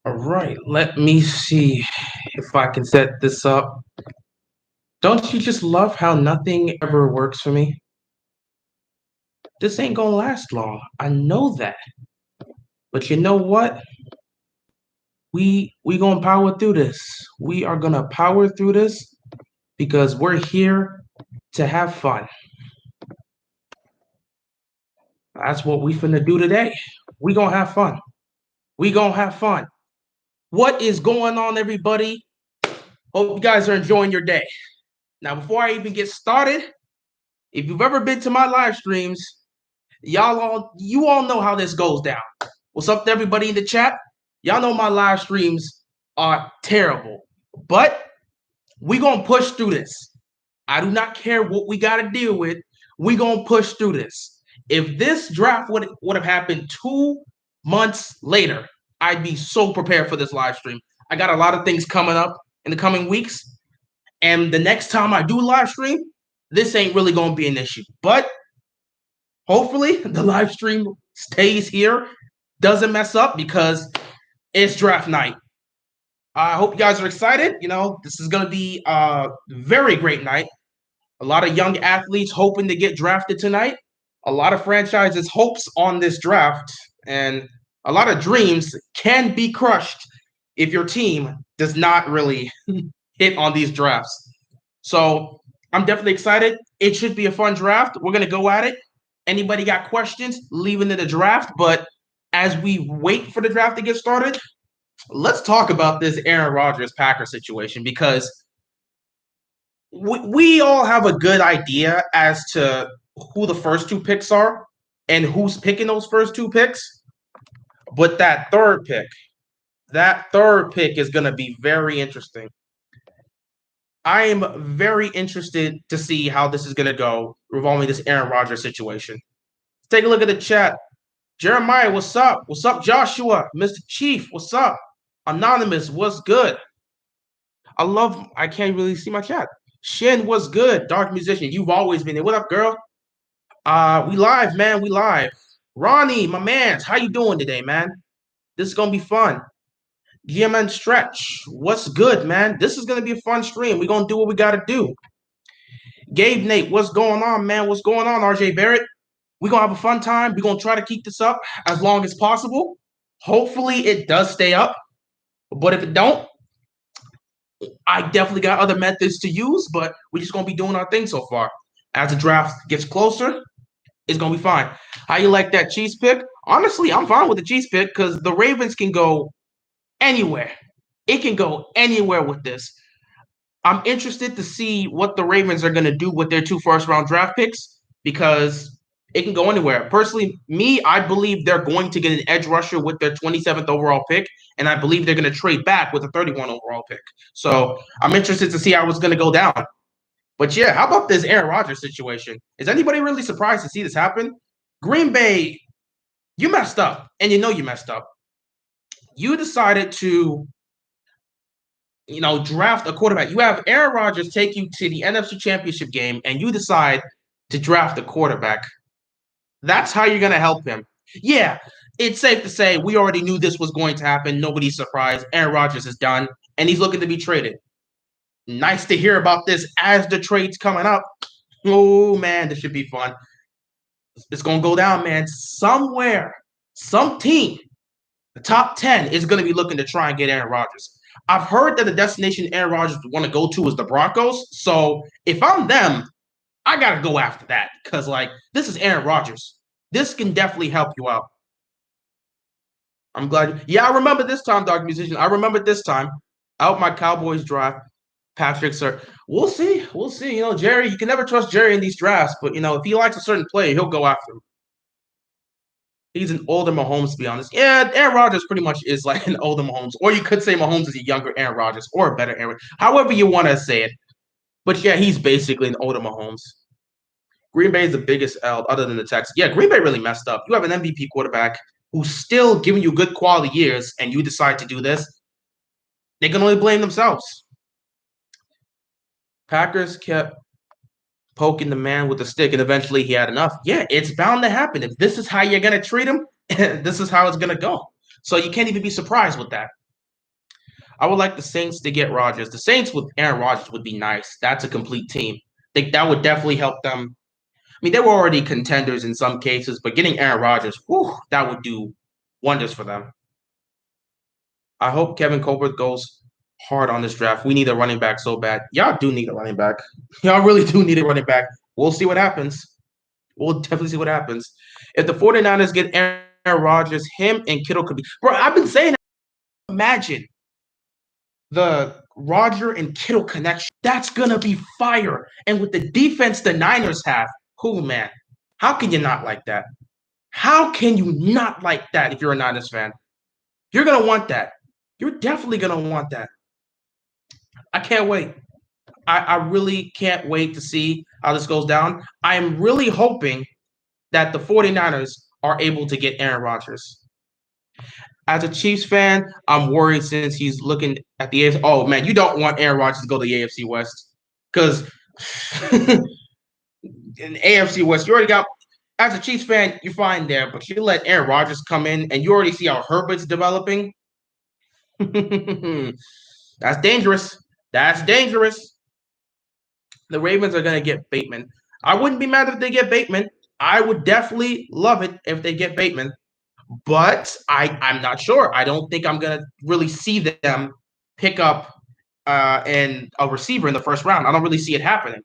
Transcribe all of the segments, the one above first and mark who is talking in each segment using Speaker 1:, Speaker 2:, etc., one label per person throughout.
Speaker 1: All right, let me see if I can set this up. Don't you just love how nothing ever works for me? This ain't gonna last long. I know that. But you know what? We gonna power through this. We are gonna power through this because we're here to have fun. That's what we finna do today. We gonna have fun. We gonna have fun. What is going on, everybody? Hope you guys are enjoying your day. Now, before I even get started, if you've ever been to my live streams, you all know how this goes down. What's up to everybody in the chat? Y'all know my live streams are terrible, but we gonna push through this. I do not care what we gotta deal with. We gonna push through this. If this draft would have happened 2 months later, I'd be so prepared for this live stream. I got a lot of things coming up in the coming weeks, and the next time I do live stream, this ain't really gonna be an issue. But hopefully the live stream stays here, doesn't mess up because it's draft night. I hope you guys are excited. This is going to be a very great night. A lot of young athletes hoping to get drafted tonight. A lot of franchises' hopes on this draft, and a lot of dreams can be crushed if your team does not really hit on these drafts. So I'm definitely excited. It should be a fun draft. We're going to go at it. Anybody got questions, leave it in the draft. But as we wait for the draft to get started, let's talk about this Aaron Rodgers Packer situation because we all have a good idea as to who the first two picks are and who's picking those first two picks. But that third pick is going to be very interesting. I am very interested to see how this is going to go revolving this Aaron Rodgers situation. Let's take a look at the chat. Jeremiah, what's up? What's up, Joshua? Mr. Chief, what's up? Anonymous, what's good? I can't really see my chat. Shin, what's good? Dark Musician, you've always been there. What up, girl? We live, man. We live. Ronnie, my man, how you doing today, man? This is gonna be fun. GMN Stretch, what's good, man? This is gonna be a fun stream. We're gonna do what we gotta do. Gabe Nate, what's going on, man? What's going on, RJ Barrett? We're gonna have a fun time. We're gonna try to keep this up as long as possible. Hopefully it does stay up. But if it don't, I definitely got other methods to use, but we're just gonna be doing our thing so far. As the draft gets closer, it's gonna be fine. How you like that Chiefs pick? Honestly, I'm fine with the Chiefs pick because the Ravens can go anywhere. It can go anywhere with this. I'm interested to see what the Ravens are gonna do with their 2 first-round draft picks because it can go anywhere. Personally, I believe they're going to get an edge rusher with their 27th overall pick, and I believe they're going to trade back with a 31 overall pick. So I'm interested to see how it's going to go down. But yeah, how about this Aaron Rodgers situation? Is anybody really surprised to see this happen? Green Bay, you messed up, and you know you messed up. You decided to, draft a quarterback. You have Aaron Rodgers take you to the NFC Championship game, and you decide to draft a quarterback. That's how you're going to help him. Yeah, it's safe to say we already knew this was going to happen. Nobody's surprised. Aaron Rodgers is done, and he's looking to be traded. Nice to hear about this as the trade's coming up. Oh, man, this should be fun. It's going to go down, man. Somewhere, some team, the top 10 is going to be looking to try and get Aaron Rodgers. I've heard that the destination Aaron Rodgers would want to go to is the Broncos. So if I'm them, I got to go after that because, this is Aaron Rodgers. This can definitely help you out. I'm glad. Yeah, I remember this time, Dark Musician. I remember this time. Out my Cowboys draft. Patrick, sir. We'll see. We'll see. Jerry, you can never trust Jerry in these drafts, but, if he likes a certain player, he'll go after him. He's an older Mahomes, to be honest. Yeah, Aaron Rodgers pretty much is like an older Mahomes. Or you could say Mahomes is a younger Aaron Rodgers or a better Aaron. However you want to say it. But, yeah, he's basically an older Mahomes. Green Bay is the biggest L other than the Texans. Yeah, Green Bay really messed up. You have an MVP quarterback who's still giving you good quality years, and you decide to do this. They can only blame themselves. Packers kept poking the man with a stick, and eventually he had enough. Yeah, it's bound to happen. If this is how you're going to treat him, this is how it's going to go. So you can't even be surprised with that. I would like the Saints to get Rodgers. The Saints with Aaron Rodgers would be nice. That's a complete team. I think that would definitely help them. I mean, they were already contenders in some cases, but getting Aaron Rodgers, whew, that would do wonders for them. I hope Kevin Colbert goes hard on this draft. We need a running back so bad. Y'all do need a running back. Y'all really do need a running back. We'll see what happens. We'll definitely see what happens. If the 49ers get Aaron Rodgers, him and Kittle could be. Bro, I've been saying, imagine the Roger and Kittle connection. That's going to be fire. And with the defense the Niners have, cool, man. How can you not like that? How can you not like that if you're a Niners fan? You're going to want that. You're definitely going to want that. I can't wait. I really can't wait to see how this goes down. I am really hoping that the 49ers are able to get Aaron Rodgers. As a Chiefs fan, I'm worried since he's looking at the AFC. Oh, man, you don't want Aaron Rodgers to go to the AFC West because in the AFC West, you already got – as a Chiefs fan, you're fine there, but you let Aaron Rodgers come in and you already see how Herbert's developing. That's dangerous. That's dangerous. The Ravens are going to get Bateman. I wouldn't be mad if they get Bateman. I would definitely love it if they get Bateman. But I'm not sure. I don't think I'm going to really see them pick up a receiver in the first round. I don't really see it happening.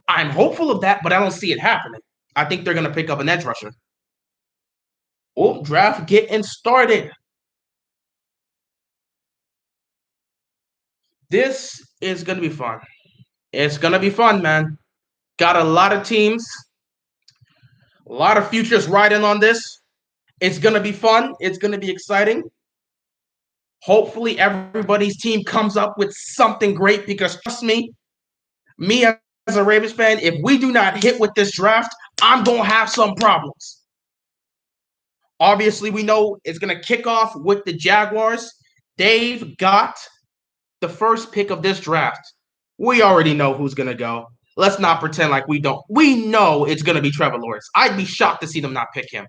Speaker 1: I'm hopeful of that, but I don't see it happening. I think they're going to pick up an edge rusher. Oh, draft getting started. This is going to be fun. It's going to be fun, man. Got a lot of teams, a lot of futures riding on this. It's going to be fun. It's going to be exciting. Hopefully, everybody's team comes up with something great because trust me as a Ravens fan, if we do not hit with this draft, I'm going to have some problems. Obviously, we know it's going to kick off with the Jaguars. They've got the first pick of this draft. We already know who's going to go. Let's not pretend like we don't. We know it's going to be Trevor Lawrence. I'd be shocked to see them not pick him.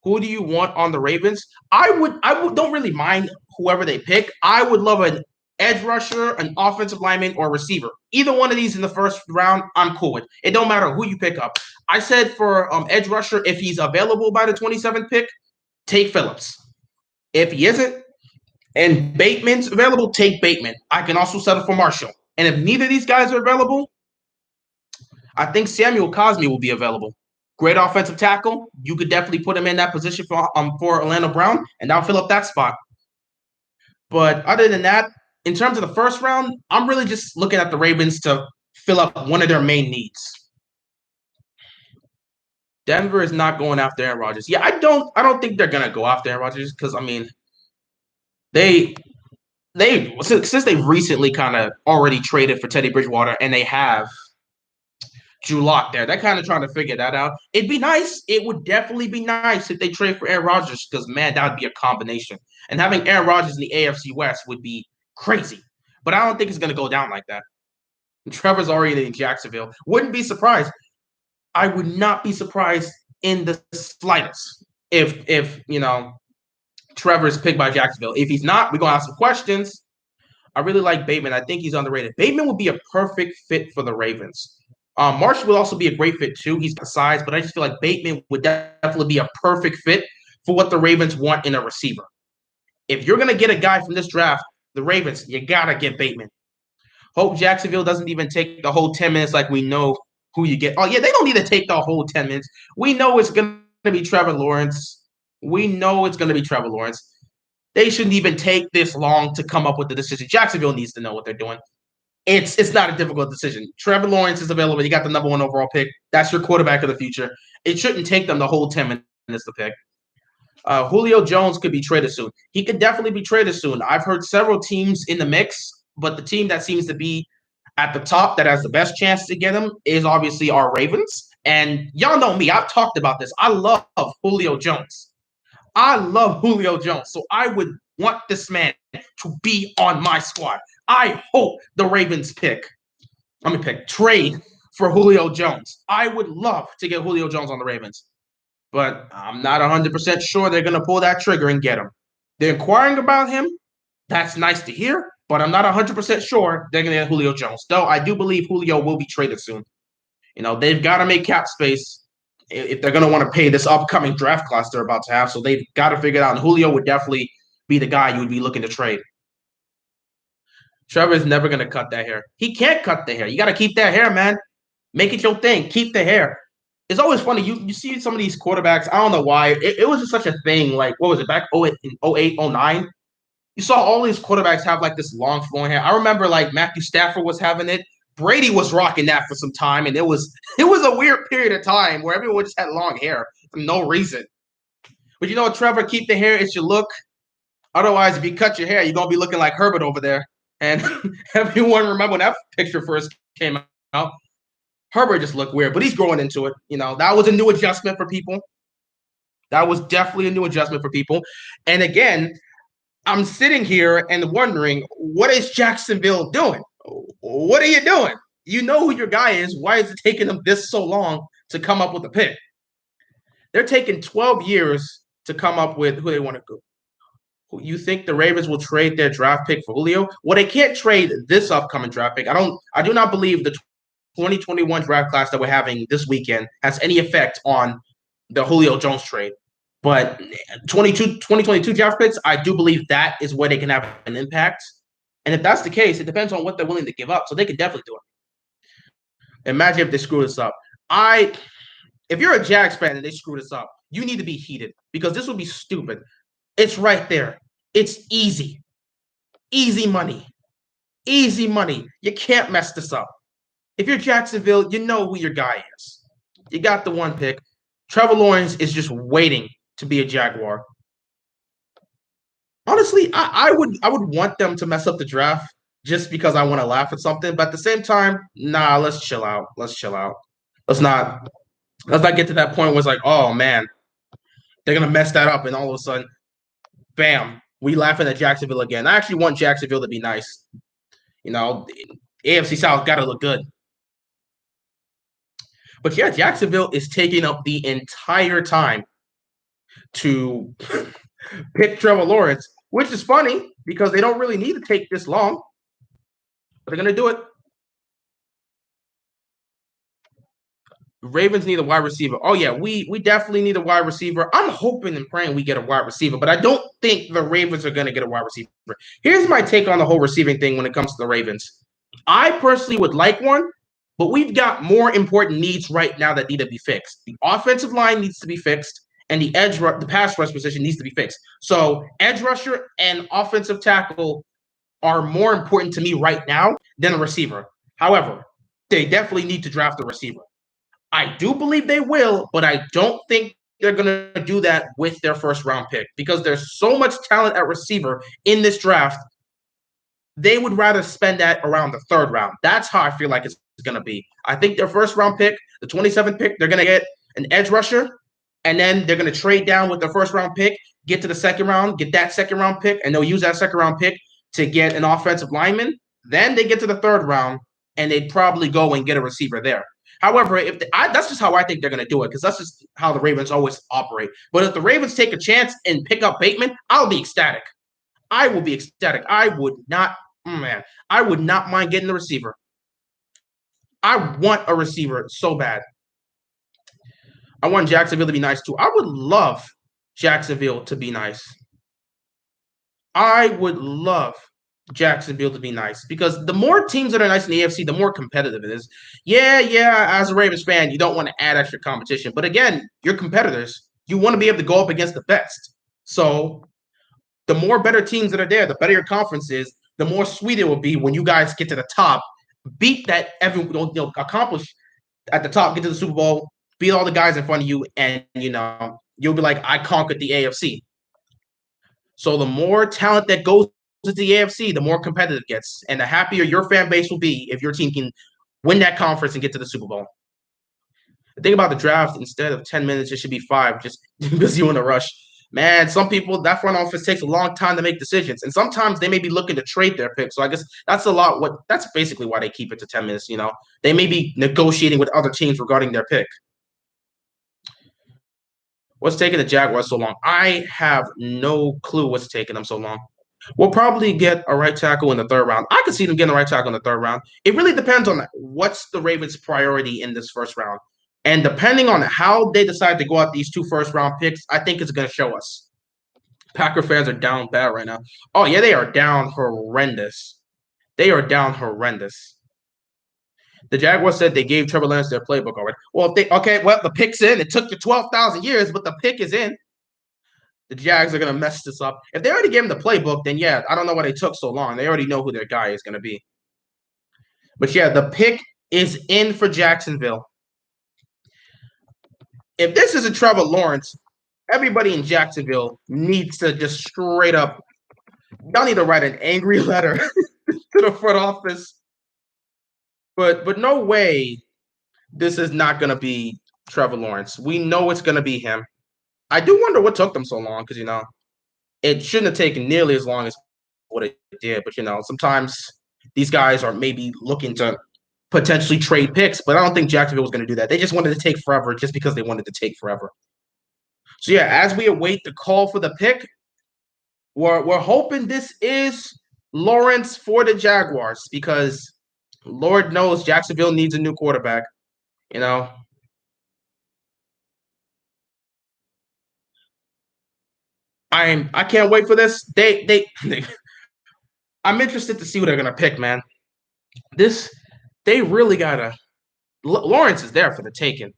Speaker 1: Who do you want on the Ravens? I would don't really mind whoever they pick. I would love an edge rusher, an offensive lineman, or receiver. Either one of these in the first round, I'm cool with. It don't matter who you pick up. I said for edge rusher, if he's available by the 27th pick, take Phillips. If he isn't, and Bateman's available, take Bateman. I can also settle for Marshall. And if neither of these guys are available, I think Samuel Cosmi will be available. Great offensive tackle. You could definitely put him in that position for Orlando Brown, and that'll fill up that spot. But other than that, in terms of the first round, I'm really just looking at the Ravens to fill up one of their main needs. Denver is not going after Aaron Rodgers. Yeah, I don't think they're gonna go after Aaron Rodgers because I mean, they since they've recently kind of already traded for Teddy Bridgewater and they have Drew Lock there. They're kind of trying to figure that out. It'd be nice. It would definitely be nice if they trade for Aaron Rodgers because, man, that would be a combination. And having Aaron Rodgers in the AFC West would be crazy. But I don't think it's going to go down like that. Trevor's already in Jacksonville. Wouldn't be surprised. I would not be surprised in the slightest if Trevor's picked by Jacksonville. If he's not, we're going to have some questions. I really like Bateman. I think he's underrated. Bateman would be a perfect fit for the Ravens. Marshall would also be a great fit too. He's got size, but I just feel like Bateman would definitely be a perfect fit for what the Ravens want in a receiver. If you're going to get a guy from this draft, the Ravens, you got to get Bateman. Hope Jacksonville doesn't even take the whole 10 minutes like we know who you get. Oh, yeah, they don't need to take the whole 10 minutes. We know it's going to be Trevor Lawrence. We know it's going to be Trevor Lawrence. They shouldn't even take this long to come up with the decision. Jacksonville needs to know what they're doing. It's not a difficult decision. Trevor Lawrence is available. You got the number 1 overall pick. That's your quarterback of the future. It shouldn't take them the whole 10 minutes to pick. Julio Jones could be traded soon. He could definitely be traded soon. I've heard several teams in the mix, but the team that seems to be at the top that has the best chance to get him is obviously our Ravens. And y'all know me. I've talked about this. I love Julio Jones. So I would want this man to be on my squad. I hope the Ravens trade for Julio Jones. I would love to get Julio Jones on the Ravens, but I'm not 100% sure they're going to pull that trigger and get him. They're inquiring about him, That's nice to hear, but I'm not 100% sure they're going to get Julio Jones. Though I do believe Julio will be traded soon. They've got to make cap space if they're going to want to pay this upcoming draft class they're about to have. So they've got to figure it out. And Julio would definitely be the guy you would be looking to trade. Trevor is never going to cut that hair. He can't cut the hair. You got to keep that hair, man. Make it your thing. Keep the hair. It's always funny. You see some of these quarterbacks. I don't know why. It was just such a thing. Like, what was it, back 08, 09? You saw all these quarterbacks have like this long flowing hair. I remember like Matthew Stafford was having it. Brady was rocking that for some time, and it was a weird period of time where everyone just had long hair for no reason. But Trevor, keep the hair. It's your look. Otherwise, if you cut your hair, you're gonna be looking like Herbert over there. And everyone remember when that picture first came out. Herbert just looked weird, but he's growing into it. That was a new adjustment for people. That was definitely a new adjustment for people. And again, I'm sitting here and wondering, what is Jacksonville doing? What are you doing? You know who your guy is. Why is it taking them this so long to come up with a pick? They're taking 12 years to come up with who they want to go. You think the Ravens will trade their draft pick for Julio? Well, they can't trade this upcoming draft pick. I do not believe the 2021 draft class that we're having this weekend has any effect on the Julio Jones trade. But 2022 draft picks, I do believe that is where they can have an impact. And if that's the case, it depends on what they're willing to give up. So they could definitely do it. Imagine if they screw this up. If you're a Jags fan and they screw this up, you need to be heated because this would be stupid. It's right there. It's easy. Easy money. Easy money. You can't mess this up. If you're Jacksonville, you know who your guy is. You got the one pick. Trevor Lawrence is just waiting to be a Jaguar. Honestly, I would want them to mess up the draft just because I want to laugh at something. But at the same time, nah, let's chill out. Let's chill out. Let's not get to that point where it's like, oh man, they're gonna mess that up, and all of a sudden, bam, we laughing at Jacksonville again. I actually want Jacksonville to be nice. AFC South got to look good. But yeah, Jacksonville is taking up the entire time to pick Trevor Lawrence, which is funny because they don't really need to take this long. But they're going to do it. Ravens need a wide receiver. Oh, yeah, we definitely need a wide receiver. I'm hoping and praying we get a wide receiver, but I don't think the Ravens are going to get a wide receiver. Here's my take on the whole receiving thing when it comes to the Ravens. I personally would like one, but we've got more important needs right now that need to be fixed. The offensive line needs to be fixed, and the pass rush position needs to be fixed. So edge rusher and offensive tackle are more important to me right now than a receiver. However, they definitely need to draft a receiver. I do believe they will, but I don't think they're going to do that with their first round pick because there's so much talent at receiver in this draft. They would rather spend that around the third round. That's how I feel like it's going to be. I think their first round pick, the 27th pick, they're going to get an edge rusher, and then they're going to trade down with their first round pick, get to the second round, get that second round pick, and they'll use that second round pick to get an offensive lineman. Then they get to the third round, and they'd probably go and get a receiver there. However, that's just how I think they're going to do it because that's just how the Ravens always operate. But if the Ravens take a chance and pick up Bateman, I'll be ecstatic. I will be ecstatic. I would not mind getting the receiver. I want a receiver so bad. I want Jacksonville to be nice too. I would love Jacksonville to be nice. I would love Jacksonville to be nice because the more teams that are nice in the AFC, the more competitive it is. Yeah, as a Ravens fan, you don't want to add extra competition. But again, you're competitors. You want to be able to go up against the best. So the more better teams that are there, the better your conference is, the more sweet it will be when you guys get to the top, beat that everyone accomplish at the top, get to the Super Bowl, beat all the guys in front of you, and you'll be like, I conquered the AFC. So the more talent that goes to the AFC, the more competitive it gets, and the happier your fan base will be if your team can win that conference and get to the Super Bowl. The thing about the draft, instead of 10 minutes, it should be 5, just because you're in a rush. Man, some people, that front office takes a long time to make decisions, and sometimes they may be looking to trade their pick. So I guess that's basically why they keep it to 10 minutes. They may be negotiating with other teams regarding their pick. What's taking the Jaguars so long? I have no clue what's taking them so long. We'll probably get a right tackle in the third round. I could see them getting a right tackle in the third round. It really depends on what's the Ravens' priority in this first round. And depending on how they decide to go out these two first round picks, I think it's going to show us. Packer fans are down bad right now. Oh, yeah, they are down horrendous. They are down horrendous. The Jaguars said they gave Trevor Lawrence their playbook already. Well, the pick's in. It took you 12,000 years, but the pick is in. The Jags are going to mess this up. If they already gave him the playbook, then yeah, I don't know why they took so long. They already know who their guy is going to be. But yeah, the pick is in for Jacksonville. If this is a Trevor Lawrence, everybody in Jacksonville needs to just straight up, y'all need to write an angry letter to the front office. But no way this is not going to be Trevor Lawrence. We know it's going to be him. I do wonder what took them so long because, it shouldn't have taken nearly as long as what it did. But, sometimes these guys are maybe looking to potentially trade picks, but I don't think Jacksonville was going to do that. They just wanted to take forever just because they wanted to take forever. So, yeah, as we await the call for the pick, we're hoping this is Lawrence for the Jaguars because Lord knows Jacksonville needs a new quarterback. I can't wait for this. I'm interested to see who they're gonna pick, man. They really gotta. Lawrence is there for the taking.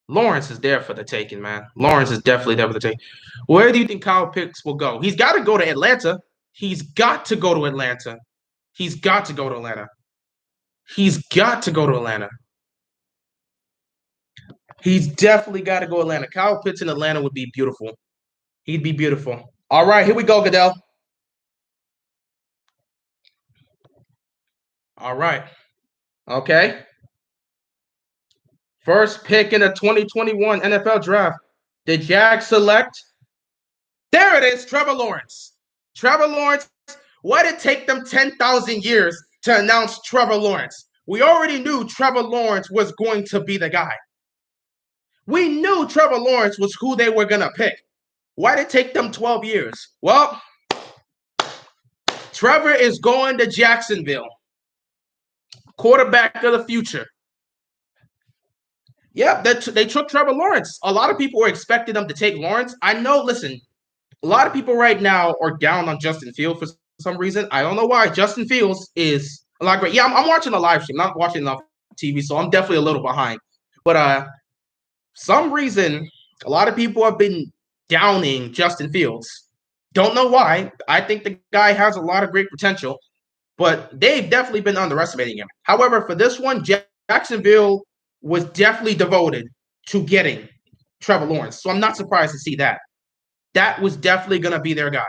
Speaker 1: Lawrence is there for the taking, man. Lawrence is definitely there for the taking. Where do you think Kyle Pitts will go? He's got to go to Atlanta. He's got to go to Atlanta. He's got to go to Atlanta. He's got to go to Atlanta. He's definitely got to go to Atlanta. Kyle Pitts in Atlanta would be beautiful. He'd be beautiful. All right, here we go, Goodell. All right. Okay. First pick in the 2021 NFL Draft. The Jags select. There it is, Trevor Lawrence. Trevor Lawrence. Why did it take them 10,000 years to announce Trevor Lawrence? We already knew Trevor Lawrence was going to be the guy. We knew Trevor Lawrence was who they were going to pick. Why did it take them 12 years? Well, Trevor is going to Jacksonville. Quarterback of the future. Yeah, they took Trevor Lawrence. A lot of people were expecting them to take Lawrence. I know, listen, a lot of people right now are down on Justin Fields for some reason. I don't know why. Justin Fields is a lot great. Yeah, I'm watching the live stream, not watching enough TV, so I'm definitely a little behind. But some reason, a lot of people have been downing Justin Fields. Don't know why. I think the guy has a lot of great potential, but they've definitely been underestimating him. However, for this one, Jacksonville was definitely devoted to getting Trevor Lawrence. So I'm not surprised to see that. That was definitely going to be their guy.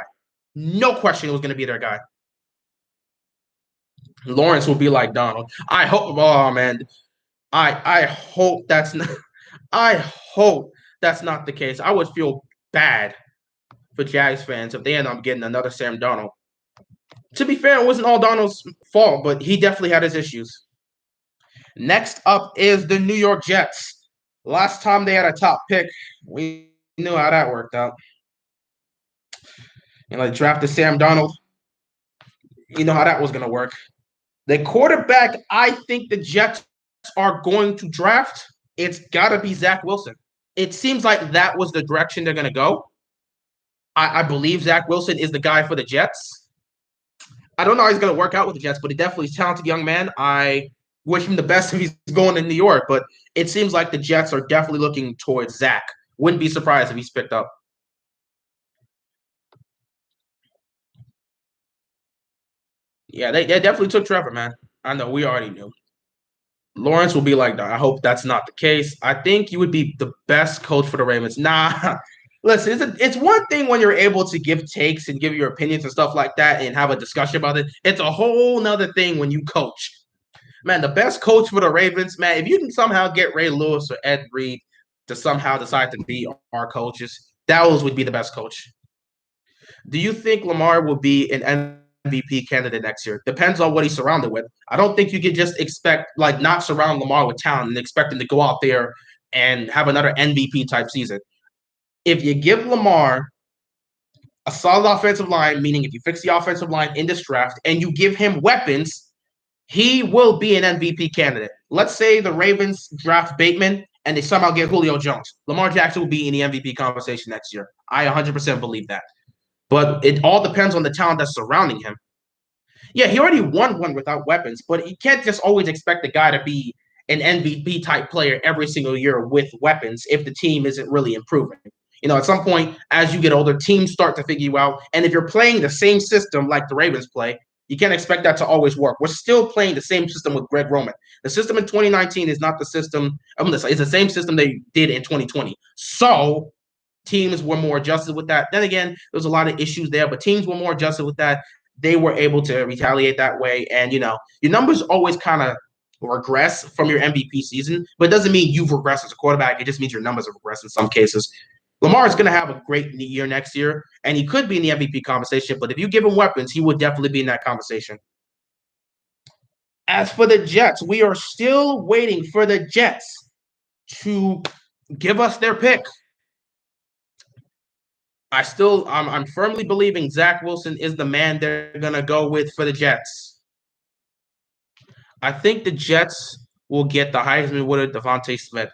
Speaker 1: No question it was going to be their guy. Lawrence will be like Donald. I hope. Oh man, I hope that's not. I hope that's not the case. I would feel bad for Jags fans if they end up getting another Sam Darnold. To be fair, it wasn't all Donald's fault, but he definitely had his issues. Next up is the New York Jets. Last time they had a top pick, we knew how that worked out. They drafted Sam Darnold. You know how that was going to work. The quarterback I think the Jets are going to draft, it's got to be Zach Wilson. It seems like that was the direction they're going to go. I believe Zach Wilson is the guy for the Jets. I don't know how he's going to work out with the Jets, but he definitely is a talented young man. I wish him the best if he's going to New York, but it seems like the Jets are definitely looking towards Zach. Wouldn't be surprised if he's picked up. Yeah, they definitely took Trevor, man. I know, we already knew. Lawrence will be like that. I hope that's not the case. I think you would be the best coach for the Ravens. Nah, listen, it's one thing when you're able to give takes and give your opinions and stuff like that and have a discussion about it. It's a whole nother thing when you coach. Man, the best coach for the Ravens, man, if you can somehow get Ray Lewis or Ed Reed to somehow decide to be our coaches, those would be the best coach. Do you think Lamar will be an MVP candidate next year? Depends on what he's surrounded with. I don't think you can just expect, not surround Lamar with talent and expect him to go out there and have another MVP type season. If you give Lamar a solid offensive line, meaning if you fix the offensive line in this draft and you give him weapons, he will be an MVP candidate. Let's say the Ravens draft Bateman and they somehow get Julio Jones. Lamar Jackson will be in the MVP conversation next year. I 100% believe that. But it all depends on the talent that's surrounding him. Yeah, he already won one without weapons, but you can't just always expect the guy to be an MVP type player every single year with weapons if the team isn't really improving. At some point, as you get older, teams start to figure you out. And if you're playing the same system like the Ravens play, you can't expect that to always work. We're still playing the same system with Greg Roman. The system in 2019 is not the system. It's the same system they did in 2020. So teams were more adjusted with that. Then again, there was a lot of issues there, but teams were more adjusted with that. They were able to retaliate that way. And, your numbers always kind of regress from your MVP season, but it doesn't mean you've regressed as a quarterback. It just means your numbers have regressed in some cases. Lamar is going to have a great year next year, and he could be in the MVP conversation, but if you give him weapons, he would definitely be in that conversation. As for the Jets, we are still waiting for the Jets to give us their pick. I'm firmly believing Zach Wilson is the man they're gonna go with for the Jets. I think the Jets will get the Heisman winner, Devontae Smith.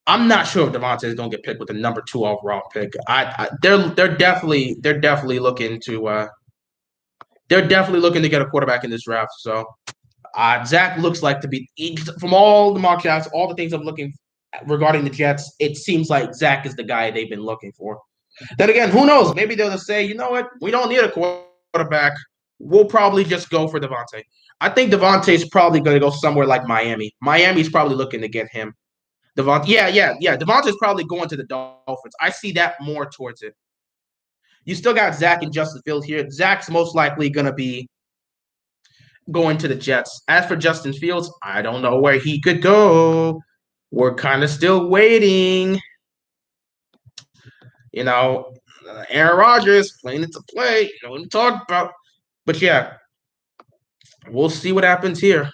Speaker 1: I'm not sure if Devontae is gonna get picked with the number 2 overall pick. They're definitely looking to get a quarterback in this draft. So Zach looks like to be, from all the mock drafts, all the things I'm looking regarding the Jets. It seems like Zach is the guy they've been looking for. Then again, who knows? Maybe they'll just say, you know what? We don't need a quarterback. We'll probably just go for Devontae. I think Devontae's probably going to go somewhere like Miami. Miami's probably looking to get him. Devontae, yeah. Devontae's probably going to the Dolphins. I see that more towards it. You still got Zach and Justin Fields here. Zach's most likely going to be going to the Jets. As for Justin Fields, I don't know where he could go. We're kind of still waiting. Aaron Rodgers playing it to play. You know what I'm talking about. But yeah, we'll see what happens here.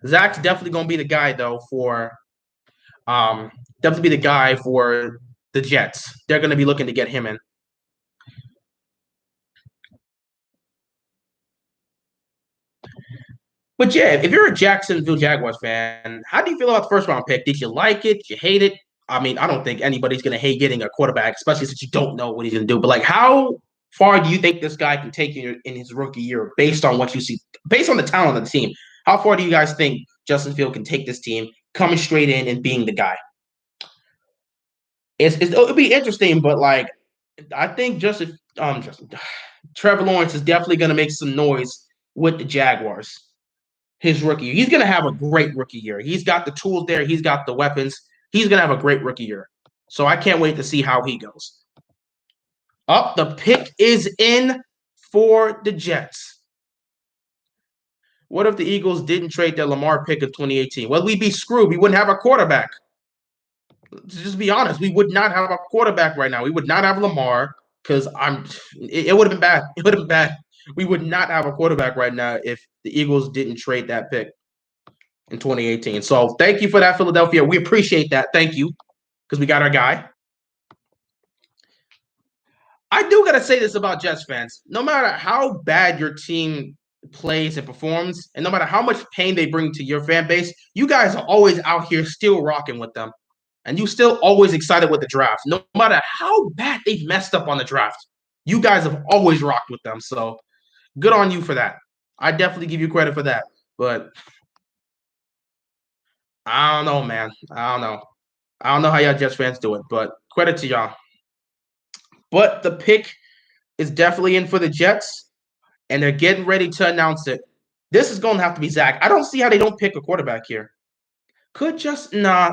Speaker 1: Zach's definitely gonna be the guy though for definitely be the guy for the Jets. They're gonna be looking to get him in. But yeah, if you're a Jacksonville Jaguars fan, how do you feel about the first round pick? Did you like it? Did you hate it? I mean, I don't think anybody's going to hate getting a quarterback, especially since you don't know what he's going to do. But how far do you think this guy can take you in his rookie year based on what you see, based on the talent of the team? How far do you guys think Justin Field can take this team coming straight in and being the guy? It'll be interesting, but I think Trevor Lawrence is definitely going to make some noise with the Jaguars. His rookie year. He's going to have a great rookie year. He's got the tools there. He's got the weapons. He's going to have a great rookie year. So I can't wait to see how he goes. The pick is in for the Jets. What if the Eagles didn't trade their Lamar pick in 2018? Well, we'd be screwed. We wouldn't have a quarterback. Let's just be honest. We would not have a quarterback right now. We would not have Lamar because it would have been bad. It would have been bad. We would not have a quarterback right now if the Eagles didn't trade that pick in 2018. So thank you for that, Philadelphia. We appreciate that. Thank you, because we got our guy. I do got to say this about Jets fans. No matter how bad your team plays and performs, and no matter how much pain they bring to your fan base, you guys are always out here still rocking with them. And you still always excited with the draft. No matter how bad they've messed up on the draft, you guys have always rocked with them. So good on you for that. I definitely give you credit for that. But I don't know, man. I don't know. I don't know how y'all Jets fans do it, but credit to y'all. But the pick is definitely in for the Jets, and they're getting ready to announce it. This is going to have to be Zach. I don't see how they don't pick a quarterback here. I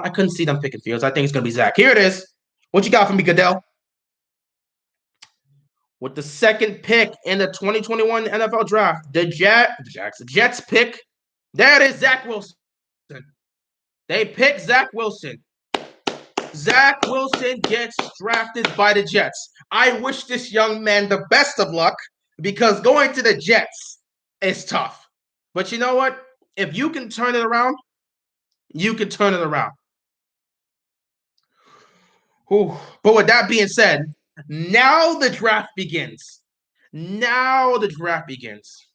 Speaker 1: couldn't see them picking Fields. I think it's going to be Zach. Here it is. What you got for me, Goodell? With the second pick in the 2021 NFL Draft, the Jets pick. There it is, Zach Wilson. They pick Zach Wilson. Zach Wilson gets drafted by the Jets. I wish this young man the best of luck because going to the Jets is tough. But you know what? If you can turn it around, you can turn it around. But with that being said, Now the draft begins. Now the draft begins.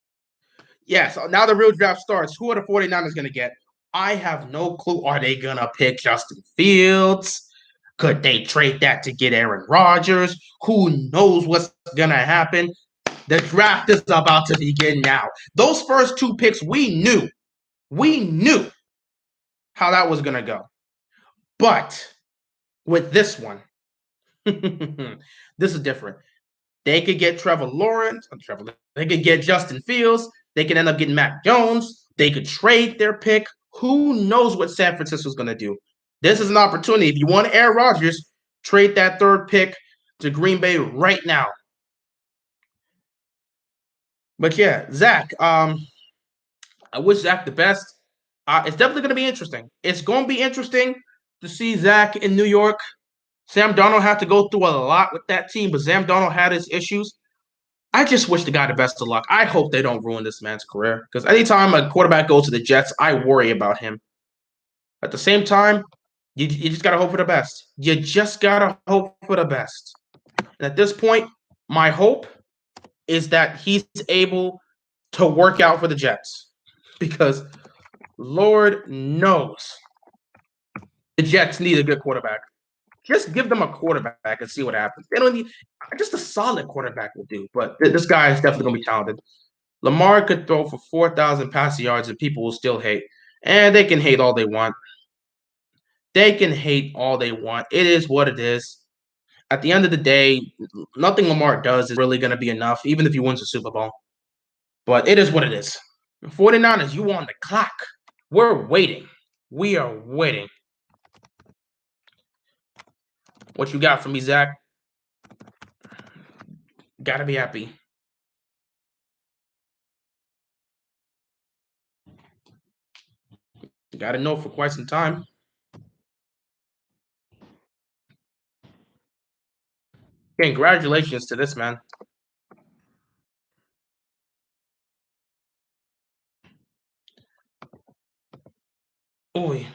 Speaker 1: Yes, now the real draft starts. Who are the 49ers going to get? I have no clue. Are they going to pick Justin Fields? Could they trade that to get Aaron Rodgers? Who knows what's going to happen? The draft is about to begin now. Those first two picks, we knew how that was going to go. But with this one, this is different. They could get Trevor Lawrence. They could get Justin Fields. They could end up getting Mac Jones. They could trade their pick. Who knows what San Francisco's going to do? This is an opportunity. If you want Aaron Rodgers, trade that third pick to Green Bay right now. But yeah, Zach, I wish Zach the best. It's definitely going to be interesting. It's going to be interesting to see Zach in New York. Sam Darnold had to go through a lot with that team, but Sam Darnold had his issues. I just wish the guy the best of luck. I hope they don't ruin this man's career because anytime a quarterback goes to the Jets, I worry about him. At the same time, you just got to hope for the best. You just got to hope for the best. And at this point, my hope is that he's able to work out for the Jets because Lord knows the Jets need a good quarterback. Just give them a quarterback and see what happens. They don't need just a solid quarterback will do. But this guy is definitely going to be talented. Lamar could throw for 4,000 passing yards and people will still hate. And they can hate all they want. They can hate all they want. It is what it is. At the end of the day, nothing Lamar does is really going to be enough, even if he wins the Super Bowl. But it is what it is. 49ers, you on the clock. We're waiting. We are waiting. What you got for me, Zach? Gotta be happy. You gotta know for quite some time. Congratulations to this man. Oy.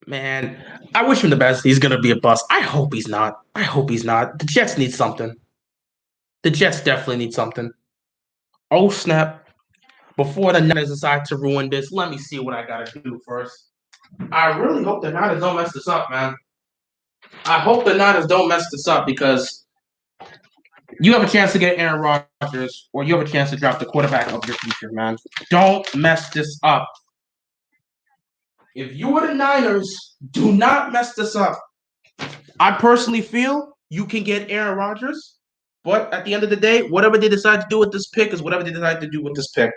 Speaker 1: Man, I wish him the best. He's gonna be a bust. I hope he's not. I hope he's not. The Jets need something. The Jets definitely need something. Oh snap. Before the Niners decide to ruin this, let me see what I gotta do first. I really hope the Niners don't mess this up, man. I hope the Niners don't mess this up because you have a chance to get Aaron Rodgers or you have a chance to draft the quarterback of your future, man. Don't mess this up. If you are the Niners, do not mess this up. I personally feel you can get Aaron Rodgers, but at the end of the day, whatever they decide to do with this pick is whatever they decide to do with this pick.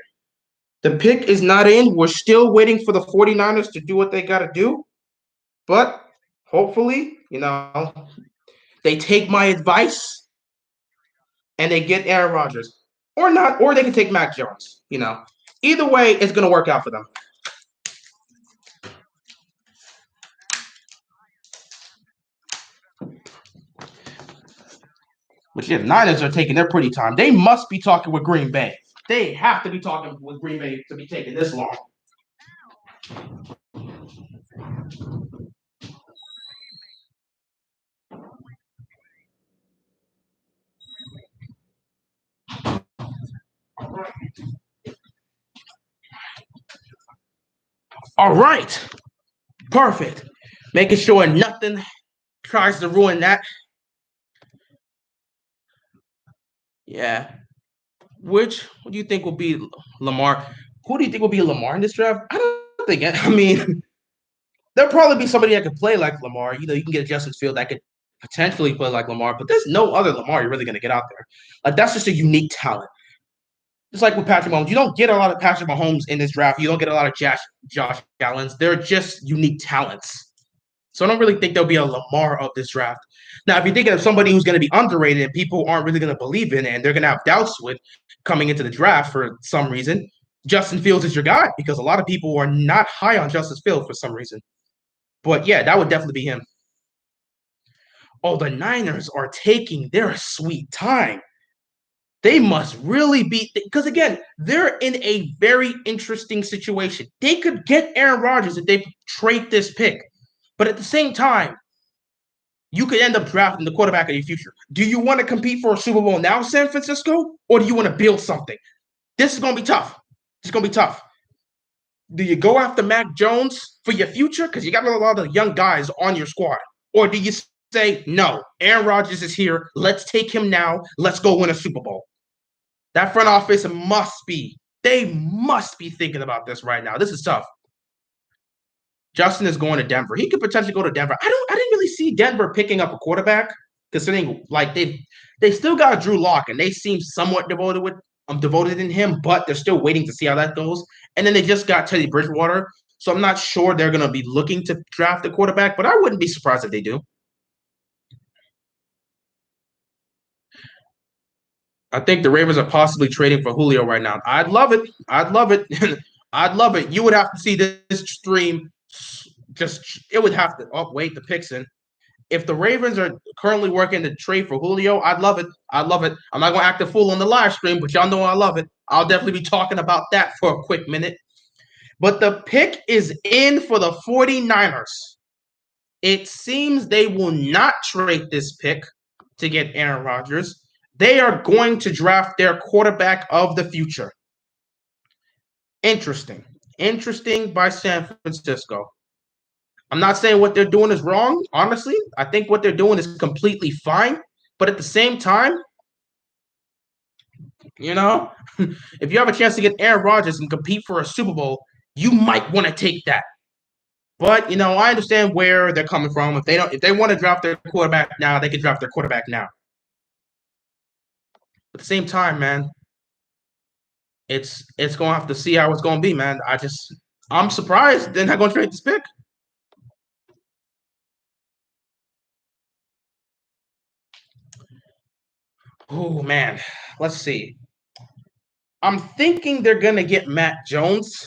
Speaker 1: The pick is not in. We're still waiting for the 49ers to do what they got to do. But hopefully, they take my advice and they get Aaron Rodgers. Or not, or they can take Mac Jones. Either way, it's going to work out for them. But yeah, the Niners are taking their pretty time. They must be talking with Green Bay. They have to be talking with Green Bay to be taking this long. All right. Perfect. Making sure nothing tries to ruin that. Yeah. What do you think will be Lamar? Who do you think will be Lamar in this draft? I don't think. I mean, there'll probably be somebody that could play like Lamar. You can get a Justin Field that could potentially play like Lamar, but there's no other Lamar you're really going to get out there. Like that's just a unique talent. Just like with Patrick Mahomes, you don't get a lot of Patrick Mahomes in this draft. You don't get a lot of Josh Allen's. They're just unique talents. So I don't really think there'll be a Lamar of this draft. Now, if you're thinking of somebody who's going to be underrated and people aren't really going to believe in and they're going to have doubts with coming into the draft for some reason, Justin Fields is your guy because a lot of people are not high on Justin Fields for some reason. But yeah, that would definitely be him. Oh, the Niners are taking their sweet time. They must really be because again, they're in a very interesting situation. They could get Aaron Rodgers if they trade this pick, but at the same time, you could end up drafting the quarterback of your future. Do you want to compete for a Super Bowl now, San Francisco, or do you want to build something? This is going to be tough. It's going to be tough. Do you go after Mac Jones for your future? Because you got a lot of young guys on your squad. Or do you say, no, Aaron Rodgers is here. Let's take him now. Let's go win a Super Bowl. That front office they must be thinking about this right now. This is tough. Justin is going to Denver. He could potentially go to Denver. I didn't really see Denver picking up a quarterback, considering like they still got Drew Lock and they seem somewhat devoted in him, but they're still waiting to see how that goes. And then they just got Teddy Bridgewater. So I'm not sure they're gonna be looking to draft a quarterback, but I wouldn't be surprised if they do. I think the Ravens are possibly trading for Julio right now. I'd love it. I'd love it. I'd love it. You would have to see this stream. Just it would have to. Oh wait, the picks in. If the Ravens are currently working to trade for Julio, I'd love it. I'd love it. I'm not gonna act a fool on the live stream, but y'all know I love it. I'll definitely be talking about that for a quick minute. But the pick is in for the 49ers. It seems they will not trade this pick to get Aaron Rodgers. They are going to draft their quarterback of the future. Interesting. Interesting by San Francisco. I'm not saying what they're doing is wrong, honestly. I think what they're doing is completely fine. But at the same time, you know, if you have a chance to get Aaron Rodgers and compete for a Super Bowl, you might want to take that. But I understand where they're coming from. If they want to draft their quarterback now, they can draft their quarterback now. At the same time, man, it's gonna have to see how it's gonna be, man. I'm surprised they're not gonna trade this pick. Oh man, let's see. I'm thinking they're gonna get Matt Jones,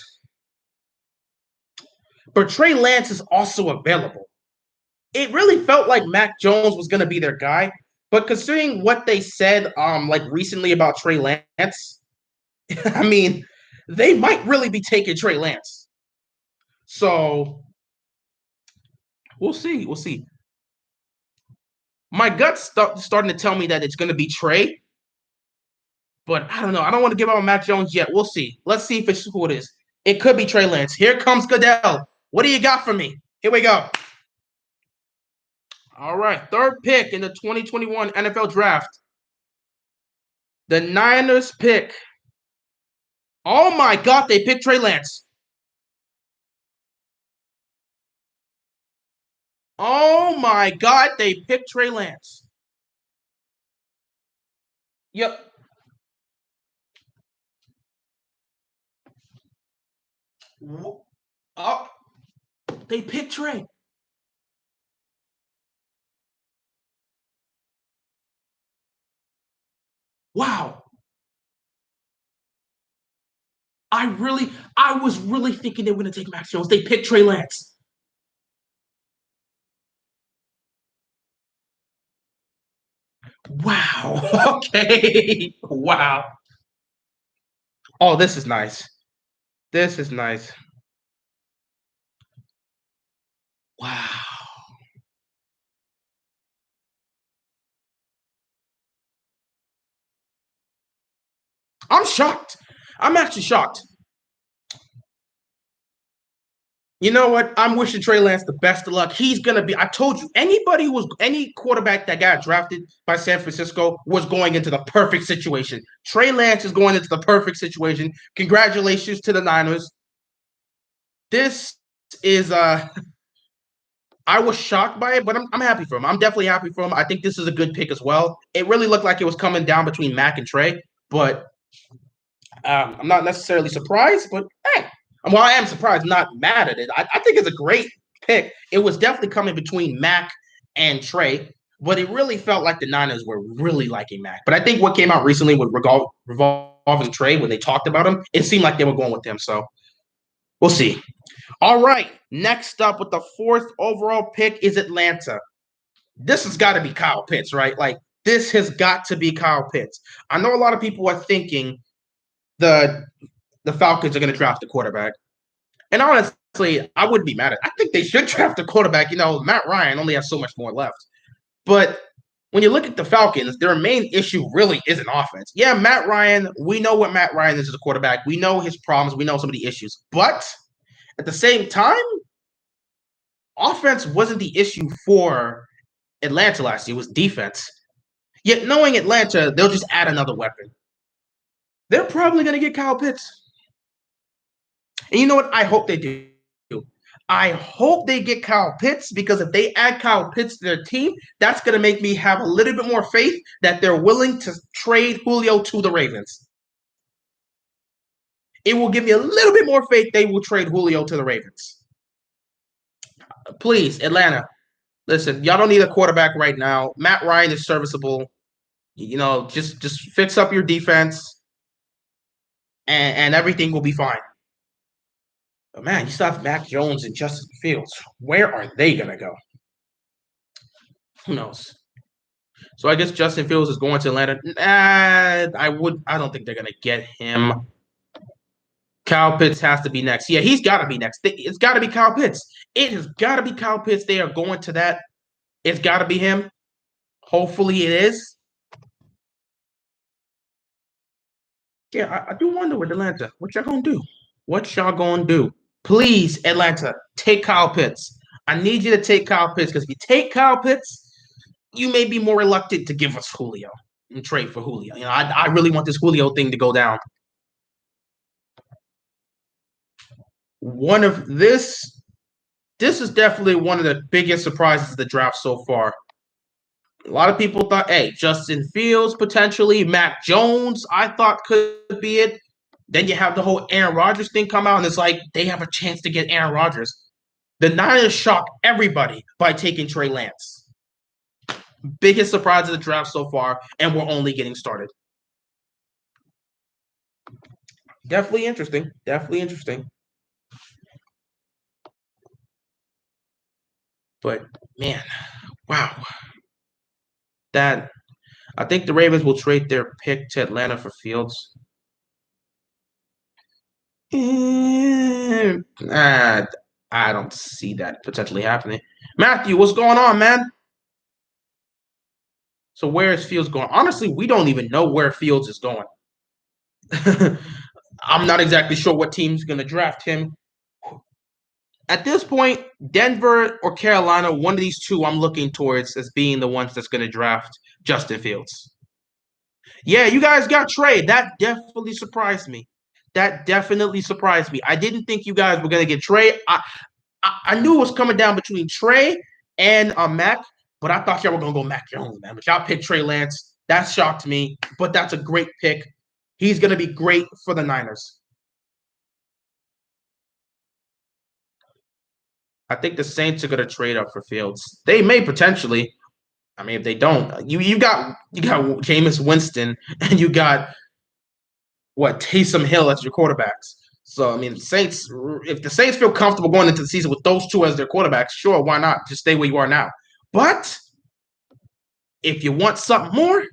Speaker 1: but Trey Lance is also available. It really felt like Mac Jones was gonna be their guy, but considering what they said, like recently about Trey Lance, I mean, they might really be taking Trey Lance. So we'll see. We'll see. My gut's starting to tell me that it's going to be Trey, but I don't know. I don't want to give out Mac Jones yet. We'll see. Let's see if it's who it is. It could be Trey Lance. Here comes Goodell. What do you got for me? Here we go. All right. Third pick in the 2021 NFL Draft. The Niners pick. Oh, my God. They picked Trey Lance. Oh, my God. They picked Trey Lance. Yep. Oh, they picked Trey. Wow. I was really thinking they were going to take Max Jones. They picked Trey Lance. Wow. Okay. Wow. Oh, this is nice. This is nice. Wow. I'm shocked. I'm actually shocked. You know what? I'm wishing Trey Lance the best of luck. He's gonna be. I told you, any quarterback that got drafted by San Francisco was going into the perfect situation. Trey Lance is going into the perfect situation. Congratulations to the Niners. This is I was shocked by it, but I'm happy for him. I'm definitely happy for him. I think this is a good pick as well. It really looked like it was coming down between Mac and Trey, but I'm not necessarily surprised. But hey, well, I am surprised, not mad at it. I think it's a great pick. It was definitely coming between Mac and Trey, but it really felt like the Niners were really liking Mac. But I think what came out recently with revolving Trey, when they talked about him, it seemed like they were going with him. So we'll see. All right. Next up with the fourth overall pick is Atlanta. This has got to be Kyle Pitts, right? Like, this has got to be Kyle Pitts. I know a lot of people are thinking the Falcons are going to draft the quarterback. And honestly, I wouldn't be mad at it. I think they should draft a quarterback. Matt Ryan only has so much more left. But when you look at the Falcons, their main issue really isn't offense. Yeah, Matt Ryan, we know what Matt Ryan is as a quarterback. We know his problems. We know some of the issues. But at the same time, offense wasn't the issue for Atlanta last year. It was defense. Yet knowing Atlanta, they'll just add another weapon. They're probably going to get Kyle Pitts. And you know what? I hope they do. I hope they get Kyle Pitts because if they add Kyle Pitts to their team, that's going to make me have a little bit more faith that they're willing to trade Julio to the Ravens. It will give me a little bit more faith they will trade Julio to the Ravens. Please, Atlanta, listen, y'all don't need a quarterback right now. Matt Ryan is serviceable. You know, just fix up your defense and everything will be fine. But man, you still have Mac Jones and Justin Fields. Where are they going to go? Who knows? So I guess Justin Fields is going to Atlanta. I don't think they're gonna get him. Kyle Pitts has to be next. Yeah, he's got to be next. It's got to be Kyle Pitts. It has got to be Kyle Pitts. They are going to that. It's got to be him. Hopefully it is. Yeah, I do wonder with Atlanta. What y'all gonna do? What y'all gonna do? Please, Atlanta, take Kyle Pitts. I need you to take Kyle Pitts because if you take Kyle Pitts, you may be more reluctant to give us Julio and trade for Julio. You know, I really want this Julio thing to go down. This is definitely one of the biggest surprises of the draft so far. A lot of people thought, hey, Justin Fields potentially, Mac Jones, I thought could be it. Then you have the whole Aaron Rodgers thing come out, and it's like they have a chance to get Aaron Rodgers. The Niners shocked everybody by taking Trey Lance. Biggest surprise of the draft so far, and we're only getting started. Definitely interesting. Definitely interesting. But man, wow. That I think the Ravens will trade their pick to Atlanta for Fields. I don't see that potentially happening. Matthew, what's going on, man? So where is Fields going? Honestly, we don't even know where Fields is going. I'm not exactly sure what team's going to draft him. At this point, Denver or Carolina, one of these two I'm looking towards as being the ones that's going to draft Justin Fields. Yeah, you guys got Trey. That definitely surprised me. That definitely surprised me. I didn't think you guys were going to get Trey. I knew it was coming down between Trey and Mac, but I thought y'all were going to go Mac Jones, man. But y'all picked Trey Lance. That shocked me, but that's a great pick. He's going to be great for the Niners. I think the Saints are going to trade up for Fields. They may potentially. I mean, if they don't, you got Jameis Winston and you got Taysom Hill as your quarterbacks. So I mean, Saints. If the Saints feel comfortable going into the season with those two as their quarterbacks, sure, why not? Just stay where you are now. But if you want something more,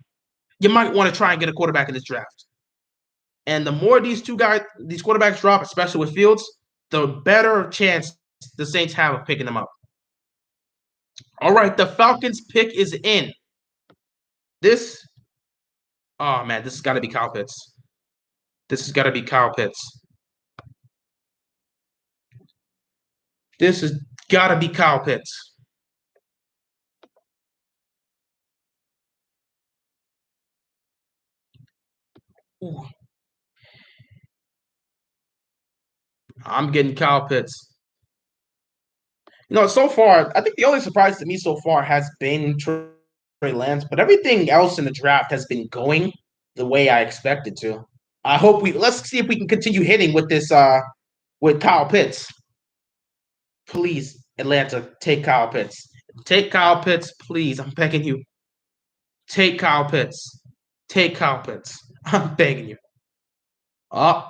Speaker 1: you might want to try and get a quarterback in this draft. And the more these quarterbacks drop, especially with Fields, the better chance the Saints have of picking them up. All right, the Falcons pick is in. Oh man, this has got to be Kyle Pitts. This has got to be Kyle Pitts. This has got to be Kyle Pitts. Ooh. I'm getting Kyle Pitts. You know, so far, I think the only surprise to me so far has been Trey Lance, but everything else in the draft has been going the way I expected to. I hope let's see if we can continue hitting with this with Kyle Pitts. Please, Atlanta, take Kyle Pitts. Take Kyle Pitts, please. I'm begging you. Take Kyle Pitts. Take Kyle Pitts. I'm begging you. Oh,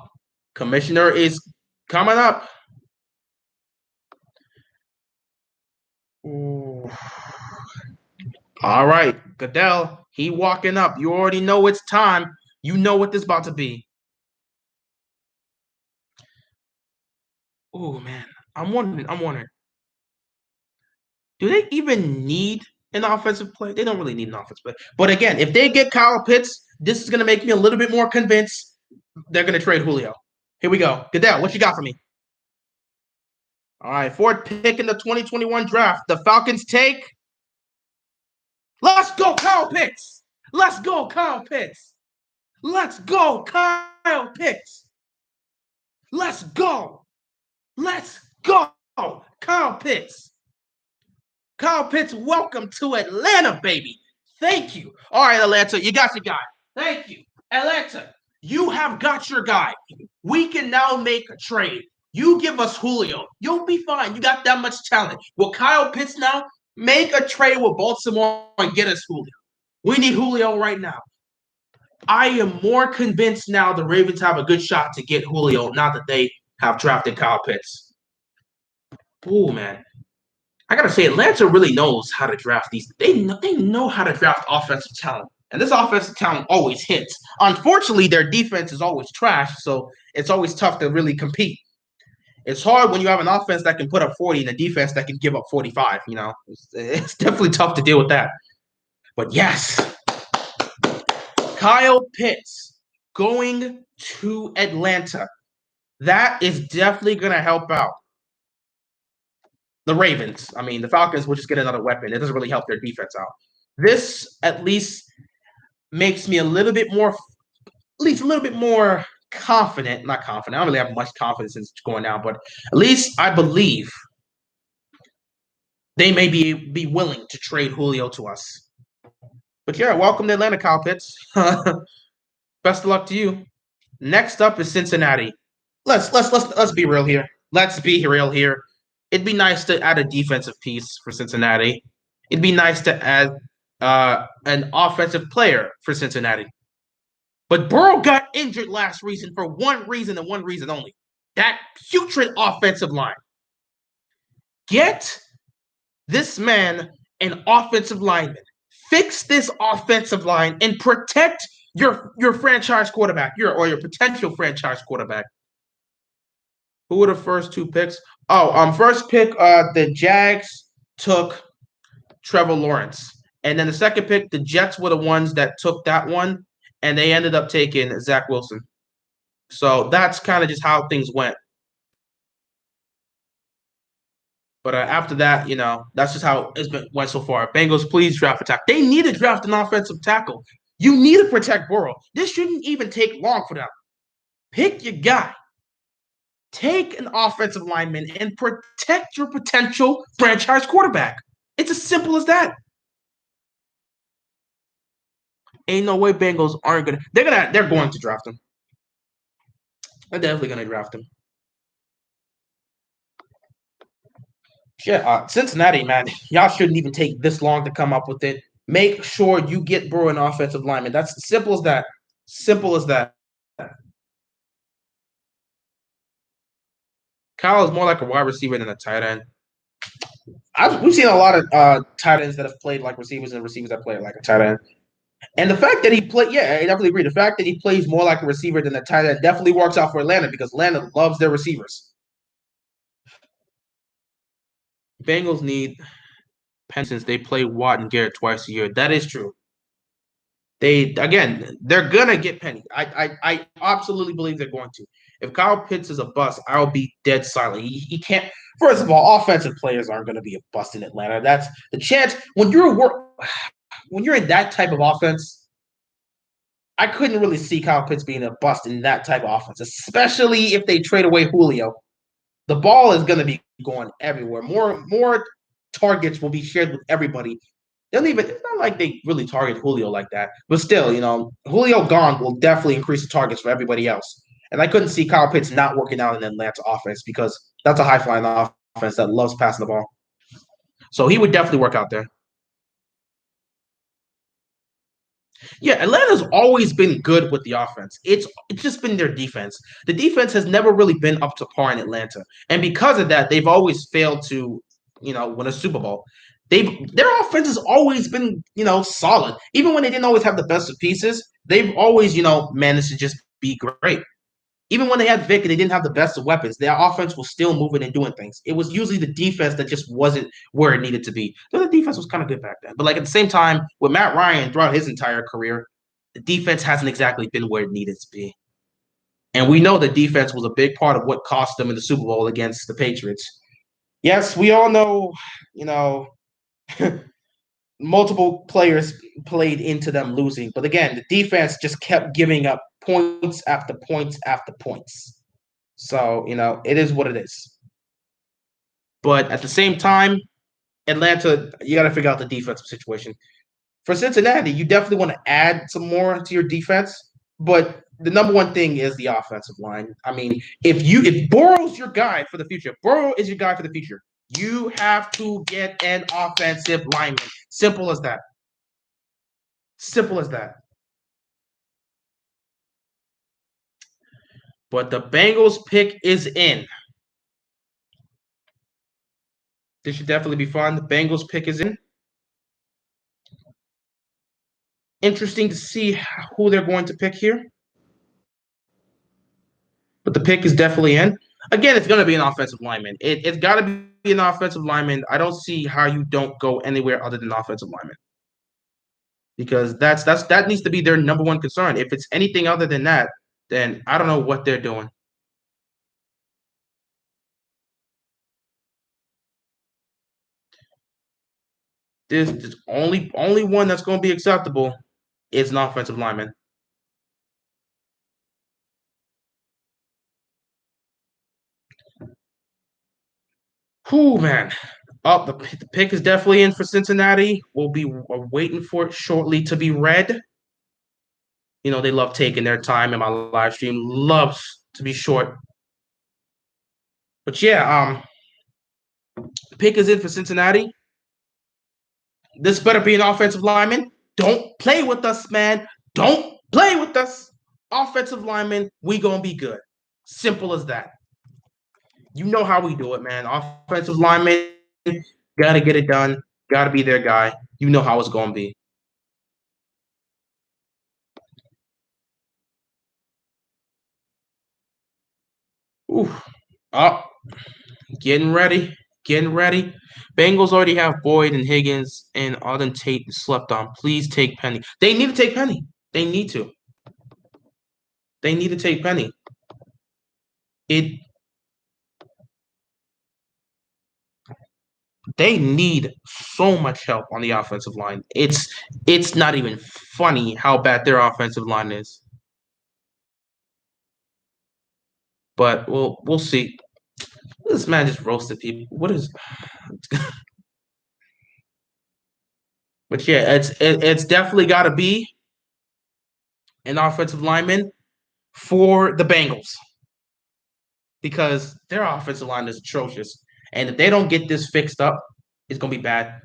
Speaker 1: commissioner is coming up. Ooh. All right, Goodell, he walking up. You already know it's time. You know what this about to be. Oh man, I'm wondering. Do they even need an offensive play. They don't really need an offensive play. But again, if they get Kyle Pitts, this is going to make me a little bit more convinced they're going to trade Julio. Here we go. Goodell, what you got for me? All right, fourth pick in the 2021 draft. The Falcons take. Let's go, Kyle Pitts. Let's go, Kyle Pitts. Let's go, Kyle Pitts. Let's go. Let's go, Kyle Pitts. Kyle Pitts, welcome to Atlanta, baby. Thank you. All right, Atlanta, you got your guy. Thank you. Atlanta, you have got your guy. We can now make a trade. You give us Julio. You'll be fine. You got that much talent. Will Kyle Pitts now make a trade with Baltimore and get us Julio? We need Julio right now. I am more convinced now the Ravens have a good shot to get Julio now that they have drafted Kyle Pitts. Ooh, man. I gotta say, Atlanta really knows how to draft these. They know how to draft offensive talent, and this offensive talent always hits. Unfortunately, their defense is always trash, so it's always tough to really compete. It's hard when you have an offense that can put up 40 and a defense that can give up 45. You know, it's definitely tough to deal with that. But yes, Kyle Pitts going to Atlanta. That is definitely going to help out the Ravens. I mean, the Falcons will just get another weapon. It doesn't really help their defense out. This at least makes me a little bit more, confident. Not confident. I don't really have much confidence in going down, but at least I believe they may be willing to trade Julio to us. But yeah, welcome to Atlanta, Kyle Pitts. Best of luck to you. Next up is Cincinnati. Let's be real here. Let's be real here. It'd be nice to add a defensive piece for Cincinnati. It'd be nice to add an offensive player for Cincinnati. But Burrow got injured last season for one reason and one reason only. That putrid offensive line. Get this man an offensive lineman. Fix this offensive line and protect your franchise quarterback, your potential franchise quarterback. Who were the first two picks? First pick, the Jags took Trevor Lawrence. And then the second pick, the Jets were the ones that took that one, and they ended up taking Zach Wilson. So that's kind of just how things went. But after that, that's just how it's went so far. Bengals, please draft a tackle. They need to draft an offensive tackle. You need to protect Burrow. This shouldn't even take long for them. Pick your guy. Take an offensive lineman and protect your potential franchise quarterback. It's as simple as that. Ain't no way Bengals aren't gonna. They're going to draft him. They're definitely gonna draft him. Yeah, Cincinnati, man, y'all shouldn't even take this long to come up with it. Make sure you get Burrow an offensive lineman. That's simple as that. Simple as that. Kyle is more like a wide receiver than a tight end. We've seen a lot of tight ends that have played like receivers and receivers that play like a tight end. And the fact that he played, yeah, I definitely agree. The fact that he plays more like a receiver than a tight end definitely works out for Atlanta because Atlanta loves their receivers. Bengals need Penn since they play Watt and Garrett twice a year. That is true. They're gonna get Penny. I absolutely believe they're going to. If Kyle Pitts is a bust, I'll be dead silent. He can't. First of all, offensive players aren't going to be a bust in Atlanta. That's the chance when you're in that type of offense. I couldn't really see Kyle Pitts being a bust in that type of offense, especially if they trade away Julio. The ball is going to be going everywhere. More targets will be shared with everybody. It's not like they really target Julio like that. But still, Julio gone will definitely increase the targets for everybody else. And I couldn't see Kyle Pitts not working out in Atlanta offense because that's a high-flying offense that loves passing the ball. So he would definitely work out there. Yeah, Atlanta's always been good with the offense. It's just been their defense. The defense has never really been up to par in Atlanta. And because of that, they've always failed to, win a Super Bowl. Their offense has always been, solid. Even when they didn't always have the best of pieces, they've always, managed to just be great. even when they had Vic and they didn't have the best of weapons, their offense was still moving and doing things. It was usually the defense that just wasn't where it needed to be. The defense was kind of good back then. But like at the same time, with Matt Ryan throughout his entire career, the defense hasn't exactly been where it needed to be. And we know the defense was a big part of what cost them in the Super Bowl against the Patriots. Yes, we all know, multiple players played into them losing. But again, the defense just kept giving up points after points after points. So, it is what it is. But at the same time, Atlanta, you got to figure out the defensive situation. For Cincinnati, you definitely want to add some more to your defense, but the number one thing is the offensive line. I mean, if Burrow's your guy for the future, Burrow is your guy for the future. You have to get an offensive lineman. Simple as that. Simple as that. But the Bengals pick is in. This should definitely be fun. The Bengals pick is in. Interesting to see who they're going to pick here. But the pick is definitely in. Again, it's going to be an offensive lineman. It's got to be an offensive lineman. I don't see how you don't go anywhere other than offensive lineman. Because that needs to be their number one concern. If it's anything other than that, then I don't know what they're doing. This only one that's going to be acceptable is an offensive lineman. Whew, man. Oh, the pick is definitely in for Cincinnati. We'll be waiting for it shortly to be read. They love taking their time, and my live stream loves to be short. But yeah, the pick is in for Cincinnati. This better be an offensive lineman. Don't play with us, man. Don't play with us. Offensive lineman, we gonna be good. Simple as that. You know how we do it, man. Offensive lineman, gotta get it done. Gotta be their guy. You know how it's gonna be. Ooh. Oh, getting ready. Getting ready. Bengals already have Boyd and Higgins and Auden Tate slept on. Please take Penny. They need to take Penny. They need to. They need to take Penny. It They need so much help on the offensive line. It's not even funny how bad their offensive line is. But we'll see. This man just roasted people. What is? But yeah, it's definitely got to be an offensive lineman for the Bengals because their offensive line is atrocious, and if they don't get this fixed up, it's gonna be bad.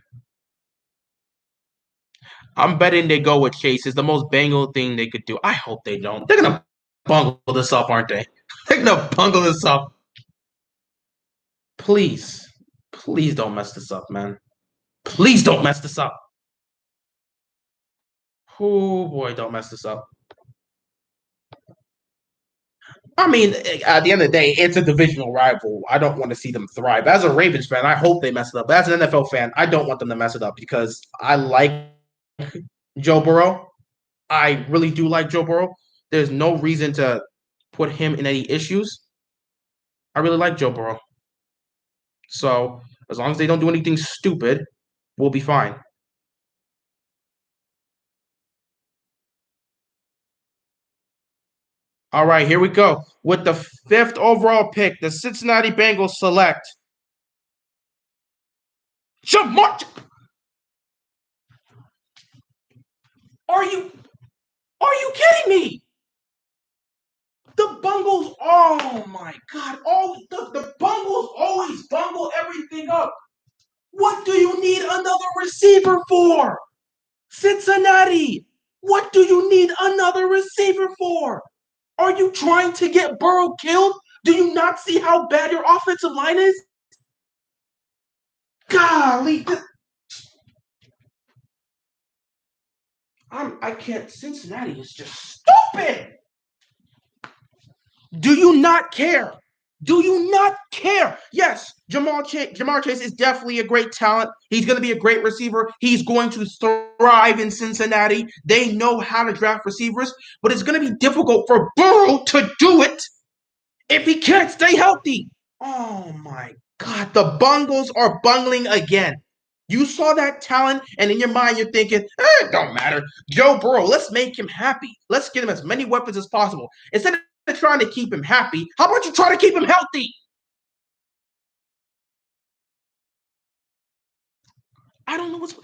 Speaker 1: I'm betting they go with Chase. It's the most Bengal thing they could do. I hope they don't. They're gonna bungle this up, aren't they? They're gonna bungle this up. Please, please don't mess this up, man. Please don't mess this up. Oh boy, don't mess this up. I mean, at the end of the day, it's a divisional rival. I don't want to see them thrive. As a Ravens fan, I hope they mess it up. As an NFL fan, I don't want them to mess it up because I like Joe Burrow. I really do like Joe Burrow. There's no reason to put him in any issues. I really like Joe Burrow. So as long as they don't do anything stupid, we'll be fine. All right, here we go. With the fifth overall pick, the Cincinnati Bengals select Jamar. Are you kidding me? The Bungles, oh my God. The Bungles always bungle everything up. What do you need another receiver for? Cincinnati, what do you need another receiver for? Are you trying to get Burrow killed? Do you not see how bad your offensive line is? Golly, I can't. Cincinnati is just stupid. Do you not care? Do you not care? Yes, Jamar Chase is definitely a great talent. He's going to be a great receiver. He's going to thrive in Cincinnati. They know how to draft receivers, but it's going to be difficult for Burrow to do it if he can't stay healthy. Oh my God, the Bungles are bungling again. You saw that talent, and in your mind, you're thinking, it don't matter. Joe Burrow, let's make him happy. Let's get him as many weapons as possible. Instead of trying to keep him happy, how about you try to keep him healthy? I don't know what's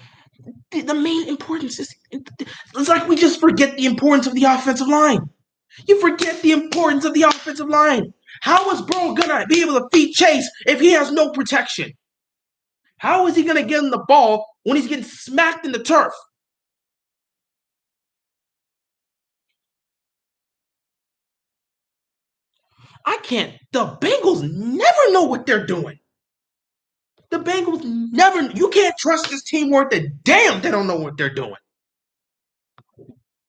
Speaker 1: the main importance is. It's like we just forget the importance of the offensive line. You forget the importance of the offensive line. How is Burrow gonna be able to feed Chase if he has no protection? How is he gonna get him the ball when he's getting smacked in the turf? I can't. The Bengals never know what they're doing. The Bengals never. You can't trust this team worth a damn. They don't know what they're doing.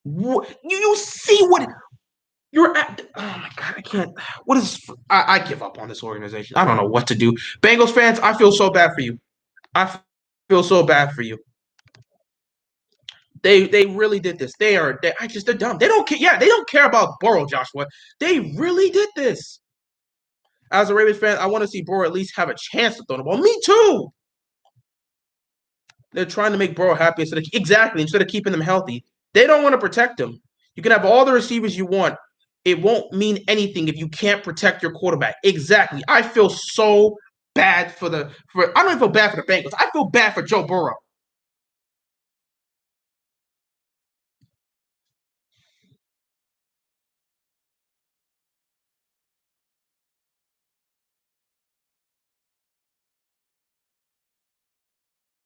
Speaker 1: You see what you're at. Oh my God, I can't. What is? I give up on this organization. I don't know what to do. Bengals fans, I feel so bad for you. I feel so bad for you. They really did this. They're dumb. They don't care. Yeah, they don't care about Burrow, Joshua. They really did this. As a Ravens fan, I want to see Burrow at least have a chance to throw the ball. Me too. They're trying to make Burrow happy instead of keeping them healthy. They don't want to protect him. You can have all the receivers you want. It won't mean anything if you can't protect your quarterback. Exactly. I feel so bad I don't even feel bad for the Bengals. I feel bad for Joe Burrow.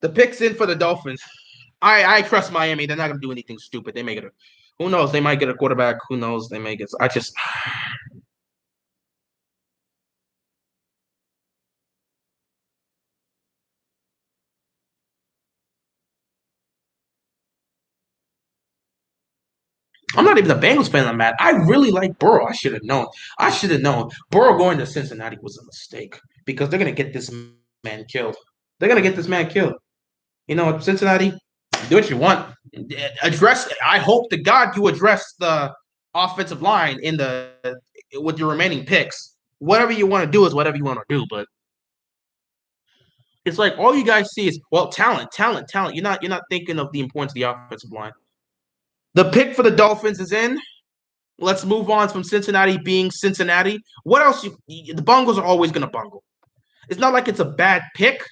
Speaker 1: The pick's in for the Dolphins. I trust Miami. They're not gonna do anything stupid. They may get a who knows? They might get a quarterback. Who knows? They may get I just I'm not even a Bengals fan. I'm mad. I really like Burrow. I should have known. I should have known. Burrow going to Cincinnati was a mistake because they're gonna get this man killed. They're gonna get this man killed. You know, Cincinnati, do what you want. Address. I hope to God you address the offensive line in the with your remaining picks. Whatever you want to do is whatever you want to do. But it's like all you guys see is talent, talent, talent. You're not thinking of the importance of the offensive line. The pick for the Dolphins is in. Let's move on from Cincinnati being Cincinnati. What else? The Bungles are always going to bungle. It's not like it's a bad pick.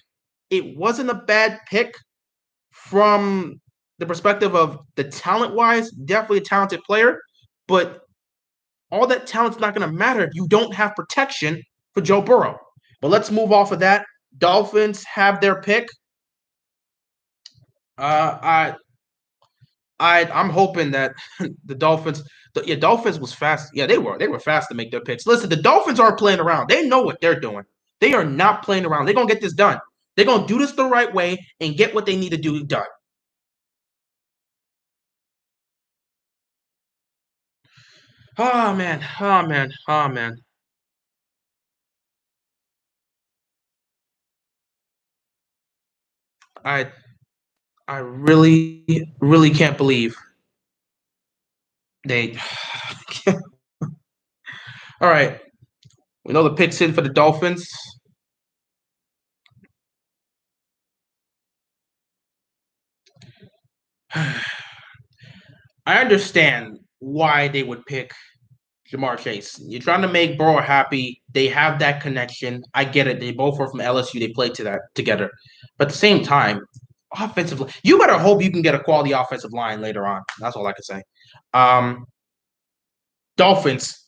Speaker 1: It wasn't a bad pick from the perspective of the talent wise. Definitely a talented player, but all that talent's not going to matter if you don't have protection for Joe Burrow. But let's move off of that. Dolphins have their pick. I I'm hoping that the Dolphins, Dolphins was fast. Yeah, they were fast to make their picks. Listen, the Dolphins aren't playing around. They know what they're doing. They are not playing around. They're gonna get this done. They're gonna do this the right way and get what they need to do done. Oh man, oh man, oh man. I I really can't believe they. All right, we know the picks in for the Dolphins. I understand why they would pick Jamar Chase. You're trying to make Burrow happy. They have that connection. I get it. They both were from LSU. They played to that together. But at the same time, offensively, you better hope you can get a quality offensive line later on. That's all I can say. Um, Dolphins.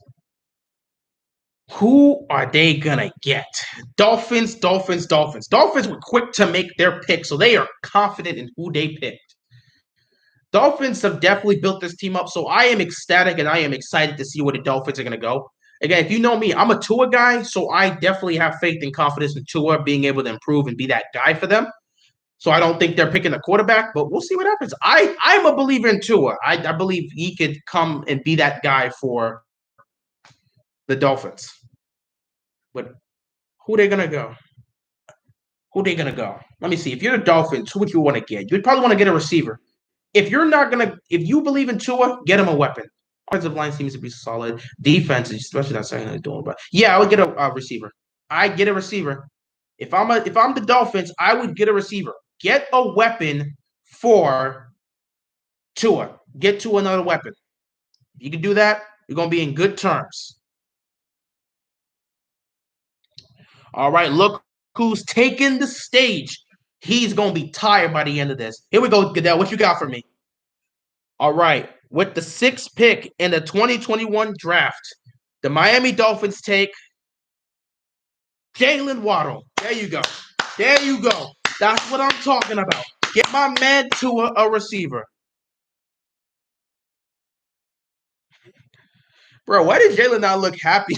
Speaker 1: Who are they gonna get? Dolphins, Dolphins, Dolphins. Dolphins were quick to make their pick, so they are confident in who they picked. Dolphins have definitely built this team up, so I am ecstatic and I am excited to see where the Dolphins are going to go. Again, if you know me, I'm a Tua guy, so I definitely have faith and confidence in Tua being able to improve and be that guy for them. So I don't think they're picking a quarterback, but we'll see what happens. I'm a believer in Tua. I believe he could come and be that guy for the Dolphins. But who they gonna go? Who they gonna go? Let me see. If you're the Dolphins, who would you want to get? You'd probably want to get a receiver. If you're not gonna, if you believe in Tua, get him a weapon. Offensive line seems to be solid. Defense, especially not saying they're doing, but yeah, I would get a receiver. I get a receiver. If I'm the Dolphins, I would get a receiver. Get a weapon for Tua. Get to another weapon. If you can do that, you're gonna be in good terms. All right, look who's taking the stage. He's gonna be tired by the end of this. Here we go, Goodell. What you got for me? All right, with the sixth pick in the 2021 draft, the Miami Dolphins take Jalen Waddle. There you go. There you go. That's what I'm talking about. Get my man to a receiver. Bro, why did Jalen not look happy?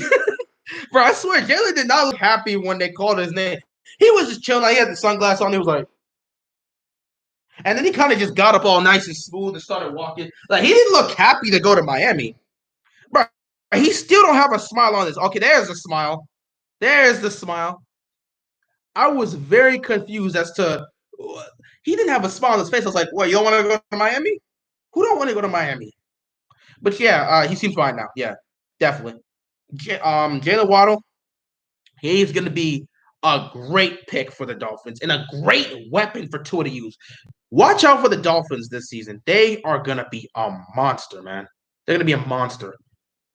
Speaker 1: Bro, I swear, Jalen did not look happy when they called his name. He was just chilling. He had the sunglasses on. He was like, and then he kind of just got up all nice and smooth and started walking. Like, he didn't look happy to go to Miami. Bro, he still don't have a smile on his. Okay, there's a smile. There's the smile. I was very confused as to he didn't have a smile on his face. I was like, "What? You don't want to go to Miami? Who don't want to go to Miami?" But yeah, he seems fine now. Yeah, definitely. Jalen Waddle, he's going to be a great pick for the Dolphins and a great weapon for Tua to use. Watch out for the Dolphins this season. They are going to be a monster, man. They're going to be a monster.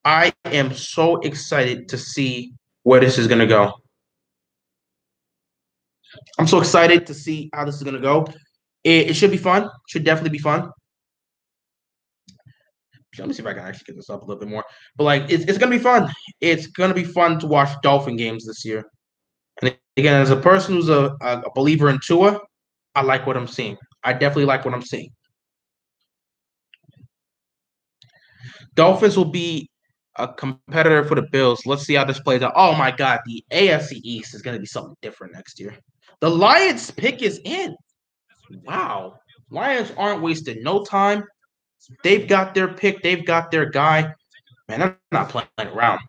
Speaker 1: I am so excited to see where this is going to go. I'm so excited to see how this is going to go. It should be fun. Should definitely be fun. Let me see if I can actually get this up a little bit more. But like, it's gonna be fun. It's gonna be fun to watch Dolphin games this year. And again, as a person who's a believer in Tua, I like what I'm seeing. I definitely like what I'm seeing. Dolphins will be a competitor for the Bills. Let's see how this plays out. Oh my God, the AFC East is gonna be something different next year. The Lions pick is in. Wow, Lions aren't wasting no time. They've got their pick. They've got their guy. Man, they're not playing around.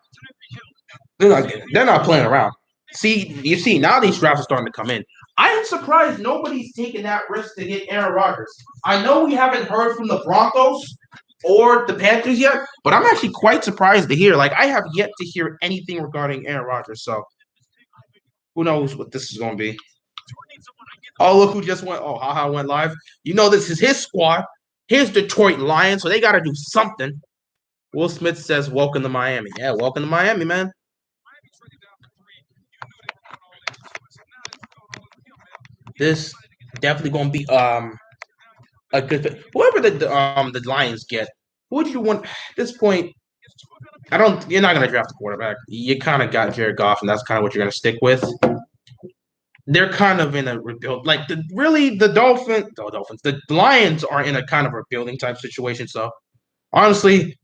Speaker 1: They're not playing around. See, you see, now these drafts are starting to come in. I am surprised nobody's taking that risk to get Aaron Rodgers. I know we haven't heard from the Broncos or the Panthers yet, but I'm actually quite surprised to hear. Like, I have yet to hear anything regarding Aaron Rodgers. So, who knows what this is going to be? Oh, look who just went. Oh, haha, went live. You know, this is his squad, his Detroit Lions, so they got to do something. Will Smith says, "Welcome to Miami." Yeah, welcome to Miami, man. This definitely gonna be a good fit. Whoever the Lions get, who do you want at this point? I don't. You're not gonna draft a quarterback. You kind of got Jared Goff, and that's kind of what you're gonna stick with. They're kind of in a rebuild. Like the Dolphins, the Lions are in a kind of rebuilding type situation. So honestly,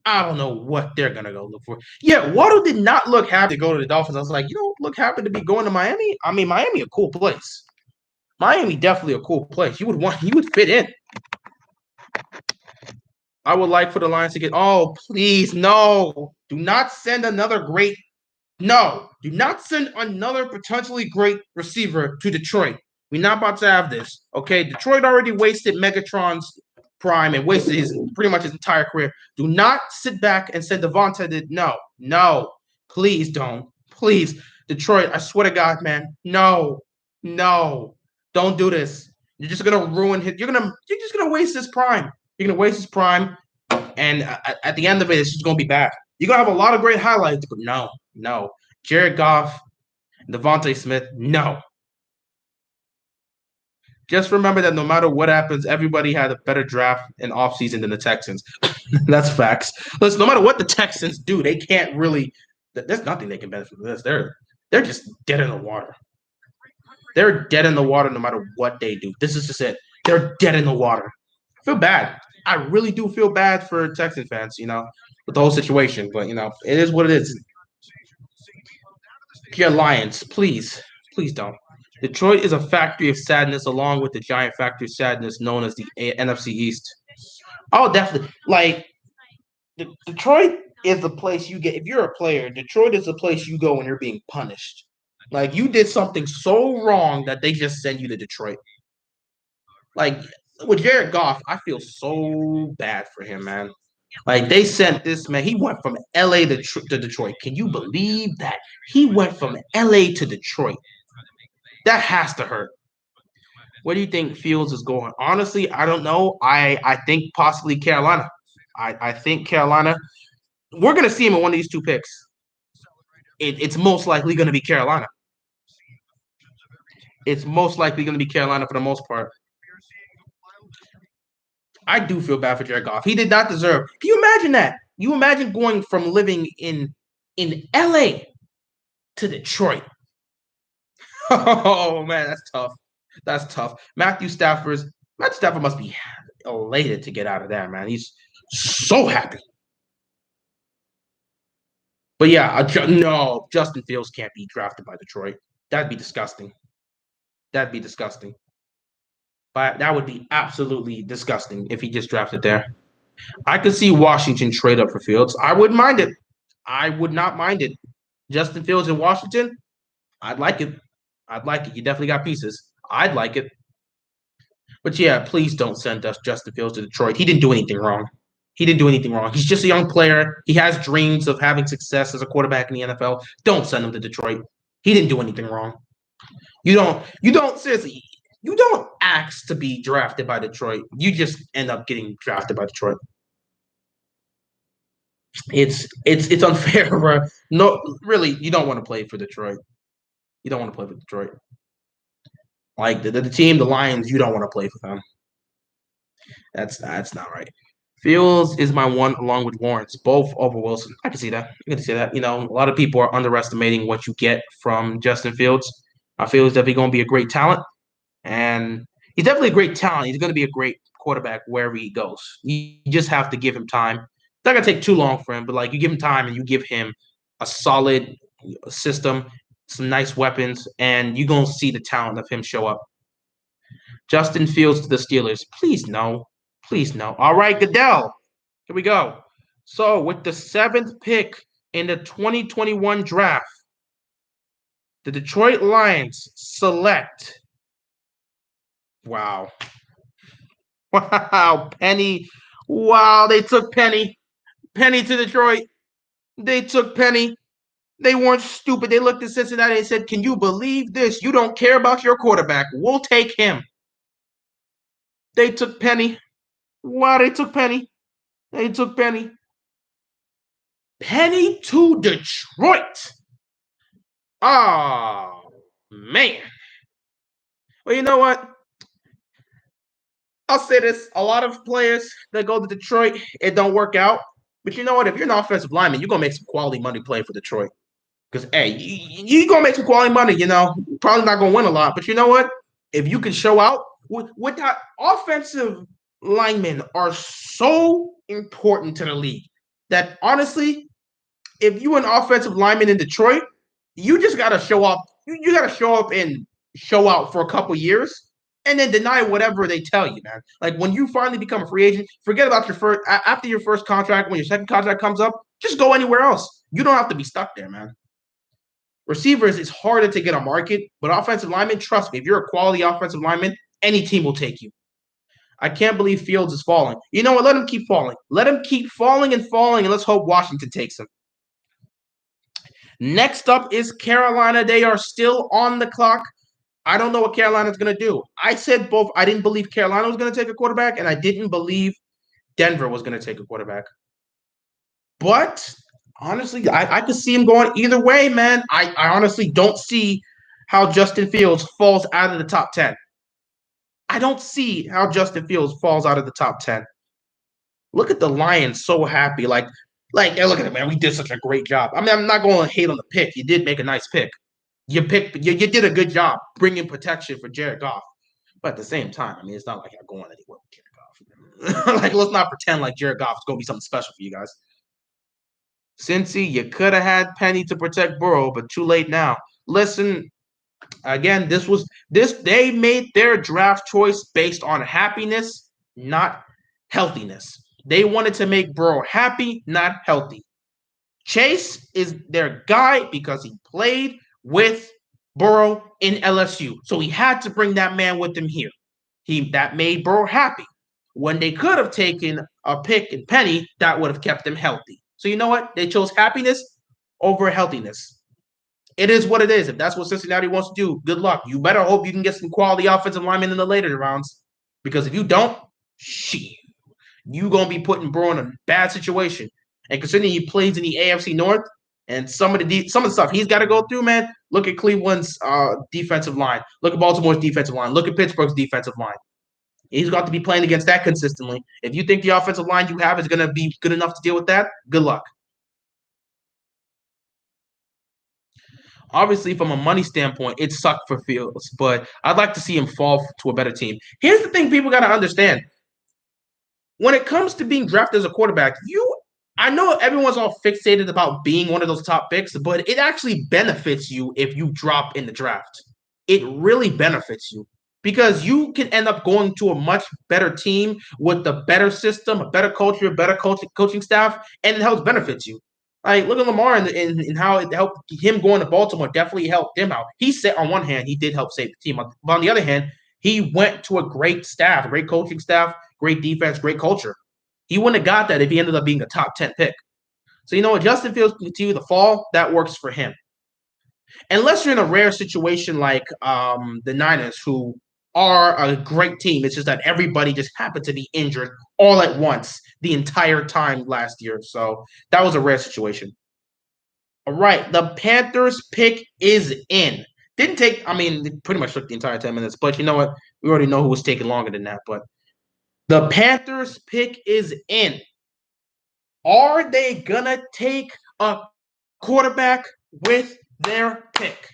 Speaker 1: I don't know what they're gonna go look for. Yeah, Waddle did not look happy to go to the Dolphins. I was like, you don't look happy to be going to Miami. I mean, Miami a cool place. Miami definitely a cool place. You would fit in. I would like for the Lions to get. Oh, please, no! Do not send another great. No, do not send another potentially great receiver to Detroit. We're not about to have this. Okay, Detroit already wasted Megatron's prime and wasted his pretty much his entire career. Do not sit back and say Devonta did. No, no, please don't. Please, Detroit. I swear to God, man. No, no, don't do this. You're just gonna ruin his. You're just gonna waste his prime. You're gonna waste his prime, and at the end of it, it's just gonna be bad. You're gonna have a lot of great highlights, but no, no. Jared Goff, Devontae Smith, no. Just remember that no matter what happens, everybody had a better draft in offseason than the Texans. That's facts. Listen, no matter what the Texans do, they can't really. There's nothing they can benefit from this. They're just dead in the water. They're dead in the water no matter what they do. This is just it. They're dead in the water. I feel bad. I really do feel bad for Texan fans, with the whole situation. But, it is what it is. Your Lions, please, please don't. Detroit is a factory of sadness, along with the giant factory of sadness known as the NFC East. Oh, definitely. Like Detroit, is the place you get. If you're a player, Detroit is the place you go when you're being punished. Like you did something so wrong that they just send you to Detroit. Like with Jared Goff, I feel so bad for him, man. Like they sent this man. He went from LA to Detroit. Can you believe that? He went from LA to Detroit. That has to hurt. What do you think Fields is going? Honestly, I don't know. I think possibly Carolina. I think Carolina. We're gonna see him in one of these two picks. It's most likely gonna be Carolina. It's most likely gonna be Carolina for the most part. I do feel bad for Jared Goff. He did not deserve. Can you imagine that? You imagine going from living in LA to Detroit. Oh man, that's tough. That's tough. Matthew Stafford must be elated to get out of there, man. He's so happy. But yeah, no, Justin Fields can't be drafted by Detroit. That'd be disgusting. That'd be disgusting. But that would be absolutely disgusting if he just drafted there. I could see Washington trade up for Fields. I wouldn't mind it. I would not mind it. Justin Fields in Washington, I'd like it. I'd like it. You definitely got pieces. I'd like it. But yeah, please don't send us Justin Fields to Detroit. He didn't do anything wrong. He didn't do anything wrong. He's just a young player. He has dreams of having success as a quarterback in the NFL. Don't send him to Detroit. He didn't do anything wrong. You don't seriously, you don't ask to be drafted by Detroit. You just end up getting drafted by Detroit. It's unfair, bro. No, really, you don't want to play for Detroit. You don't want to play for Detroit. Like the team, the Lions, you don't want to play for them. That's not right. Fields is my one along with Lawrence, both over Wilson. I can see that. I can see that. You know, a lot of people are underestimating what you get from Justin Fields. I feel he's definitely going to be a great talent, and he's definitely a great talent. He's going to be a great quarterback wherever he goes. You just have to give him time. It's not going to take too long for him, but like you give him time and you give him a solid system, some nice weapons, and you're going to see the talent of him show up. Justin Fields to the Steelers. Please no. Please no. All right, Goodell. Here we go. So with the 7th pick in the 2021 draft, the Detroit Lions select. Wow. Wow. Penny. Wow. They took Penny. Penny to Detroit. They took Penny. They weren't stupid. They looked at Cincinnati and said, "Can you believe this? You don't care about your quarterback. We'll take him." They took Penny. Wow, they took Penny. They took Penny. Penny to Detroit. Oh, man. Well, you know what? I'll say this. A lot of players that go to Detroit, it don't work out. But you know what? If you're an offensive lineman, you're going to make some quality money playing for Detroit. Because, hey, you're going to make some quality money, you know. Probably not going to win a lot. But you know what? If you can show out, with that offensive linemen are so important to the league that honestly, if you're an offensive lineman in Detroit, you just got to show up. You got to show up and show out for a couple years and then deny whatever they tell you, man. Like when you finally become a free agent, forget about your first, after your first contract, when your second contract comes up, just go anywhere else. You don't have to be stuck there, man. Receivers, it's harder to get a market, but offensive linemen, trust me, if you're a quality offensive lineman, any team will take you. I can't believe Fields is falling. You know what? Let him keep falling. Let him keep falling, and let's hope Washington takes him. Next up is Carolina. They are still on the clock. I don't know what Carolina's going to do. I said both. I didn't believe Carolina was going to take a quarterback, and I didn't believe Denver was going to take a quarterback. But honestly, I could see him going either way, man. I honestly don't see how Justin Fields falls out of the top 10. I don't see how Justin Fields falls out of the top 10. Look at the Lions so happy. Like, hey, look at it, man. We did such a great job. I mean, I'm not going to hate on the pick. You did make a nice pick. You did a good job bringing protection for Jared Goff. But at the same time, I mean, it's not like I'm going anywhere with Jared Goff. Like, let's not pretend like Jared Goff is going to be something special for you guys. Cincy, you could have had Penny to protect Burrow, but too late now. Listen, again, they made their draft choice based on happiness, not healthiness. They wanted to make Burrow happy, not healthy. Chase is their guy because he played with Burrow in LSU. So he had to bring that man with him here. That made Burrow happy. When they could have taken a pick and Penny, that would have kept them healthy. So you know what? They chose happiness over healthiness. It is what it is. If that's what Cincinnati wants to do, good luck. You better hope you can get some quality offensive linemen in the later rounds. Because if you don't, shit, you gonna be putting Burrow in a bad situation. And considering he plays in the AFC North and some of the stuff he's got to go through, man. Look at Cleveland's defensive line. Look at Baltimore's defensive line. Look at Pittsburgh's defensive line. He's got to be playing against that consistently. If you think the offensive line you have is going to be good enough to deal with that, good luck. Obviously, from a money standpoint, it sucked for Fields, but I'd like to see him fall to a better team. Here's the thing people got to understand. When it comes to being drafted as a quarterback, I know everyone's all fixated about being one of those top picks, but it actually benefits you if you drop in the draft. It really benefits you because you can end up going to a much better team with a better system, a better culture, better coaching staff, and it helps benefits you. Like, look at Lamar and how it helped him going to Baltimore definitely helped him out. He said on one hand, he did help save the team. But on the other hand, he went to a great staff, a great coaching staff, great defense, great culture. He wouldn't have got that if he ended up being a top 10 pick. So, you know what? Justin Fields continue to fall. That works for him. Unless you're in a rare situation like the Niners, who are a great team. It's just that everybody just happened to be injured all at once the entire time last year. So that was a rare situation. All right. The Panthers pick is in. Didn't take, I mean, it pretty much took the entire 10 minutes. But you know what? We already know who was taking longer than that. But the Panthers pick is in. Are they going to take a quarterback with their pick?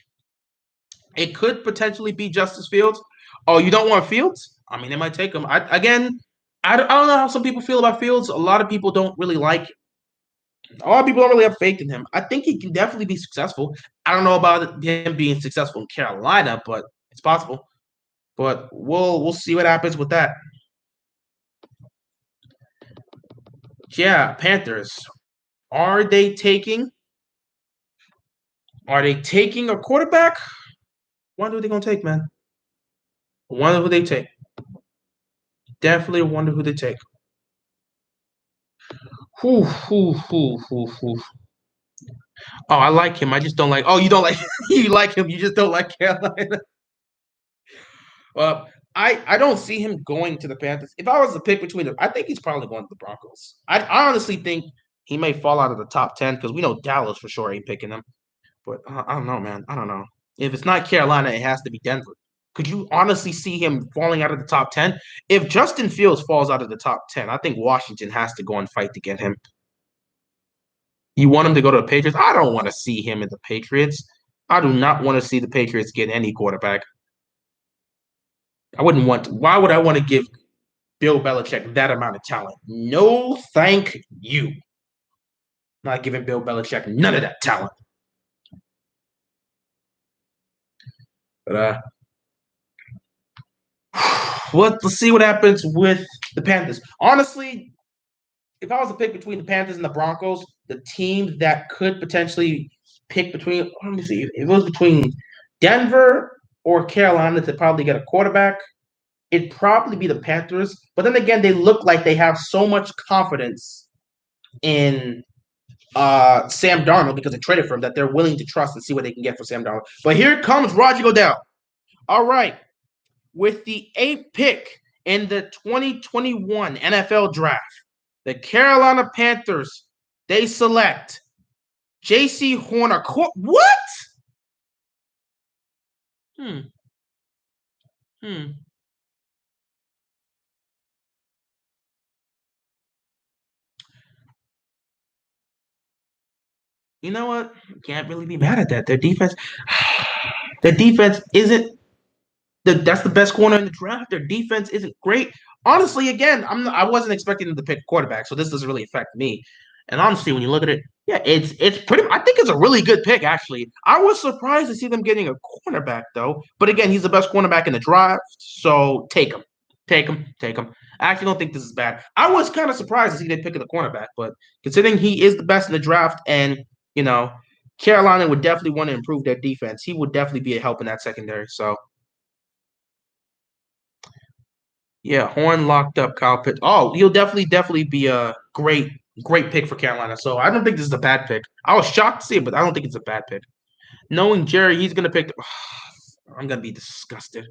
Speaker 1: It could potentially be Justice Fields. Oh, you don't want Fields? I mean, they might take him. I don't know how some people feel about Fields. A lot of people don't really like him. A lot of people don't really have faith in him. I think he can definitely be successful. I don't know about him being successful in Carolina, but it's possible. But we'll see what happens with that. Yeah, Panthers. Are they taking a quarterback? Wonder who they're gonna take, man. Wonder who they take. Definitely wonder who they take. Whew. Oh, I like him. I just don't like. Oh, you don't like. You like him. You just don't like Carolina. Well, I don't see him going to the Panthers. If I was to pick between them, I think he's probably going to the Broncos. I honestly think he may fall out of the top 10 because we know Dallas for sure ain't picking him. But I don't know, man. I don't know. If it's not Carolina, it has to be Denver. Could you honestly see him falling out of the top 10? If Justin Fields falls out of the top 10, I think Washington has to go and fight to get him. You want him to go to the Patriots? I don't want to see him in the Patriots. I do not want to see the Patriots get any quarterback. I wouldn't want to. Why would I want to give Bill Belichick that amount of talent? No, thank you. Not giving Bill Belichick none of that talent. But let's see what happens with the Panthers. Honestly, if I was to pick between the Panthers and the Broncos, the team that could potentially pick between, let me see, if it was between Denver or Carolina to probably get a quarterback, it'd probably be the Panthers. But then again, they look like they have so much confidence in Sam Darnold because they traded for him that they're willing to trust and see what they can get for Sam Darnold. But here comes Roger Goodell. All right. With the 8th pick in the 2021 NFL Draft, the Carolina Panthers, they select J.C. Horner. What? You know what? Can't really be mad at that. Their defense isn't that's the best corner in the draft. Their defense isn't great. Honestly, again, I wasn't expecting them to pick quarterback, so this doesn't really affect me. And honestly, when you look at it, yeah, it's pretty. I think it's a really good pick, actually. I was surprised to see them getting a cornerback, though. But again, he's the best cornerback in the draft, so take him. Take him. Take him. I actually don't think this is bad. I was kind of surprised to see they picking the cornerback, but considering he is the best in the draft and, you know, Carolina would definitely want to improve their defense, he would definitely be a help in that secondary. So, yeah, Horn locked up Kyle Pitts. Oh, he'll definitely be a great pick for Carolina. So I don't think this is a bad pick. I was shocked to see it, but I don't think it's a bad pick. Knowing Jerry, he's gonna pick. I'm gonna be disgusted.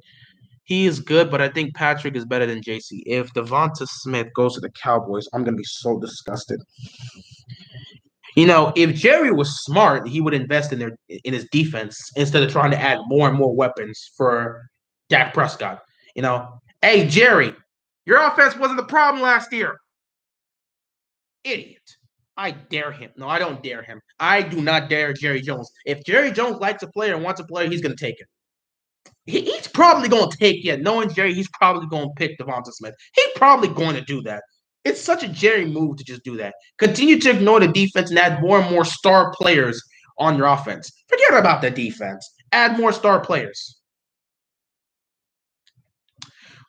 Speaker 1: He is good, but I think Patrick is better than JC. If Devonta Smith goes to the Cowboys, I'm gonna be so disgusted. If Jerry was smart, he would invest in his defense instead of trying to add more and more weapons for Dak Prescott. Hey Jerry, your offense wasn't the problem last year. Idiot. I dare him. No, I don't dare him. I do not dare Jerry Jones. If Jerry Jones likes a player and wants a player, he's gonna take it. He's probably going to take it. Knowing Jerry, he's probably going to pick Devonta Smith. He's probably going to do that. It's such a Jerry move to just do that. Continue to ignore the defense and add more and more star players on your offense. Forget about the defense. Add more star players.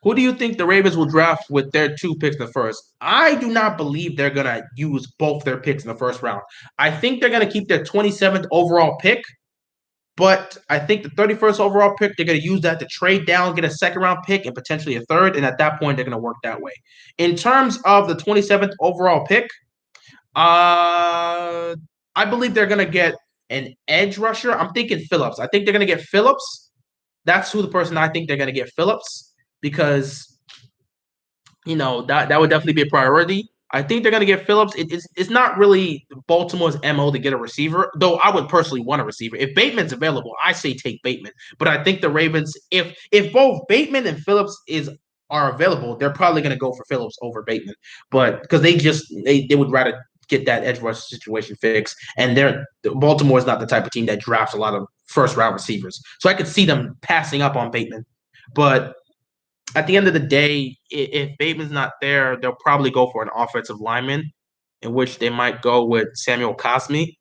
Speaker 1: Who do you think the Ravens will draft with their 2 picks in the first? I do not believe they're going to use both their picks in the first round. I think they're going to keep their 27th overall pick. But I think the 31st overall pick, they're going to use that to trade down, get a second round pick, and potentially a third. And at that point, they're going to work that way. In terms of the 27th overall pick, I believe they're going to get an edge rusher. I'm thinking Phillips. I think they're going to get Phillips. That's who the person I think they're going to get, Phillips, because, that would definitely be a priority. I think they're going to get Phillips. It's not really Baltimore's MO to get a receiver, though I would personally want a receiver. If Bateman's available, I say take Bateman. But I think the Ravens, if both Bateman and Phillips are available, they're probably going to go for Phillips over Bateman. But because they would rather get that edge rush situation fixed. And Baltimore is not the type of team that drafts a lot of first round receivers. So I could see them passing up on Bateman. But at the end of the day, if Bateman's not there, they'll probably go for an offensive lineman, in which they might go with Samuel Cosmi.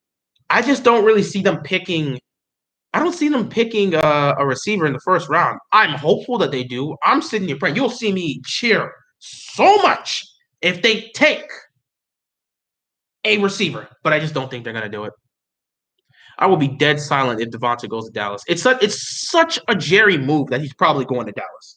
Speaker 1: I just don't really see them picking. I don't see them picking a receiver in the first round. I'm hopeful that they do. I'm sitting here praying. You'll see me cheer so much if they take a receiver, but I just don't think they're going to do it. I will be dead silent if Devonta goes to Dallas. It's such a Jerry move that he's probably going to Dallas.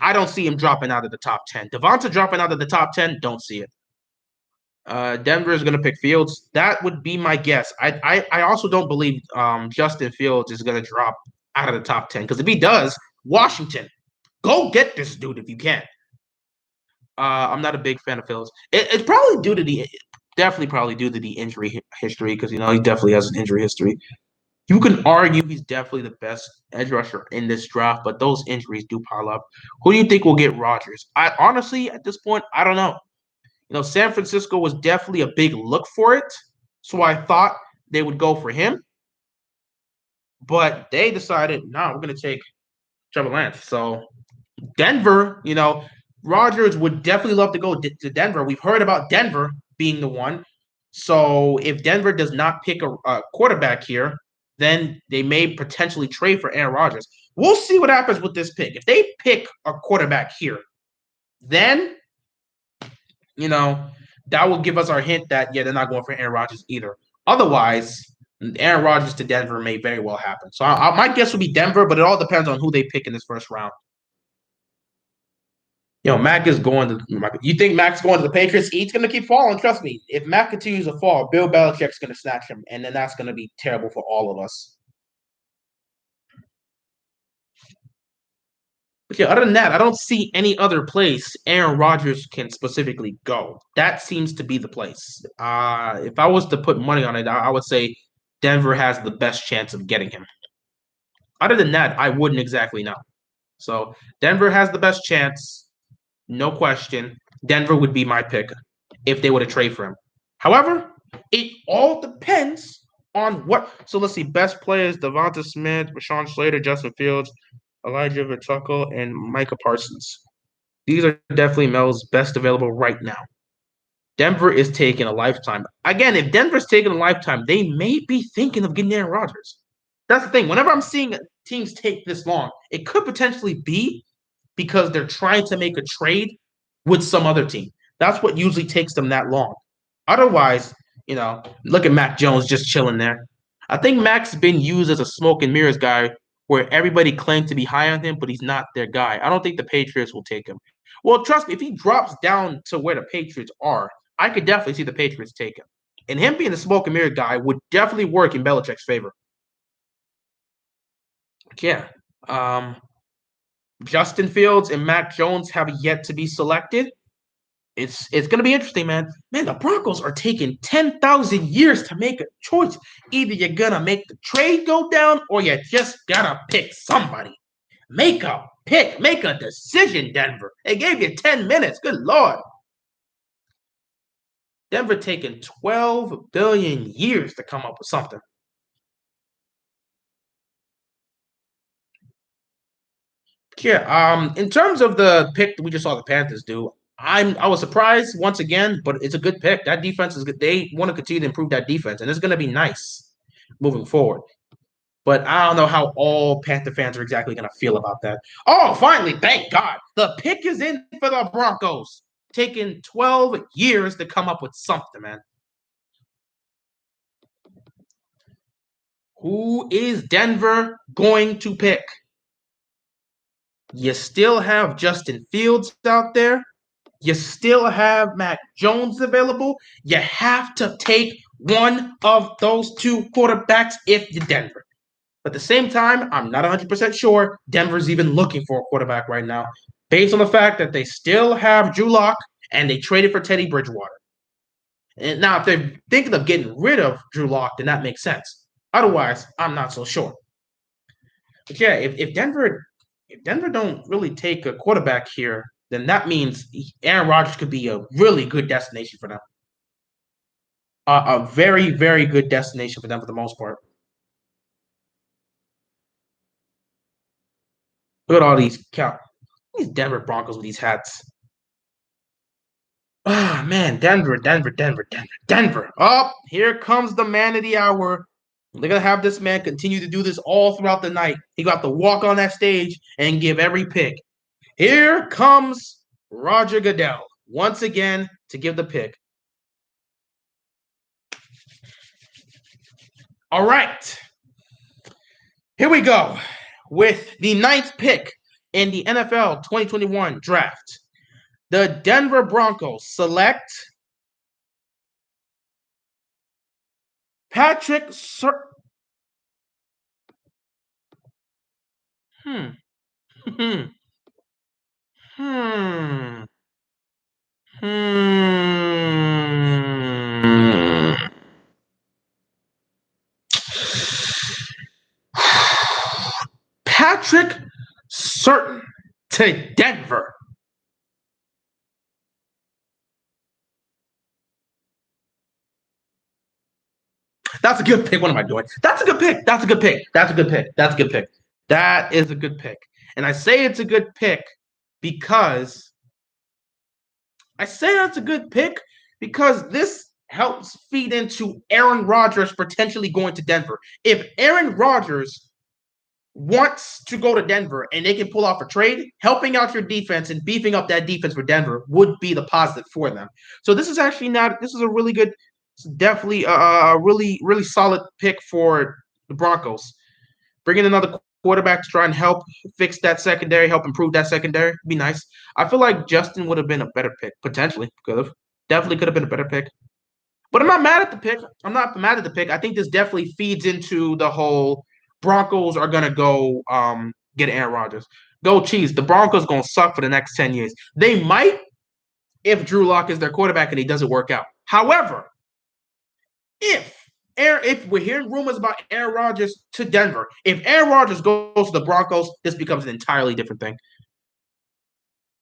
Speaker 1: I don't see him dropping out of the top 10. Devonta dropping out of the top 10, don't see it. Denver is going to pick Fields. That would be my guess. I also don't believe Justin Fields is going to drop out of the top 10, because if he does, Washington, go get this dude if you can. I'm not a big fan of Fields. It's probably due to the injury history, because he definitely has an injury history. You can argue he's definitely the best edge rusher in this draft, but those injuries do pile up. Who do you think will get Rodgers? I honestly, at this point, I don't know. San Francisco was definitely a big look for it, so I thought they would go for him. But they decided, no, we're going to take Trevor Lance. So Denver, Rodgers would definitely love to go to Denver. We've heard about Denver being the one. So if Denver does not pick a quarterback here, then they may potentially trade for Aaron Rodgers. We'll see what happens with this pick. If they pick a quarterback here, then, that will give us our hint that, they're not going for Aaron Rodgers either. Otherwise, Aaron Rodgers to Denver may very well happen. So my guess would be Denver, but it all depends on who they pick in this first round. Mac is going to. You think Mac's going to the Patriots? He's going to keep falling. Trust me. If Mac continues to fall, Bill Belichick's going to snatch him, and then that's going to be terrible for all of us. But other than that, I don't see any other place Aaron Rodgers can specifically go. That seems to be the place. If I was to put money on it, I would say Denver has the best chance of getting him. Other than that, I wouldn't exactly know. So Denver has the best chance. No question. Denver would be my pick if they were to trade for him. However, it all depends on what. So let's see. Best players: Devonta Smith, Rashawn Slater, Justin Fields, Elijah Vittuckle, and Micah Parsons. These are definitely Mel's best available right now. Denver is taking a lifetime. Again, if Denver's taking a lifetime, they may be thinking of getting Aaron Rodgers. That's the thing. Whenever I'm seeing teams take this long, it could potentially be because they're trying to make a trade with some other team. That's what usually takes them that long. Otherwise, look at Mac Jones just chilling there. I think Mac's been used as a smoke and mirrors guy where everybody claimed to be high on him, but he's not their guy. I don't think the Patriots will take him. Well, trust me, if he drops down to where the Patriots are, I could definitely see the Patriots take him. And him being the smoke and mirror guy would definitely work in Belichick's favor. Yeah. Justin Fields and Mac Jones have yet to be selected. It's going to be interesting, man. Man, the Broncos are taking 10,000 years to make a choice. Either you're going to make the trade go down or you just got to pick somebody. Make a pick. Make a decision, Denver. They gave you 10 minutes. Good Lord. Denver taking 12 billion years to come up with something. Yeah, in terms of the pick that we just saw the Panthers do, I was surprised once again, but it's a good pick. That defense is good. They want to continue to improve that defense, and it's going to be nice moving forward. But I don't know how all Panther fans are exactly going to feel about that. Oh, finally, thank God. The pick is in for the Broncos. Taking 12 years to come up with something, man. Who is Denver going to pick? You still have Justin Fields out there. You still have Mac Jones available. You have to take one of those two quarterbacks if you're Denver. But at the same time, I'm not 100% sure Denver's even looking for a quarterback right now, based on the fact that they still have Drew Lock and they traded for Teddy Bridgewater. And now, if they're thinking of getting rid of Drew Lock, then that makes sense. Otherwise, I'm not so sure. But yeah, if Denver don't really take a quarterback here, then that means Aaron Rodgers could be a really good destination for them. A very, very good destination for them for the most part. Look at all these Denver Broncos with these hats. Ah, man, Denver, Denver, Denver, Denver, Denver. Oh, here comes the man of the hour. They're gonna have this man continue to do this all throughout the night. He got to walk on that stage and give every pick. Here comes Roger Goodell once again to give the pick. All right. Here we go with the ninth pick in the NFL 2021 draft. The Denver Broncos select Patrick Hmm. Hmm. Hmm. Hmm. Patrick Surtain to Denver. That's a good pick. What am I doing? That's a good pick. That's a good pick. That's a good pick. That's a good pick. That is a good pick. And I say it's a good pick because this helps feed into Aaron Rodgers potentially going to Denver. If Aaron Rodgers wants to go to Denver and they can pull off a trade, helping out your defense and beefing up that defense for Denver would be the positive for them. So this is actually not. This is a really good, definitely a really really solid pick for the Broncos. Bringing another quarterback to try and help fix that secondary, help improve that secondary, be nice. I feel like Justin would have been a better pick potentially. Could have been a better pick. But I'm not mad at the pick. I'm not mad at the pick. I think this definitely feeds into the whole Broncos are gonna go get Aaron Rodgers. Go Chiefs. The Broncos gonna suck for the next 10 years. They might if Drew Lock is their quarterback and he doesn't work out. However, if we're hearing rumors about Aaron Rodgers to Denver, if Aaron Rodgers goes to the Broncos, this becomes an entirely different thing.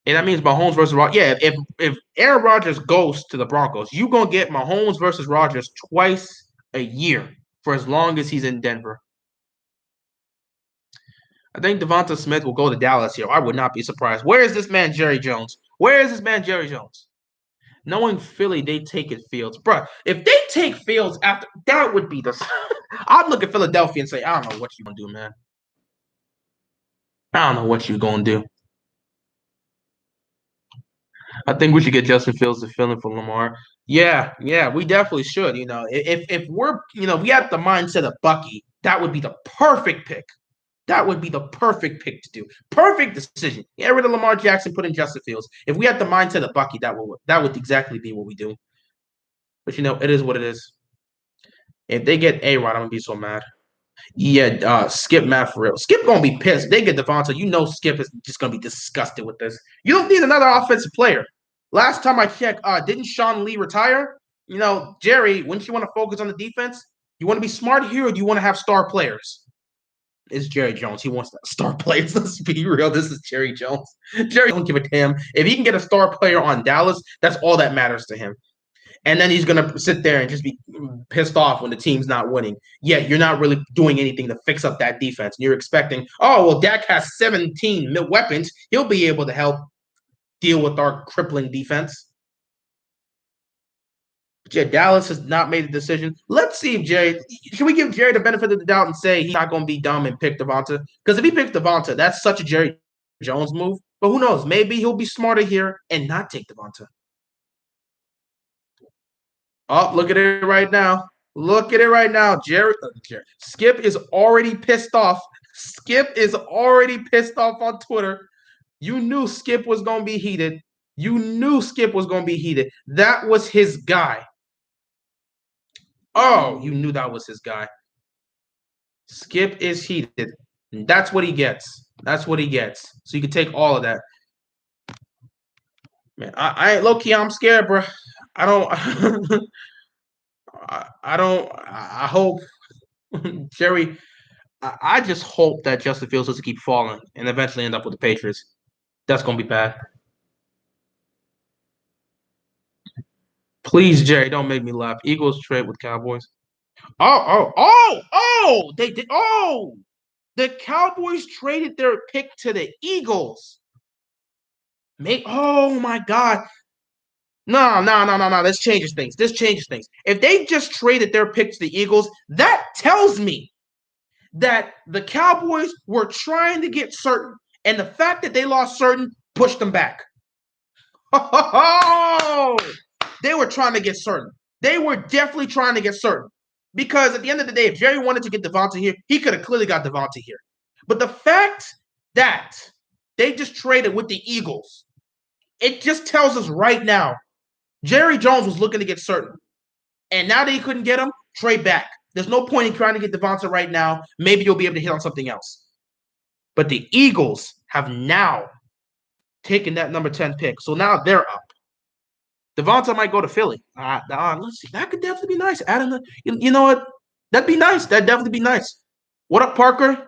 Speaker 1: And that means Mahomes versus Rodgers. Yeah, if Aaron Rodgers goes to the Broncos, you're going to get Mahomes versus Rodgers twice a year for as long as he's in Denver. I think Devonta Smith will go to Dallas here. I would not be surprised. Where is this man, Jerry Jones? Where is this man, Jerry Jones? Knowing Philly, they take it Fields. Bro, if they take Fields after, that would be the. I'd look at Philadelphia and say, I don't know what you're going to do, man. I don't know what you're going to do. I think we should get Justin Fields to fill in for Lamar. Yeah, we definitely should. If we're we had the mindset of Bucky, that would be the perfect pick. That would be the perfect pick to do. Perfect decision. Get rid of Lamar Jackson, put in Justin Fields. If we had the mindset of Bucky, that would exactly be what we do. But it is what it is. If they get A-Rod, I'm gonna be so mad. Yeah, Skip mad for real. Skip gonna be pissed. They get Devonta. Skip is just gonna be disgusted with this. You don't need another offensive player. Last time I checked, didn't Sean Lee retire? Jerry, wouldn't you want to focus on the defense? You want to be smart here, or do you want to have star players? It's Jerry Jones. He wants star players. Let's be real. This is Jerry Jones. Jerry don't give a damn. If he can get a star player on Dallas, that's all that matters to him. And then he's going to sit there and just be pissed off when the team's not winning. Yeah, you're not really doing anything to fix up that defense. You're expecting, oh, well, Dak has 17 weapons. He'll be able to help deal with our crippling defense. But yeah, Dallas has not made a decision. Let's see if should we give Jerry the benefit of the doubt and say he's not going to be dumb and pick Devonta? Because if he picks Devonta, that's such a Jerry Jones move. But who knows? Maybe he'll be smarter here and not take Devonta. Oh, look at it right now. Look at it right now. Skip is already pissed off. Skip is already pissed off on Twitter. You knew Skip was going to be heated. You knew Skip was going to be heated. That was his guy. Oh, you knew that was his guy. Skip is heated. That's what he gets. That's what he gets. So you can take all of that. Man, I low key, I'm scared, bro. I don't. I don't. I hope Jerry. I just hope that Justin Fields doesn't keep falling and eventually end up with the Patriots. That's gonna be bad. Please, Jerry, don't make me laugh. Eagles trade with Cowboys. Oh! They did. Oh, the Cowboys traded their pick to the Eagles. Oh my God. No. This changes things. This changes things. If they just traded their pick to the Eagles, that tells me that the Cowboys were trying to get certain, and the fact that they lost certain pushed them back. Oh, they were trying to get certain. They were definitely trying to get certain. Because at the end of the day, if Jerry wanted to get Devonta here, he could have clearly got Devonta here. But the fact that they just traded with the Eagles, it just tells us right now, Jerry Jones was looking to get certain. And now that he couldn't get him, trade back. There's no point in trying to get Devonta right now. Maybe you'll be able to hit on something else. But the Eagles have now taken that number 10 pick. So now they're up. Devonta might go to Philly. Let's see. That could definitely be nice. You know what? That'd be nice. That'd definitely be nice. What up, Parker?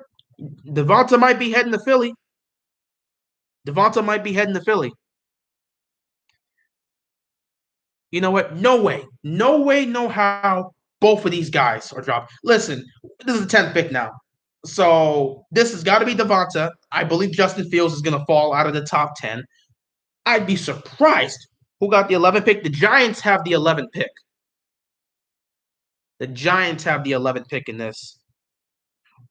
Speaker 1: Devonta might be heading to Philly. Devonta might be heading to Philly. You know what? No way. No way, no how both of these guys are dropped. Listen, this is the 10th pick now. So this has got to be Devonta. I believe Justin Fields is going to fall out of the top 10. I'd be surprised who got the 11th pick. The Giants have the 11th pick. The Giants have the 11th pick in this.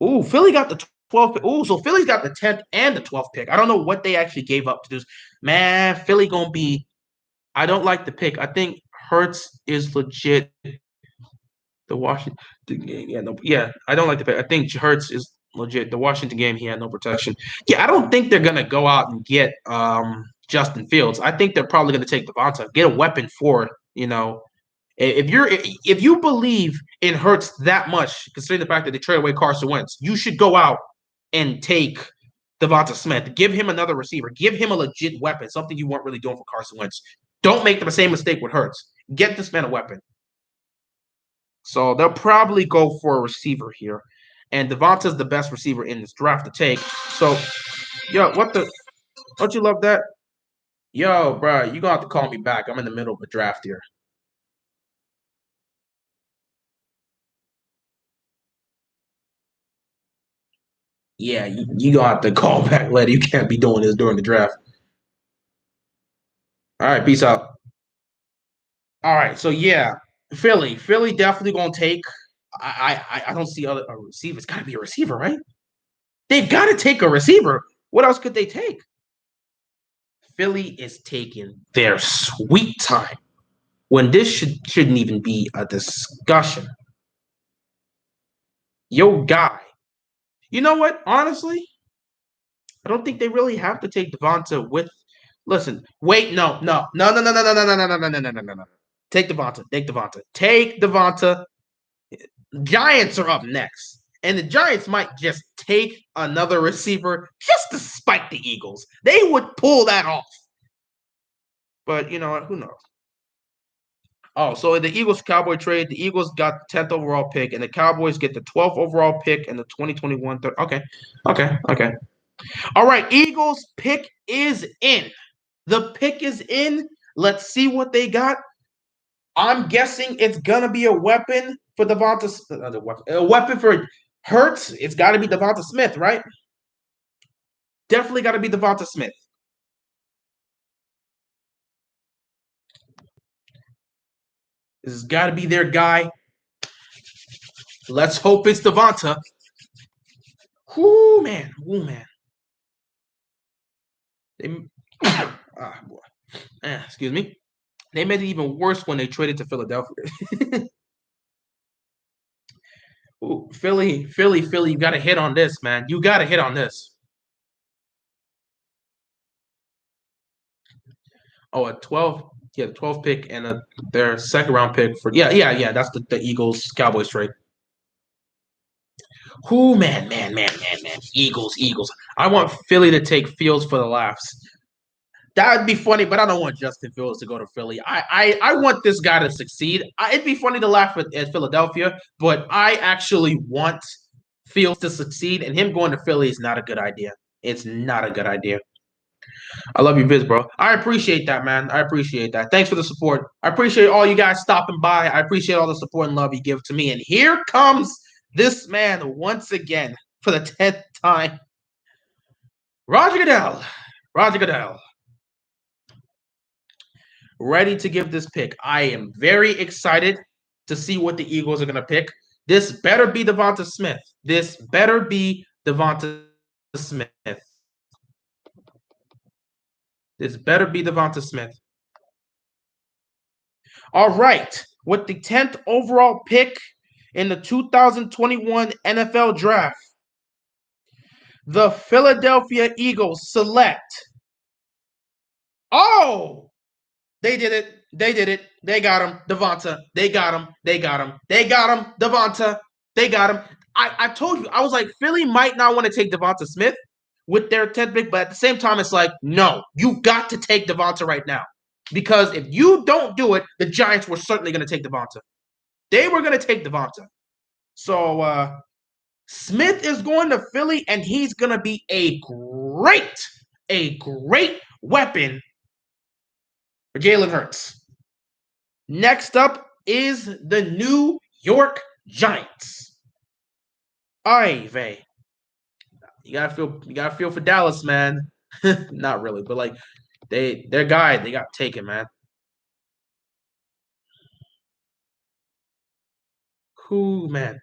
Speaker 1: Ooh, Philly got the 12th pick. Ooh, so Philly's got the 10th and the 12th pick. I don't know what they actually gave up to do. Man, Philly going to be – I don't like the pick. I think Hurts is legit. The Washington game, I don't like the pick. I think Hurts is legit. The Washington game, he had no protection. Yeah, I don't think they're gonna go out and get Justin Fields. I think they're probably gonna take Devonta, get a weapon for if you believe in Hurts that much, considering the fact that they trade away Carson Wentz, you should go out and take Devonta Smith. Give him another receiver. Give him a legit weapon, something you weren't really doing for Carson Wentz. Don't make the same mistake with Hurts. Get this man a weapon. So they'll probably go for a receiver here. And Devonta's the best receiver in this draft to take. So, don't you love that? Yo, bro, you're going to have to call me back. I'm in the middle of a draft here. Yeah, you're going to have to call back later. You can't be doing this during the draft. All right, peace out. All right, so yeah, Philly definitely going to take. I don't see other a receiver. It's got to be a receiver, right? They've got to take a receiver. What else could they take? Philly is taking their sweet time when this shouldn't even be a discussion. Yo, guy. You know what? Honestly, I don't think they really have to take Devonta with. Listen, wait, no. Take Devonta. Take Devonta. Take Devonta. Giants are up next. And the Giants might just take another receiver just to spite the Eagles. They would pull that off. But you know what? Who knows? Oh, so in the Eagles Cowboy trade, the Eagles got the 10th overall pick, and the Cowboys get the 12th overall pick and the 2021 third. Okay. All right, Eagles pick is in. The pick is in. Let's see what they got. I'm guessing it's gonna be a weapon for a weapon for Hurts. It's got to be Devonta Smith, right? Definitely got to be Devonta Smith. This has got to be their guy. Let's hope it's Devonta. Whoo, man. They, excuse me. They made it even worse when they traded to Philadelphia. Ooh, Philly, you got to hit on this, man. You got to hit on this. Oh, a 12, the 12th pick and their second round pick for That's the Eagles Cowboys trade. Who man. Eagles. I want Philly to take Fields for the laughs. That would be funny, but I don't want Justin Fields to go to Philly. I want this guy to succeed. It'd be funny to laugh at Philadelphia, but I actually want Fields to succeed, and him going to Philly is not a good idea. It's not a good idea. I love you, Viz, bro. I appreciate that, man. I appreciate that. Thanks for the support. I appreciate all you guys stopping by. I appreciate all the support and love you give to me. And here comes this man once again for the 10th time. Roger Goodell. Ready to give this pick. I am very excited to see what the Eagles are going to pick. This better be Devonta Smith. All right. With the 10th overall pick in the 2021 NFL Draft, the Philadelphia Eagles select. Oh, they did it. They got him, Devonta. They got him, Devonta. They got him. I told you, I was like, Philly might not want to take Devonta Smith with their 10th pick, but at the same time, it's like, no, you got to take Devonta right now. Because if you don't do it, the Giants were certainly going to take Devonta. They were going to take Devonta. So Smith is going to Philly, and he's going to be a great weapon for Jalen Hurts. Next up is the New York Giants. Ivy. You gotta feel for Dallas, man. Not really, but like their guy, they got taken, man. Who, man?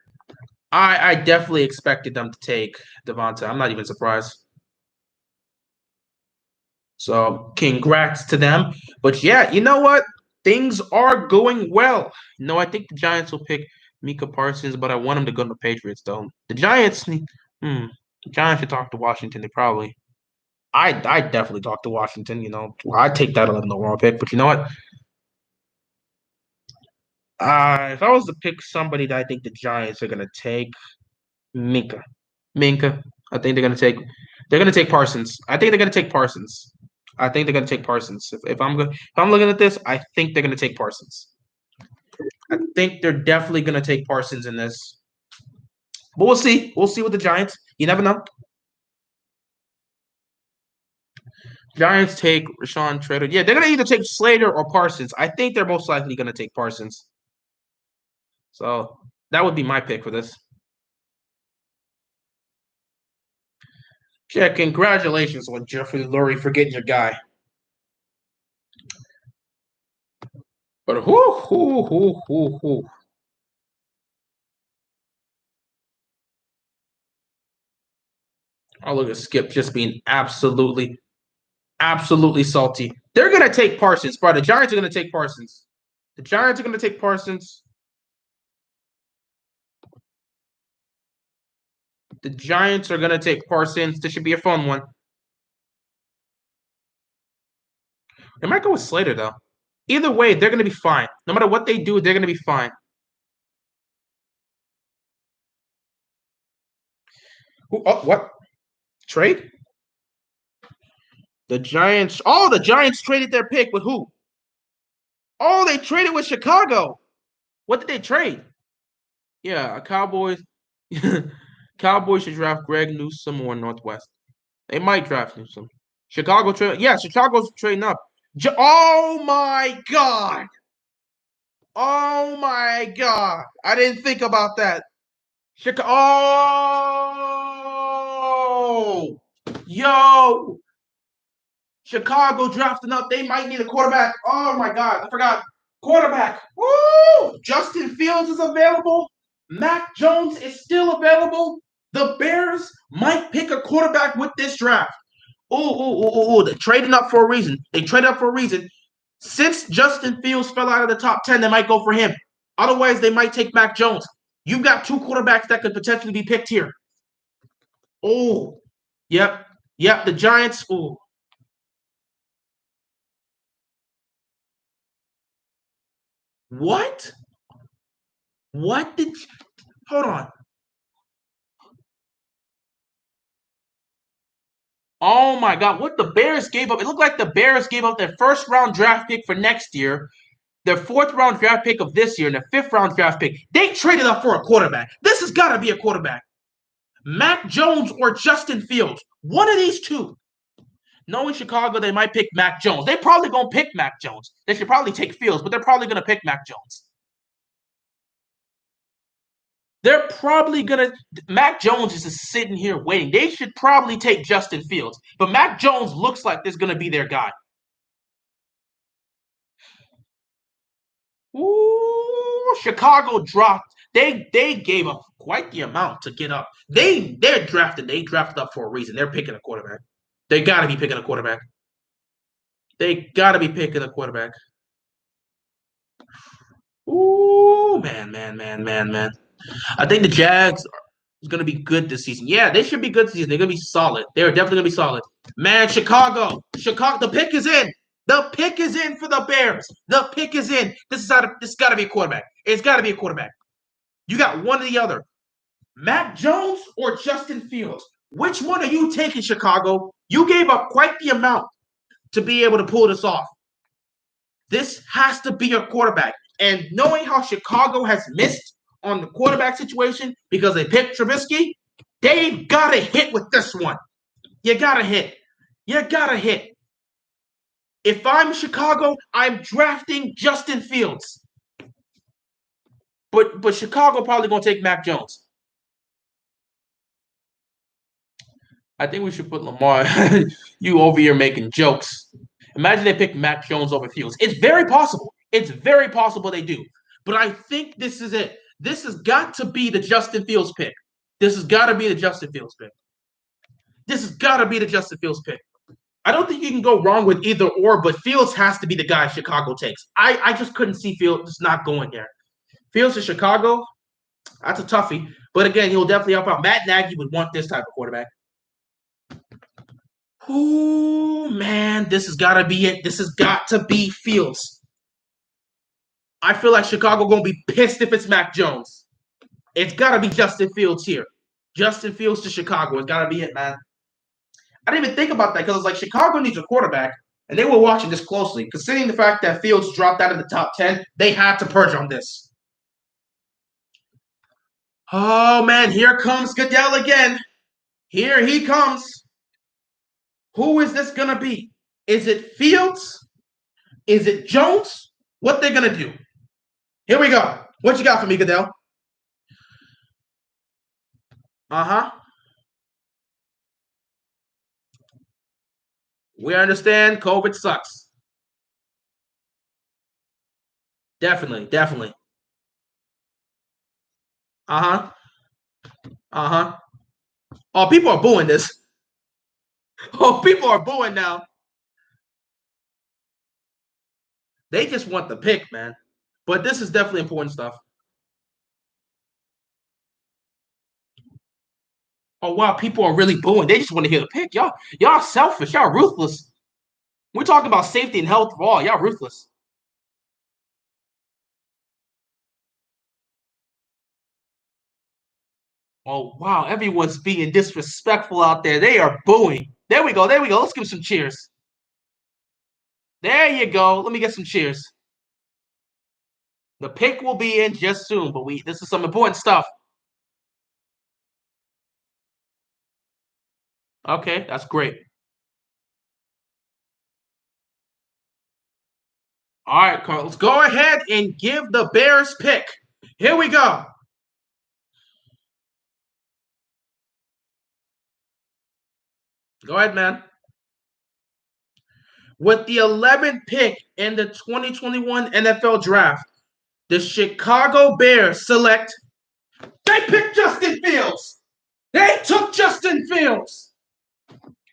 Speaker 1: I definitely expected them to take Devonta. I'm not even surprised. So congrats to them. But yeah, you know what? Things are going well. No, I think the Giants will pick Micah Parsons, but I want him to go to the Patriots, though. The Giants, the Giants should talk to Washington. They probably. I definitely talk to Washington. You know, I'd take that 11th overall pick. But you know what? If I was to pick somebody that I think the Giants are gonna take, Minka. I think they're gonna take Parsons. I think they're gonna take Parsons. If I'm looking at this, I think they're gonna take Parsons. I think they're definitely gonna take Parsons in this. But we'll see. We'll see with the Giants. You never know. Giants take Rashawn Trader. Yeah, they're gonna either take Slater or Parsons. I think they're most likely gonna take Parsons. So that would be my pick for this. Yeah, congratulations on Jeffrey Lurie for getting your guy. But whoo. Oh, look at Skip just being absolutely Absolutely salty. They're gonna take Parsons, bro. The Giants are gonna take Parsons. The Giants are gonna take Parsons. The Giants are gonna take Parsons. This should be a fun one. They might go with Slater though. Either way, they're gonna be fine. No matter what they do, they're gonna be fine. What trade? The Giants. Oh, the Giants traded their pick with who? Oh, they traded with Chicago. What did they trade? Yeah, Cowboys. Cowboys should draft Greg Newsome or Northwest. They might draft Newsome. Chicago trade. Yeah, Chicago's trading up. Oh my god. Oh my god. I didn't think about that. Chicago. Oh, yo. Chicago drafting up. They might need a quarterback. Oh my god, I forgot. Quarterback. Woo! Justin Fields is available. Mac Jones is still available. The Bears might pick a quarterback with this draft. They're trading up for a reason. They traded up for a reason. Since Justin Fields fell out of the top 10, they might go for him. Otherwise, they might take Mac Jones. You've got two quarterbacks that could potentially be picked here. Oh, yep. Yep, the Giants. Oh, what? What did you, hold on. Oh my god, what the Bears gave up. It looked like the Bears gave up their first round draft pick for next year, their fourth round draft pick of this year, and their fifth round draft pick. They traded up for a quarterback. This has got to be a quarterback. Mac Jones or Justin Fields. One of these two. Knowing Chicago, they might pick Mac Jones. They're probably going to pick Mac Jones. They should probably take Fields, but they're probably going to pick Mac Jones. They're probably gonna. Mac Jones is just sitting here waiting. They should probably take Justin Fields, but Mac Jones looks like this is gonna be their guy. Ooh, Chicago dropped. They gave up quite the amount to get up. They're drafted. They drafted up for a reason. They're picking a quarterback. They got to be picking a quarterback. They got to be picking a quarterback. Ooh, man. I think the Jags is going to be good this season. Yeah, they should be good this season. They're going to be solid. They're definitely going to be solid. Man, Chicago, the pick is in. The pick is in for the Bears. The pick is in. This got to be a quarterback. It's got to be a quarterback. You got one or the other. Mac Jones or Justin Fields. Which one are you taking, Chicago? You gave up quite the amount to be able to pull this off. This has to be a quarterback. And knowing how Chicago has missed on the quarterback situation because they picked Trubisky, they've got to hit with this one. You got to hit. You got to hit. If I'm Chicago, I'm drafting Justin Fields. But Chicago probably going to take Mac Jones. I think we should put Lamar. You over here making jokes. Imagine they pick Mac Jones over Fields. It's very possible. It's very possible they do. But I think this is it. This has got to be the Justin Fields pick. This has got to be the Justin Fields pick. This has got to be the Justin Fields pick. I don't think you can go wrong with either or, but Fields has to be the guy Chicago takes. I just couldn't see Fields not going there. Fields to Chicago, that's a toughie. But again, he'll definitely help out. Matt Nagy would want this type of quarterback. Oh man, this has got to be it. This has got to be Fields. I feel like Chicago gonna be pissed if it's Mac Jones. It's gotta be Justin Fields here. Justin Fields to Chicago. It's gotta be it, man. I didn't even think about that because it's like Chicago needs a quarterback, and they were watching this closely. Considering the fact that Fields dropped out of the top 10, they had to purge on this. Oh man, here comes Goodell again. Here he comes. Who is this gonna be? Is it Fields? Is it Jones? What they gonna do? Here we go. What you got for me, Goodell? Uh-huh. We understand COVID sucks. Definitely. Uh-huh. Uh-huh. Oh, people are booing this. Oh, people are booing now. They just want the pick, man. But this is definitely important stuff. Oh wow, people are really booing. They just want to hear the pick. Y'all selfish. Y'all ruthless. We're talking about safety and health of all. Y'all ruthless. Oh wow, everyone's being disrespectful out there. They are booing. There we go. There we go. Let's give some cheers. There you go. Let me get some cheers. The pick will be in just soon, but this is some important stuff. Okay, that's great. All right, Carl, let's go ahead and give the Bears pick. Here we go. Go ahead, man. With the 11th pick in the 2021 NFL Draft, the Chicago Bears select. They picked Justin Fields. They took Justin Fields.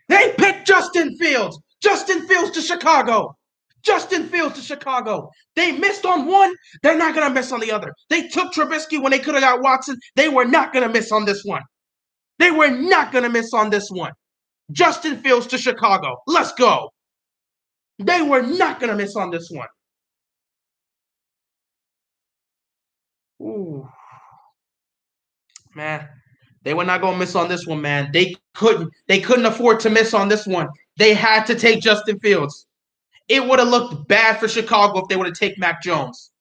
Speaker 1: They picked Justin Fields. Justin Fields to Chicago. Justin Fields to Chicago. They missed on one. They're not going to miss on the other. They took Trubisky when they could have got Watson. They were not going to miss on this one. They were not going to miss on this one. Justin Fields to Chicago. Let's go. They were not going to miss on this one. Ooh, man. They were not going to miss on this one, man. They couldn't afford to miss on this one. They had to take Justin Fields. It would have looked bad for Chicago if they would have taken Mac Jones.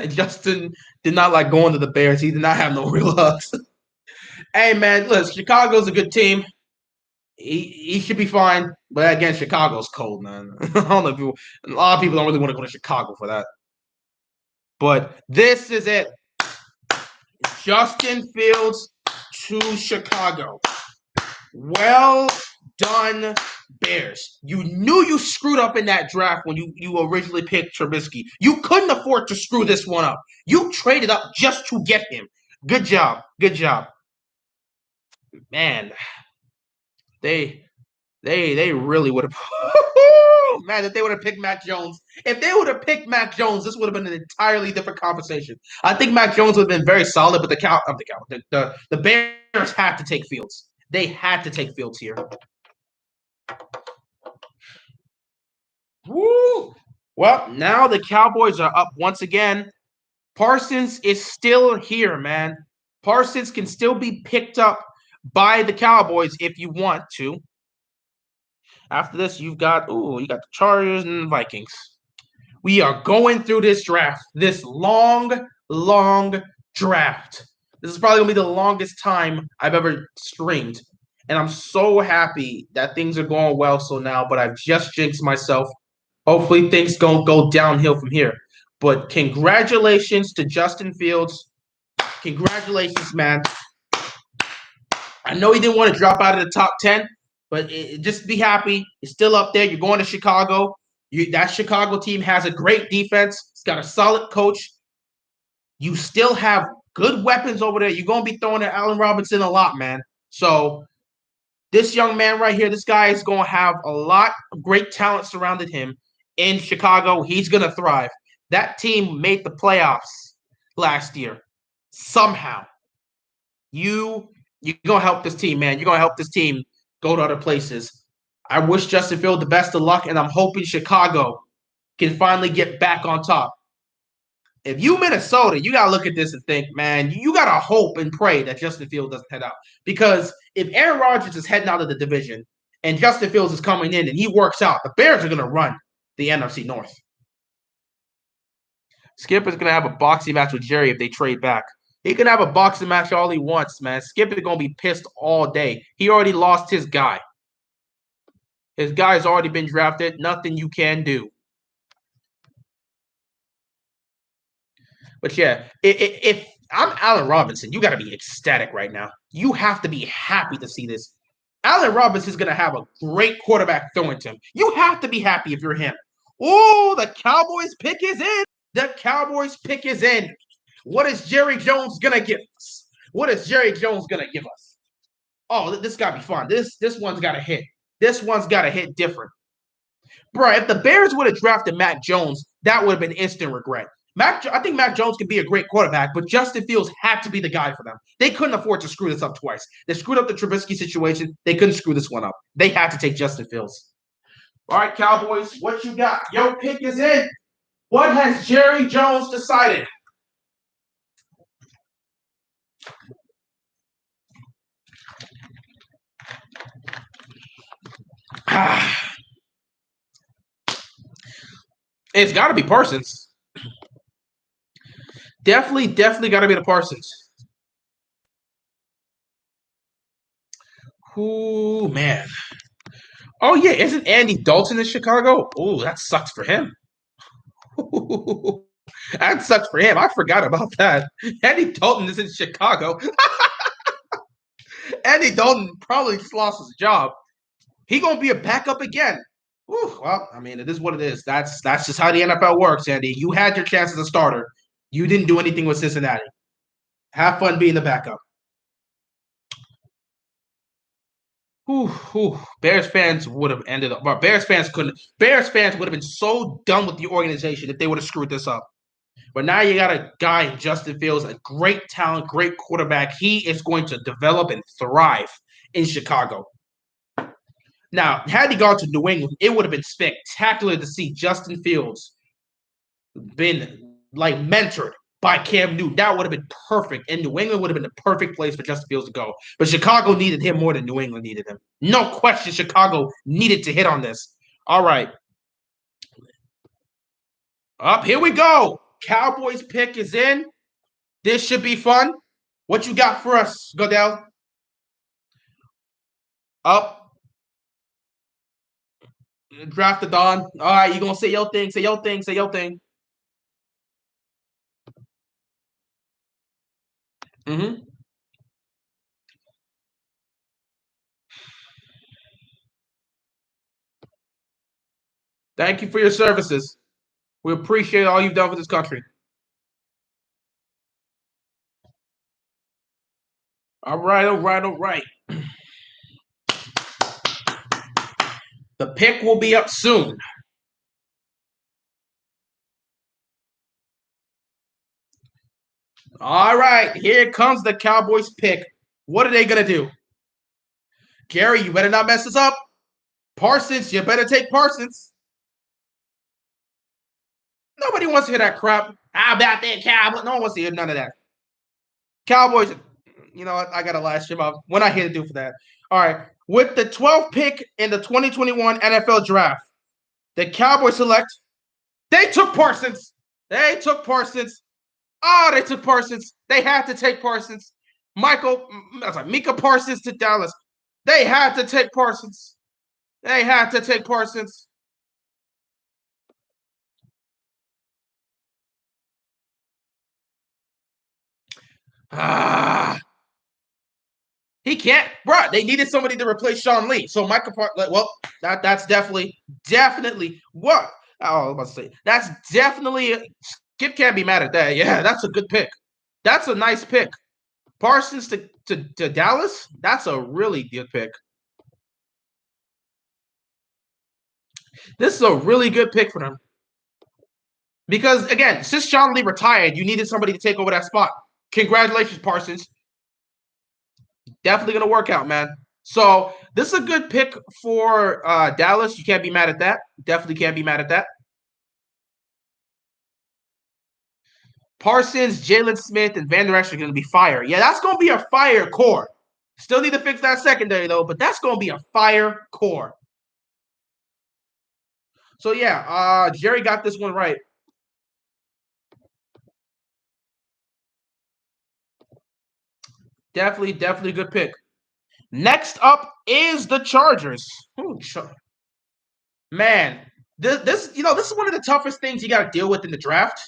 Speaker 1: Justin did not like going to the Bears. He did not have no real hugs. Hey, man, look, Chicago's a good team. He should be fine. But again, Chicago's cold, man. I don't know if people, a lot of people don't really want to go to Chicago for that. But this is it. Justin Fields to Chicago. Well done, Bears. You knew you screwed up in that draft when you originally picked Trubisky. You couldn't afford to screw this one up. You traded up just to get him. Good job. Good job. Man, they really would have man, if they would have picked Mac Jones. If they would have picked Mac Jones, this would have been an entirely different conversation. I think Mac Jones would have been very solid, but the Bears had to take Fields. They had to take Fields here. Woo! Well, now the Cowboys are up once again. Parsons is still here, man. Parsons can still be picked up by the Cowboys if you want to. After this, you got the Chargers and the Vikings. We are going through this draft, this long, long draft. This is probably gonna be the longest time I've ever streamed. And I'm so happy that things are going well so now, but I've just jinxed myself. Hopefully things don't go downhill from here. But congratulations to Justin Fields. Congratulations, man. I know he didn't want to drop out of the top 10, but just be happy. It's still up there. You're going to Chicago. That Chicago team has a great defense. It's got a solid coach. You still have good weapons over there. You're going to be throwing at Allen Robinson a lot, man. So this young man right here, this guy is going to have a lot of great talent surrounded him in Chicago. He's going to thrive. That team made the playoffs last year somehow. You're going to help this team, man. You're going to help this team go to other places. I wish Justin Fields the best of luck, and I'm hoping Chicago can finally get back on top. If you Minnesota, you got to look at this and think, man, you got to hope and pray that Justin Fields doesn't head out. Because if Aaron Rodgers is heading out of the division and Justin Fields is coming in and he works out, the Bears are going to run the NFC North. Skip is going to have a boxing match with Jerry if they trade back. He can have a boxing match all he wants, man. Skip is going to be pissed all day. He already lost his guy. His guy's already been drafted. Nothing you can do. But yeah, if I'm Allen Robinson, you got to be ecstatic right now. You have to be happy to see this. Allen Robinson's going to have a great quarterback throwing to him. You have to be happy if you're him. Oh, the Cowboys pick is in. The Cowboys pick is in. What is Jerry Jones going to give us? What is Jerry Jones going to give us? Oh, this got to be fun. This one's got to hit. This one's got to hit different. Bro, if the Bears would have drafted Mac Jones, that would have been instant regret. I think Mac Jones can be a great quarterback, but Justin Fields had to be the guy for them. They couldn't afford to screw this up twice. They screwed up the Trubisky situation. They couldn't screw this one up. They had to take Justin Fields. All right, Cowboys, what you got? Your pick is in. What has Jerry Jones decided? It's got to be Parsons. Definitely got to be the Parsons. Ooh, man. Oh, yeah. Isn't Andy Dalton in Chicago? Oh, that sucks for him. That sucks for him. I forgot about that. Andy Dalton is in Chicago. Andy Dalton probably just lost his job. He gonna be a backup again. Whew, well, I mean, it is what it is. That's just how the NFL works, Andy. You had your chance as a starter. You didn't do anything with Cincinnati. Have fun being the backup. Whew, whew. Bears fans would have ended up. But Bears fans couldn't. Bears fans would have been so done with the organization if they would have screwed this up. But now you got a guy in Justin Fields, a great talent, great quarterback. He is going to develop and thrive in Chicago. Now, had he gone to New England, it would have been spectacular to see Justin Fields been like mentored by Cam Newton. That would have been perfect. And New England would have been the perfect place for Justin Fields to go. But Chicago needed him more than New England needed him. No question, Chicago needed to hit on this. All right. Up, here we go. Cowboys pick is in. This should be fun. What you got for us, Goodell? Up. Draft the Dawn. All right, you gonna say your thing, say your thing, say your thing. Mm-hmm. Thank you for your services. We appreciate all you've done for this country. All right, all right, all right. The pick will be up soon. All right, here comes the Cowboys pick. What are they gonna do? Gary, you better not mess this up. Parsons, you better take Parsons. Nobody wants to hear that crap. How about that Cowboys? No one wants to hear none of that. Cowboys, you know what? I got to last stream up. What I here to do for that? All right. With the 12th pick in the 2021 NFL draft, the Cowboys select. They took Parsons. They took Parsons. Oh, they took Parsons. They had to take Parsons. Mika Parsons to Dallas. They had to take Parsons. They had to take Parsons. Ah, he can't, bro. They needed somebody to replace Sean Lee. So Michael Parsons. Well, that's definitely what. Oh, I was about to say that's definitely. Skip can't be mad at that. Yeah, that's a good pick. That's a nice pick. Parsons to Dallas. That's a really good pick. This is a really good pick for them. Because again, since Sean Lee retired, you needed somebody to take over that spot. Congratulations, Parsons. Definitely gonna work out, man. So this is a good pick for Dallas. You can't be mad at that. Definitely can't be mad at that. Parsons, Jalen Smith, and Van Der Esch are going to be fire. Yeah, that's going to be a fire core. Still need to fix that secondary, though, but that's going to be a fire core. So, yeah, Jerry got this one right. Definitely a good pick. Next up is the Chargers. Man, this is one of the toughest things you got to deal with in the draft.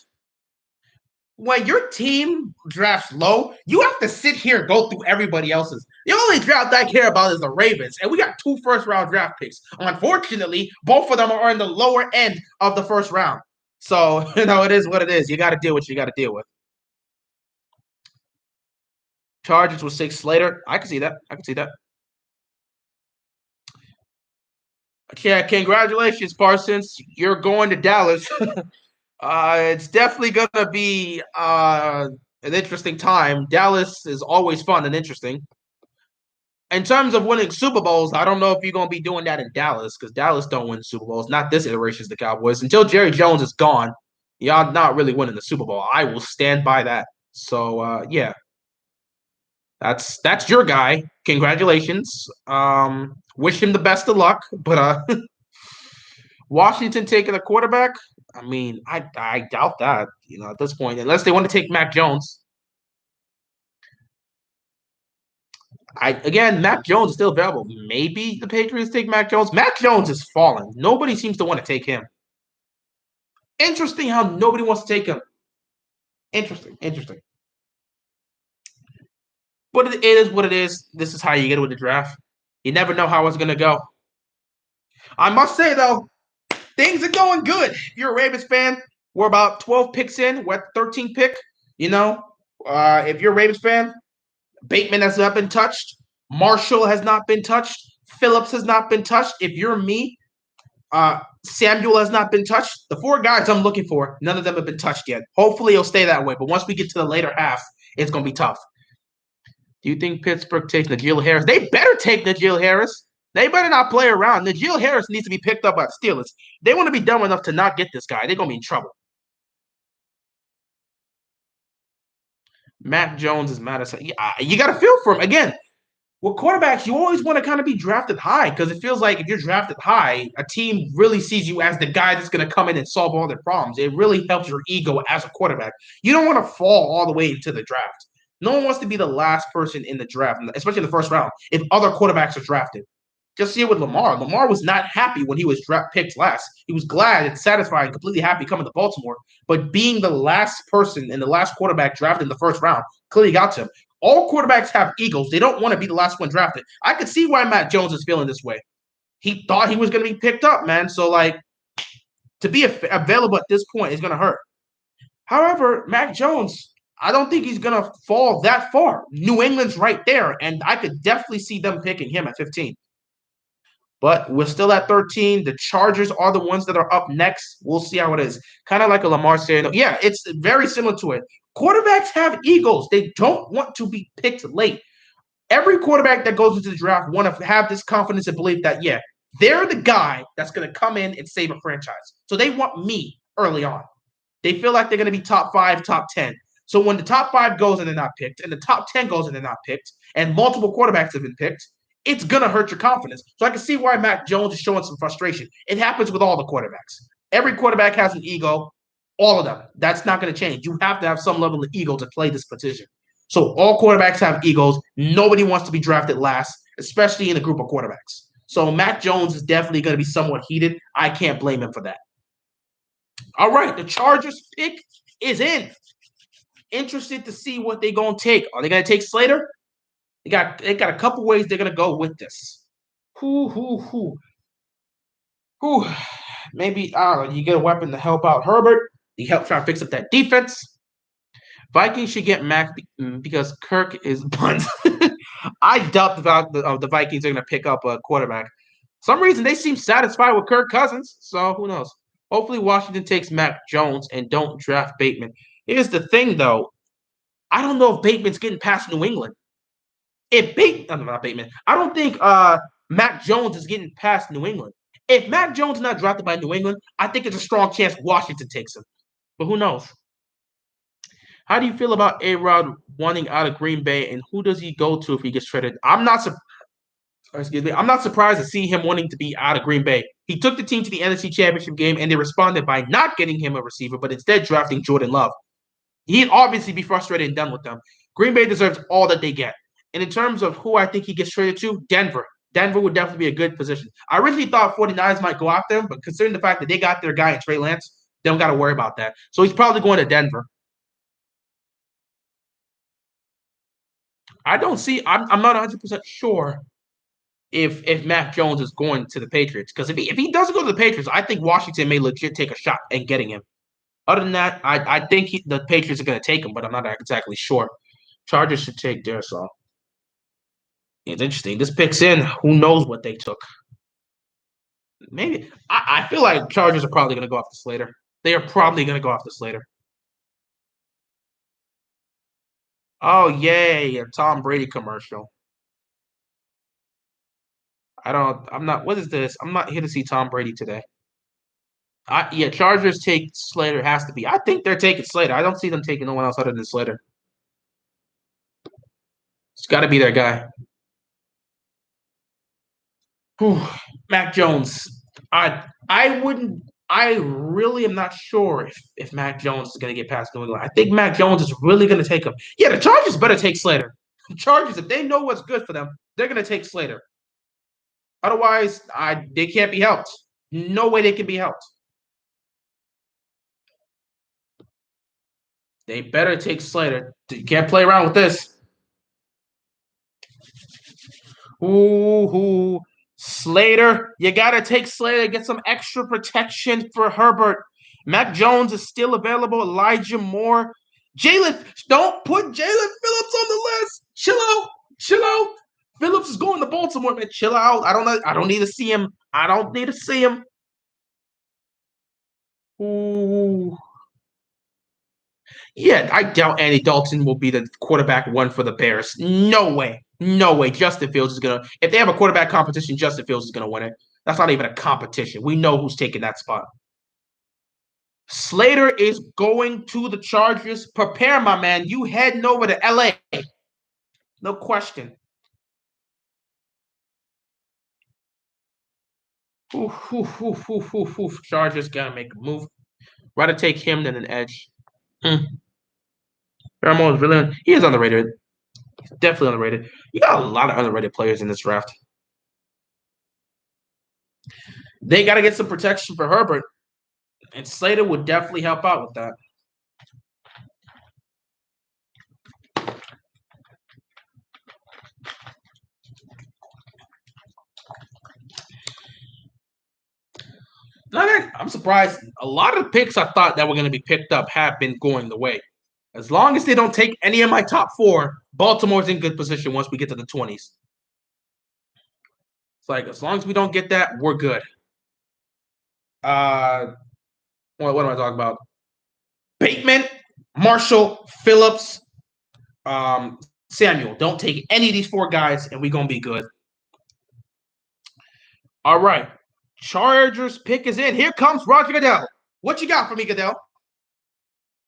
Speaker 1: When your team drafts low, you have to sit here and go through everybody else's. The only draft I care about is the Ravens, and we got 2 first-round draft picks. Unfortunately, both of them are in the lower end of the first round. So, it is what it is. You got to deal with what you got to deal with. Chargers with 6 Slater. I can see that. Yeah, congratulations, Parsons. You're going to Dallas. It's definitely gonna be an interesting time. Dallas is always fun and interesting. In terms of winning Super Bowls, I don't know if you're gonna be doing that in Dallas because Dallas don't win Super Bowls. Not this iteration of the Cowboys. Until Jerry Jones is gone, y'all not really winning the Super Bowl. I will stand by that. So yeah, that's your guy. Congratulations. Wish him the best of luck. But Washington taking a quarterback. I mean, I doubt that. At this point, unless they want to take Mac Jones. Mac Jones is still available. Maybe the Patriots take Mac Jones. Mac Jones is falling. Nobody seems to want to take him. Interesting how nobody wants to take him. Interesting. But it is what it is. This is how you get it with the draft. You never know how it's gonna go. I must say though, things are going good. If you're a Ravens fan, we're about 12 picks in. We're at the 13th pick. If you're a Ravens fan, Bateman has not been touched. Marshall has not been touched. Phillips has not been touched. If you're me, Samuel has not been touched. The four guys I'm looking for, none of them have been touched yet. Hopefully, it'll stay that way. But once we get to the later half, it's going to be tough. Do you think Pittsburgh takes Najee Harris? They better take Najee Harris. They better not play around. Najee Harris needs to be picked up by the Steelers. They want to be dumb enough to not get this guy. They're going to be in trouble. Matt Jones is mad as hell. You got to feel for him. Again, with quarterbacks, you always want to kind of be drafted high because it feels like if you're drafted high, a team really sees you as the guy that's going to come in and solve all their problems. It really helps your ego as a quarterback. You don't want to fall all the way into the draft. No one wants to be the last person in the draft, especially in the first round, if other quarterbacks are drafted. Just see it with Lamar. Lamar was not happy when he was picked last. He was glad and satisfied and completely happy coming to Baltimore. But being the last person and the last quarterback drafted in the first round clearly got to him. All quarterbacks have egos. They don't want to be the last one drafted. I could see why Matt Jones is feeling this way. He thought he was going to be picked up, man. So, to be available at this point is going to hurt. However, Mac Jones, I don't think he's going to fall that far. New England's right there, and I could definitely see them picking him at 15. But we're still at 13. The Chargers are the ones that are up next. We'll see how it is. Kind of like a Lamar saying, yeah, it's very similar to it. Quarterbacks have egos. They don't want to be picked late. Every quarterback that goes into the draft want to have this confidence and belief that, yeah, they're the guy that's going to come in and save a franchise. So they want me early on. They feel like they're going to be top 5, top 10. So when the top 5 goes and they're not picked, and the top 10 goes and they're not picked, and multiple quarterbacks have been picked, it's going to hurt your confidence. So I can see why Mac Jones is showing some frustration. It happens with all the quarterbacks. Every quarterback has an ego, all of them. That's not going to change. You have to have some level of ego to play this position. So all quarterbacks have egos. Nobody wants to be drafted last, especially in a group of quarterbacks. So Mac Jones is definitely going to be somewhat heated. I can't blame him for that. All right, the Chargers pick is in. Interested to see what they're going to take. Are they going to take Slater? They got a couple ways they're going to go with this. Who. Maybe you get a weapon to help out Herbert. You help try to fix up that defense. Vikings should get Mac because Kirk is buns. I doubt the Vikings are going to pick up a quarterback. Some reason they seem satisfied with Kirk Cousins, so who knows? Hopefully Washington takes Mac Jones and don't draft Bateman. Here's the thing, though. I don't know if Bateman's getting past New England. Not Bateman. I don't think Mac Jones is getting past New England. If Mac Jones is not drafted by New England, I think it's a strong chance Washington takes him. But who knows? How do you feel about A-Rod wanting out of Green Bay, and who does he go to if he gets traded? I'm not surprised to see him wanting to be out of Green Bay. He took the team to the NFC Championship game, and they responded by not getting him a receiver, but instead drafting Jordan Love. He'd obviously be frustrated and done with them. Green Bay deserves all that they get. And in terms of who I think he gets traded to, Denver. Denver would definitely be a good position. I originally thought 49ers might go after him, but considering the fact that they got their guy in Trey Lance, they don't got to worry about that. So he's probably going to Denver. I'm not 100% sure if Mac Jones is going to the Patriots. Because if he doesn't go to the Patriots, I think Washington may legit take a shot at getting him. Other than that, I think the Patriots are going to take him, but I'm not exactly sure. Chargers should take Darisaw. It's interesting. This pick's in. Who knows what they took? Maybe I feel like Chargers are probably going to go off the Slater. They are probably going to go off the Slater. Oh yay, a Tom Brady commercial. I'm not. What is this? I'm not here to see Tom Brady today. Yeah, Chargers take Slater has to be. I think they're taking Slater. I don't see them taking no one else other than Slater. It's got to be their guy. Whew. Mac Jones. I wouldn't. I really am not sure if Mac Jones is going to get past New England. I think Mac Jones is really going to take him. Yeah, the Chargers better take Slater. The Chargers, if they know what's good for them, they're going to take Slater. Otherwise, they can't be helped. No way they can be helped. They better take Slater. You can't play around with this. Ooh, Slater. You got to take Slater, get some extra protection for Herbert. Mac Jones is still available. Elijah Moore. Jalen, don't put Jalen Phillips on the list. Chill out. Chill out. Phillips is going to Baltimore, man. Chill out. I don't know. I don't need to see him. I don't need to see him. Ooh. Yeah, I doubt Andy Dalton will be the quarterback one for the Bears. No way. No way. Justin Fields is going to, if they have a quarterback competition, Justin Fields is going to win it. That's not even a competition. We know who's taking that spot. Slater is going to the Chargers. Prepare, my man. You heading over to LA. No question. Chargers got to make a move. Rather take him than an edge. Ramo is really, he is underrated. He's definitely underrated. You got a lot of underrated players in this draft. They got to get some protection for Herbert, and Slater would definitely help out with that. I'm surprised. A lot of the picks I thought that were going to be picked up have been going the way. As long as they don't take any of my top four, Baltimore's in good position once we get to the 20s. It's like, as long as we don't get that, we're good. What am I talking about? Bateman, Marshall, Phillips, Samuel. Don't take any of these four guys, and we're going to be good. All right. Chargers pick is in. Here comes Roger Goodell. What you got for me, Goodell?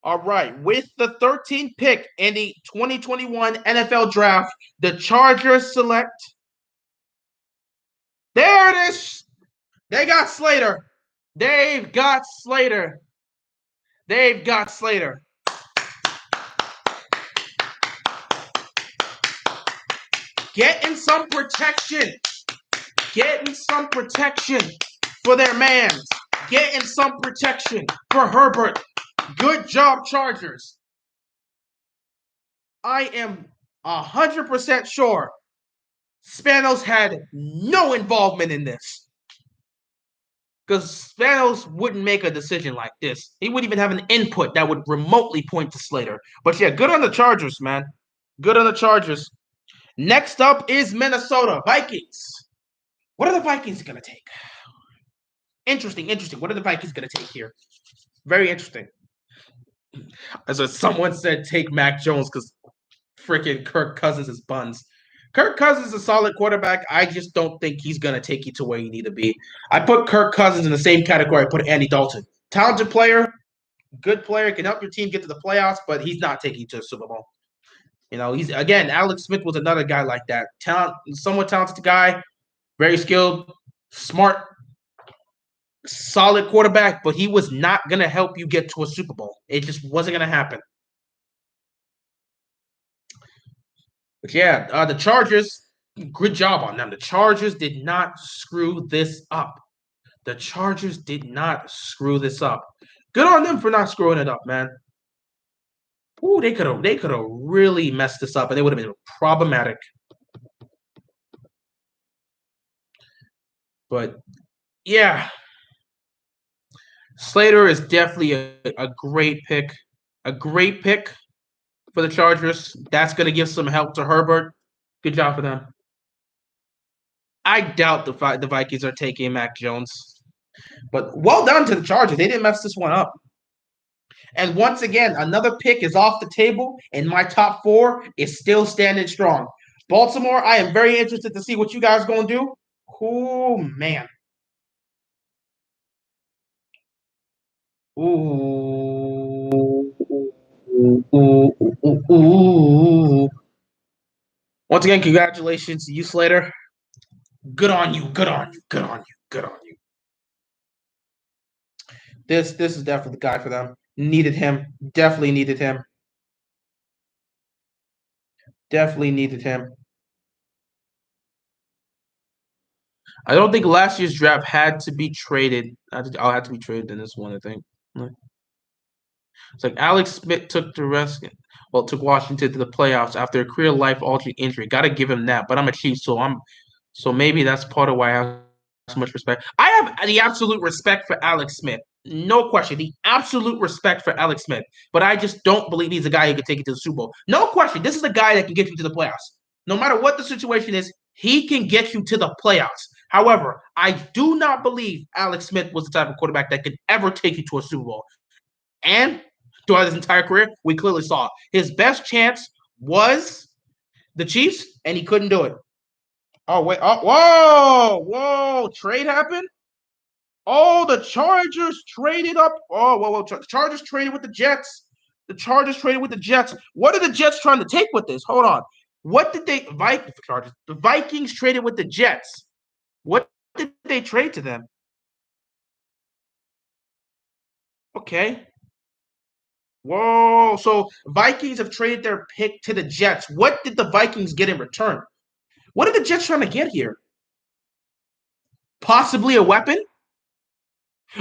Speaker 1: All right. With the 13th pick in the 2021 NFL Draft, the Chargers select. There it is. They got Slater. They've got Slater. They've got Slater. Getting some protection. Getting some protection for their man. Getting some protection for Herbert. Good job, Chargers. I am 100% sure Spanos had no involvement in this. Because Spanos wouldn't make a decision like this. He wouldn't even have an input that would remotely point to Slater. But yeah, good on the Chargers, man. Good on the Chargers. Next up is Minnesota Vikings. What are the Vikings going to take? Interesting. What are the Vikings going to take here? Very interesting. As someone said, take Mac Jones because freaking Kirk Cousins is buns. Kirk Cousins is a solid quarterback. I just don't think he's going to take you to where you need to be. I put Kirk Cousins in the same category I put Andy Dalton. Talented player, good player, can help your team get to the playoffs, but he's not taking you to a Super Bowl. You know, he's again, Alex Smith was another guy like that. Somewhat talented guy, very skilled, smart, solid quarterback, but he was not going to help you get to a Super Bowl. It just wasn't going to happen. But yeah, the Chargers, good job on them. The Chargers did not screw this up. The Chargers did not screw this up. Good on them for not screwing it up, man. Ooh, they could have really messed this up, and it would have been problematic. But yeah, Slater is definitely a great pick. A great pick for the Chargers. That's going to give some help to Herbert. Good job for them. I doubt the Vikings are taking Mac Jones. But well done to the Chargers. They didn't mess this one up. And once again, another pick is off the table, and my top four is still standing strong. Baltimore, I am very interested to see what you guys going to do. Oh, man. Ooh. Ooh. Once again, congratulations to you, Slater. Good on you. Good on you. Good on you. Good on you. This is definitely the guy for them. Needed him. Definitely needed him. Definitely needed him. I don't think last year's draft had to be traded. I'll have to be traded in this one, I think. It's like Alex Smith took took Washington to the playoffs after a career life altering injury. Gotta give him that. But I'm a Chiefs, so maybe that's part of why I have so much respect. I have the absolute respect for Alex Smith. No question. The absolute respect for Alex Smith. But I just don't believe he's a guy who can take you to the Super Bowl. No question. This is a guy that can get you to the playoffs. No matter what the situation is, he can get you to the playoffs. However, I do not believe Alex Smith was the type of quarterback that could ever take you to a Super Bowl. And throughout his entire career, we clearly saw his best chance was the Chiefs, and he couldn't do it. Oh, wait. Oh, whoa. Trade happened? Oh, the Chargers traded up. Oh, whoa. Chargers traded with the Jets. The Chargers traded with the Jets. What are the Jets trying to take with this? Hold on. What did the Vikings traded with the Jets. What did they trade to them? Okay. Whoa. So Vikings have traded their pick to the Jets. What did the Vikings get in return? What are the Jets trying to get here? Possibly a weapon?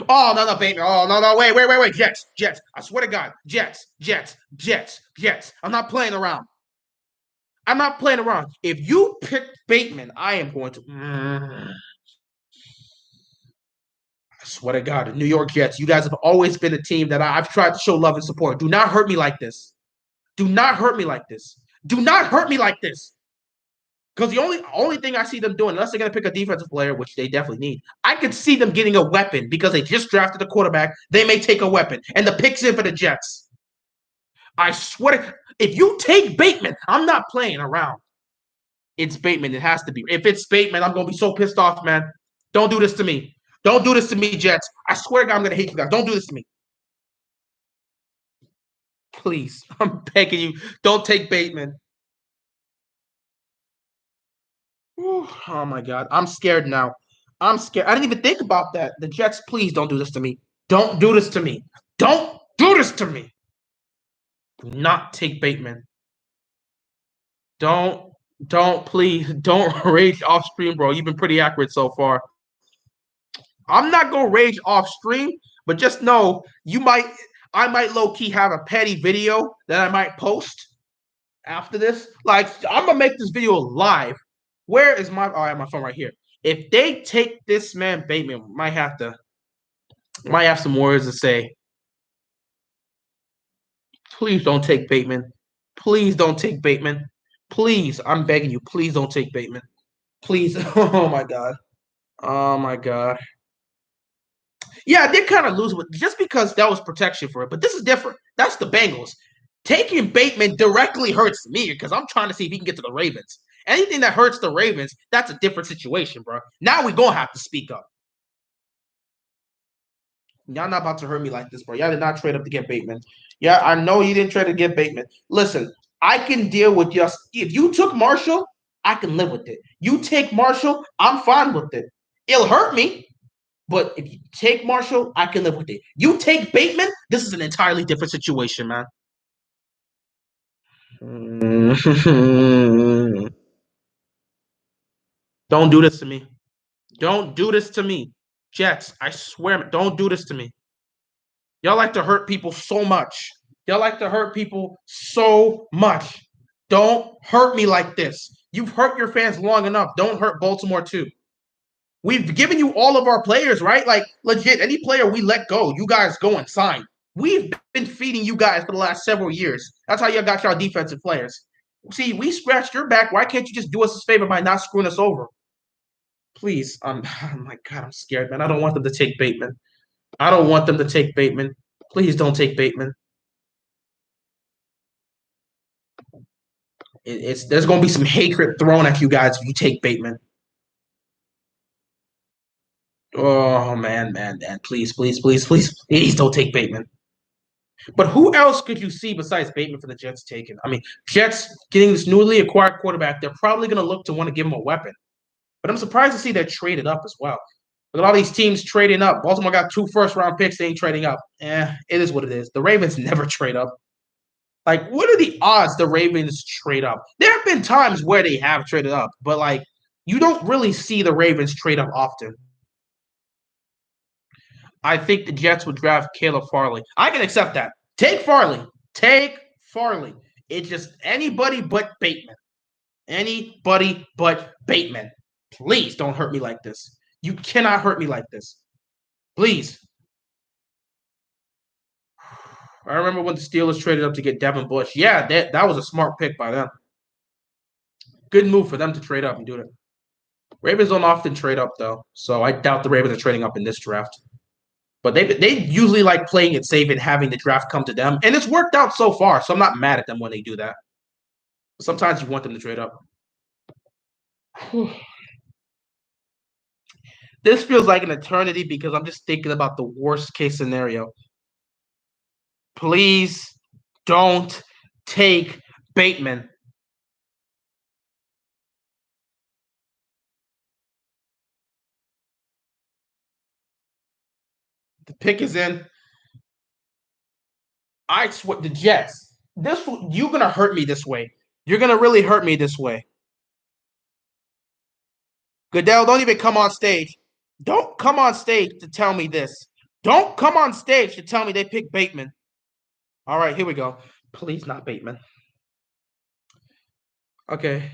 Speaker 1: Oh, no, baby. Oh, no. Wait. Jets. I swear to God. Jets. I'm not playing around. If you pick Bateman, I am going to. I swear to God, the New York Jets, you guys have always been a team that I've tried to show love and support. Do not hurt me like this. Do not hurt me like this. Do not hurt me like this. Because the only thing I see them doing, unless they're going to pick a defensive player, which they definitely need, I could see them getting a weapon because they just drafted a quarterback. They may take a weapon. And the pick's in for the Jets. I swear, if you take Bateman, I'm not playing around. It's Bateman. It has to be. If it's Bateman, I'm going to be so pissed off, man. Don't do this to me. Don't do this to me, Jets. I swear to God, I'm going to hate you guys. Don't do this to me. Please. I'm begging you. Don't take Bateman. Oh my God. I'm scared now. I'm scared. I didn't even think about that. The Jets, please don't do this to me. Don't do this to me. Don't do this to me. Do not take Bateman. Please, don't rage off stream, bro. You've been pretty accurate so far. I'm not gonna rage off stream, but just know I might low key have a petty video that I might post after this. Like, I'm gonna make this video live. Where is my? Oh, I have my phone right here. If they take this man Bateman, might have some words to say. Please don't take Bateman. Please don't take Bateman. Please, I'm begging you. Please don't take Bateman. Please. Oh my God. Oh my God. Yeah, I did kind of lose with just because that was protection for it, but this is different. That's the Bengals. Taking Bateman directly hurts me because I'm trying to see if he can get to the Ravens. Anything that hurts the Ravens, that's a different situation, bro. Now we're gonna have to speak up. Y'all not about to hurt me like this, bro. Y'all did not trade up to get Bateman. Yeah, I know you didn't trade to get Bateman. Listen, I can deal with just if you took Marshall, I can live with it. You take Marshall, I'm fine with it. It'll hurt me, but if you take Marshall, I can live with it. You take Bateman, this is an entirely different situation, man. Don't do this to me. Don't do this to me. Jets, I swear, don't do this to me. Y'all like to hurt people so much. Y'all like to hurt people so much. Don't hurt me like this. You've hurt your fans long enough. Don't hurt Baltimore too. We've given you all of our players, right? Like legit, any player we let go, you guys go and sign. We've been feeding you guys for the last several years. That's how you got your defensive players. See, we scratched your back. Why can't you just do us a favor by not screwing us over? Please. Oh my God, I'm scared, man. I don't want them to take Bateman. I don't want them to take Bateman. Please don't take Bateman. There's going to be some hatred thrown at you guys if you take Bateman. Oh man. Please don't take Bateman. But who else could you see besides Bateman for the Jets taking? I mean, Jets getting this newly acquired quarterback, they're probably going to look to want to give him a weapon. But I'm surprised to see they're traded up as well. Look at all these teams trading up. Baltimore got 2 first-round picks. They ain't trading up. It is what it is. The Ravens never trade up. Like, what are the odds the Ravens trade up? There have been times where they have traded up, but like, you don't really see the Ravens trade up often. I think the Jets would draft Caleb Farley. I can accept that. Take Farley. Take Farley. It's just anybody but Bateman. Anybody but Bateman. Please don't hurt me like this. You cannot hurt me like this. Please. I remember when the Steelers traded up to get Devin Bush. Yeah, that was a smart pick by them. Good move for them to trade up and do that. Ravens don't often trade up, though, so I doubt the Ravens are trading up in this draft. But they usually like playing it safe and having the draft come to them, and it's worked out so far, so I'm not mad at them when they do that. Sometimes you want them to trade up. This feels like an eternity because I'm just thinking about the worst case scenario. Please don't take Bateman. The pick is in. I swear, the Jets. You're gonna hurt me this way. You're gonna really hurt me this way. Goodell, don't even come on stage. Don't come on stage to tell me this. Don't come on stage to tell me they picked Bateman. All right, here we go. Please not Bateman. Okay.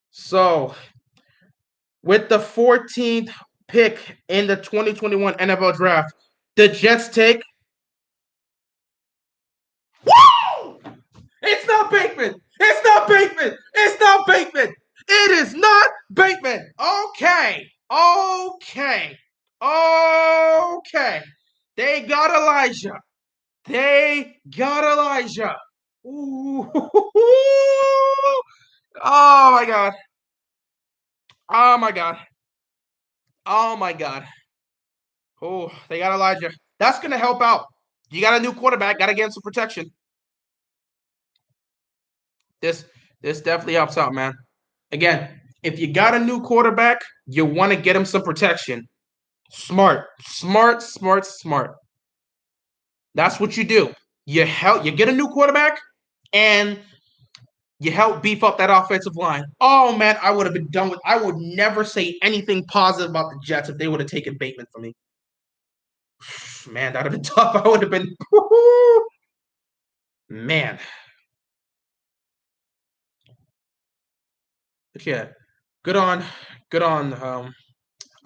Speaker 1: So, with the 14th pick in the 2021 NFL Draft, the Jets take. Woo! It's not Bateman. It's not Bateman. It's not Bateman. It is not Bateman. Okay. They got Elijah. Ooh. Oh my God. Oh my God. Oh my God. Oh, they got Elijah. That's gonna help out. You got a new quarterback, gotta get him some protection. This definitely helps out, man. Again, if you got a new quarterback, you want to get him some protection. Smart. That's what you do. You get a new quarterback and you help beef up that offensive line. Oh man, I would have been done with. I would never say anything positive about the Jets if they would have taken Bateman from me. Man, that'd have been tough. I would have been. Man. But yeah, good on.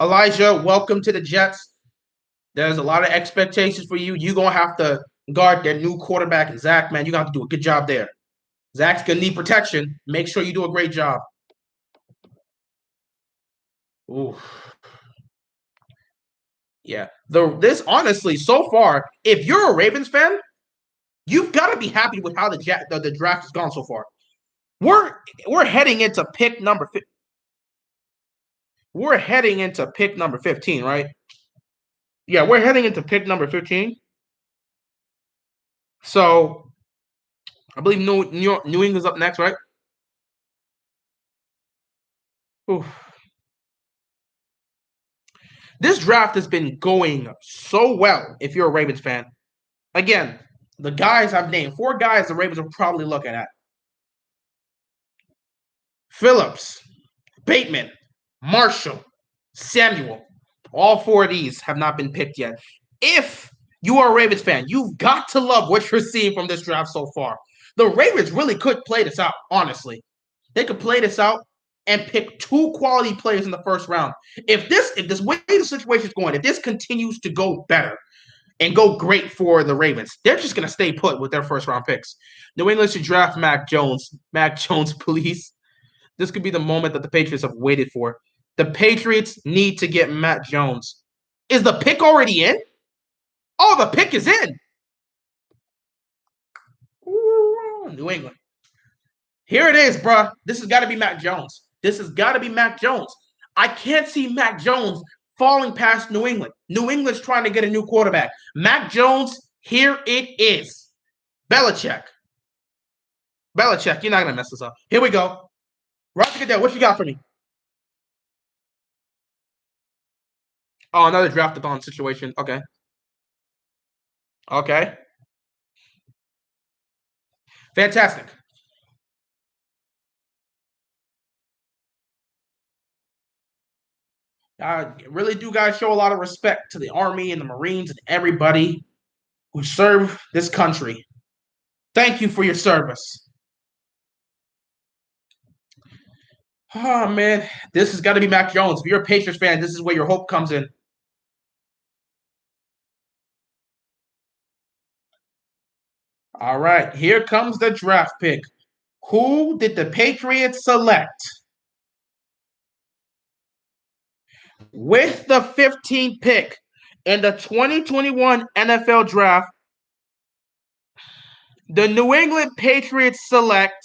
Speaker 1: Elijah, welcome to the Jets. There's a lot of expectations for you. You're going to have to guard their new quarterback, Zach, man. You're going to have to do a good job there. Zach's going to need protection. Make sure you do a great job. Ooh. Yeah. This, honestly, so far, if you're a Ravens fan, you've got to be happy with how the draft has gone so far. We're heading into pick number 15, right? Yeah, we're heading into pick number 15. So I believe New England's up next, right? Oof. This draft has been going so well if you're a Ravens fan. Again, the guys I've named, 4 guys the Ravens are probably looking at. Phillips, Bateman, Marshall, Samuel. All 4 of these have not been picked yet. If you are a Ravens fan, you've got to love what you're seeing from this draft so far. The Ravens really could play this out, honestly. They could play this out and pick 2 quality players in the first round. If this way the situation is going, if this continues to go better and go great for the Ravens, they're just going to stay put with their first round picks. New England should draft Mac Jones. Mac Jones, please. This could be the moment that the Patriots have waited for. The Patriots need to get Mac Jones. Is the pick already in? Oh, the pick is in. Ooh, New England. Here it is, bruh. This has got to be Mac Jones. This has got to be Mac Jones. I can't see Mac Jones falling past New England. New England's trying to get a new quarterback. Mac Jones, here it is. Belichick. Belichick, you're not going to mess this up. Here we go. Roger Goodell, what you got for me? Oh, another draft-a-thon situation. Okay. Okay. Fantastic. Really do guys show a lot of respect to the Army and the Marines and everybody who serve this country. Thank you for your service. Oh, man. This has got to be Mac Jones. If you're a Patriots fan, this is where your hope comes in. All right. Here comes the draft pick. Who did the Patriots select? With the 15th pick in the 2021 NFL Draft, the New England Patriots select.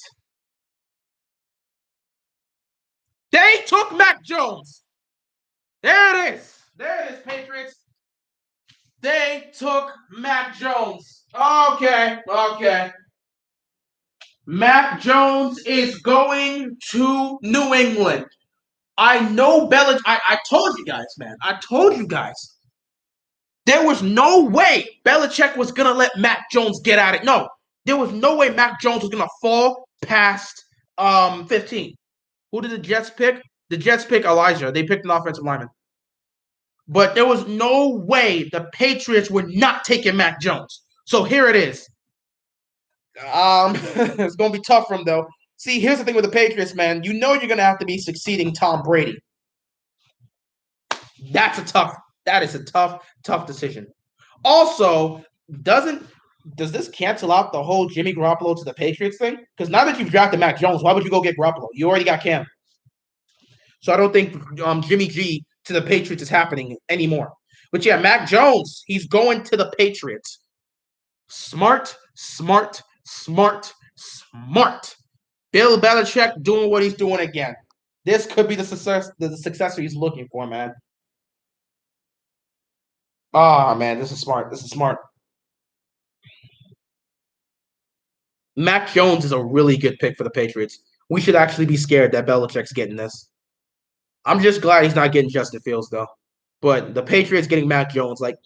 Speaker 1: They took Mac Jones. There it is. There it is, Patriots. They took Mac Jones. Okay, okay. Mac Jones is going to New England. I know Belichick. I told you guys, man. I told you guys. There was no way Belichick was going to let Mac Jones get at it. No, there was no way Mac Jones was going to fall past 15. Who did the Jets pick? The Jets pick Elijah. They picked an offensive lineman. But there was no way the Patriots were not taking Mac Jones. So here it is. It's going to be tough for him, though. See, here's the thing with the Patriots, man. You know you're going to have to be succeeding Tom Brady. That is a tough decision. Also, does this cancel out the whole Jimmy Garoppolo to the Patriots thing? Because now that you've drafted Mac Jones, why would you go get Garoppolo? You already got Cam. So I don't think Jimmy G to the Patriots is happening anymore. But yeah, Mac Jones, he's going to the Patriots. Smart. Bill Belichick doing what he's doing again. This could be the successor he's looking for, man. Oh, man, this is smart. Mac Jones is a really good pick for the Patriots. We should actually be scared that Belichick's getting this. I'm just glad he's not getting Justin Fields, though. But the Patriots getting Mac Jones, like,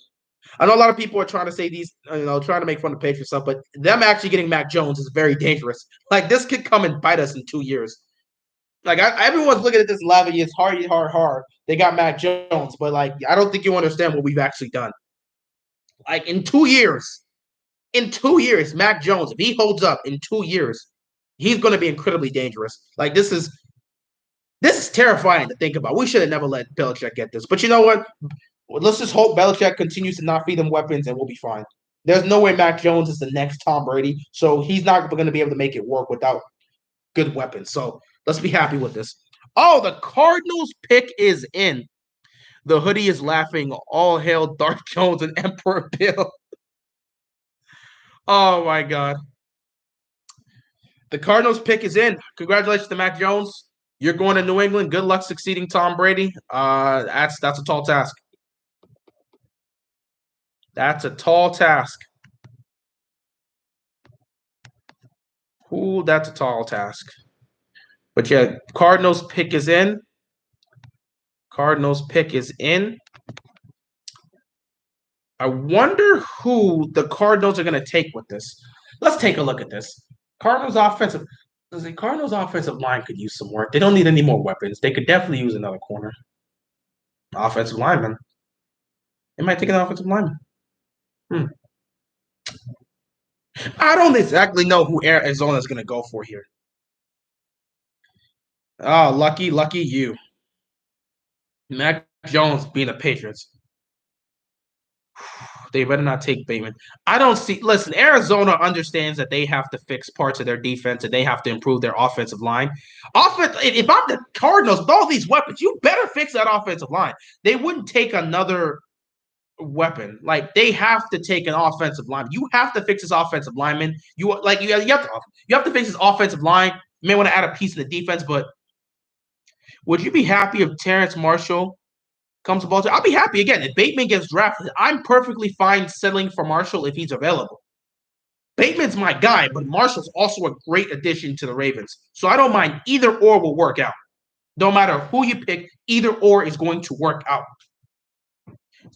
Speaker 1: I know a lot of people are trying to say these, trying to make fun of Patriots stuff, but them actually getting Mac Jones is very dangerous. Like, this could come and bite us in 2 years. Like, everyone's looking at this and laughing. It's hard. They got Mac Jones, but, like, I don't think you understand what we've actually done. Like, in 2 years, Mac Jones, if he holds up in 2 years, he's going to be incredibly dangerous. Like, this is terrifying to think about. We should have never let Belichick get this. But you know what? Let's just hope Belichick continues to not feed them weapons, and we'll be fine. There's no way Mac Jones is the next Tom Brady, so he's not going to be able to make it work without good weapons. So let's be happy with this. Oh, the Cardinals pick is in. The hoodie is laughing. All hail Dark Jones and Emperor Bill. Oh, my God. The Cardinals pick is in. Congratulations to Mac Jones. You're going to New England. Good luck succeeding Tom Brady. That's a tall task. That's a tall task. Ooh, that's a tall task. But yeah, Cardinals pick is in. Cardinals pick is in. I wonder who the Cardinals are going to take with this. Let's take a look at this. Cardinals offensive. The Cardinals offensive line could use some work. They don't need any more weapons. They could definitely use another corner. Offensive lineman. They might take an offensive lineman. I don't exactly know who Arizona is going to go for here. Oh, lucky you. Mac Jones being the Patriots. They better not take Bateman. I don't see. Listen, Arizona understands that they have to fix parts of their defense and they have to improve their offensive line. If I'm the Cardinals with all these weapons, you better fix that offensive line. They wouldn't take another weapon. Like they have to take an offensive line. You have to fix this offensive lineman. You have to fix this offensive line. You may want to add a piece in the defense, but would you be happy if Terrence Marshall comes to Baltimore? I'll be happy again if Bateman gets drafted. I'm perfectly fine settling for Marshall if he's available. Bateman's my guy, but Marshall's also a great addition to the Ravens. So I don't mind. Either or will work out. No matter who you pick, either or is going to work out.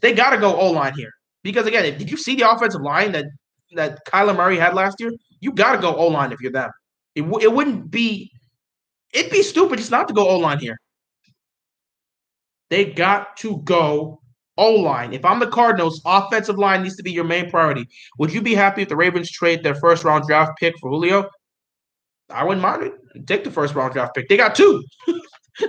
Speaker 1: They got to go O-line here. Because again, did you see the offensive line that Kyler Murray had last year? You got to go O-line if you're them. It wouldn't be – it'd be stupid just not to go O-line here. They got to go O-line. If I'm the Cardinals, offensive line needs to be your main priority. Would you be happy if the Ravens trade their first-round draft pick for Julio? I wouldn't mind it. Take the first-round draft pick. They got two.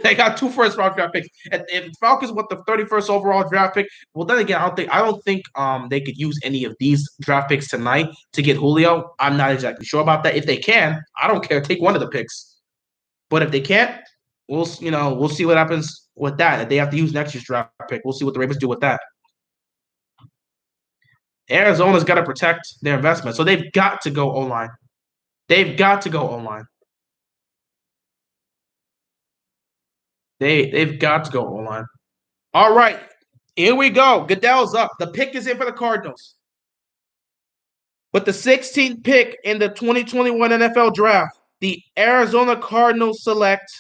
Speaker 1: They got two first-round draft picks. And if Falcons want the 31st overall draft pick, well, then again, I don't think they could use any of these draft picks tonight to get Julio. I'm not exactly sure about that. If they can, I don't care. Take one of the picks. But if they can't, we'll see what happens with that. If they have to use next year's draft pick, we'll see what the Ravens do with that. Arizona's got to protect their investment, so they've got to go O-line. They've got to go O-line. They've got to go O-line. All right, here we go. Goodell's up. The pick is in for the Cardinals. With the 16th pick in the 2021 NFL Draft, the Arizona Cardinals select.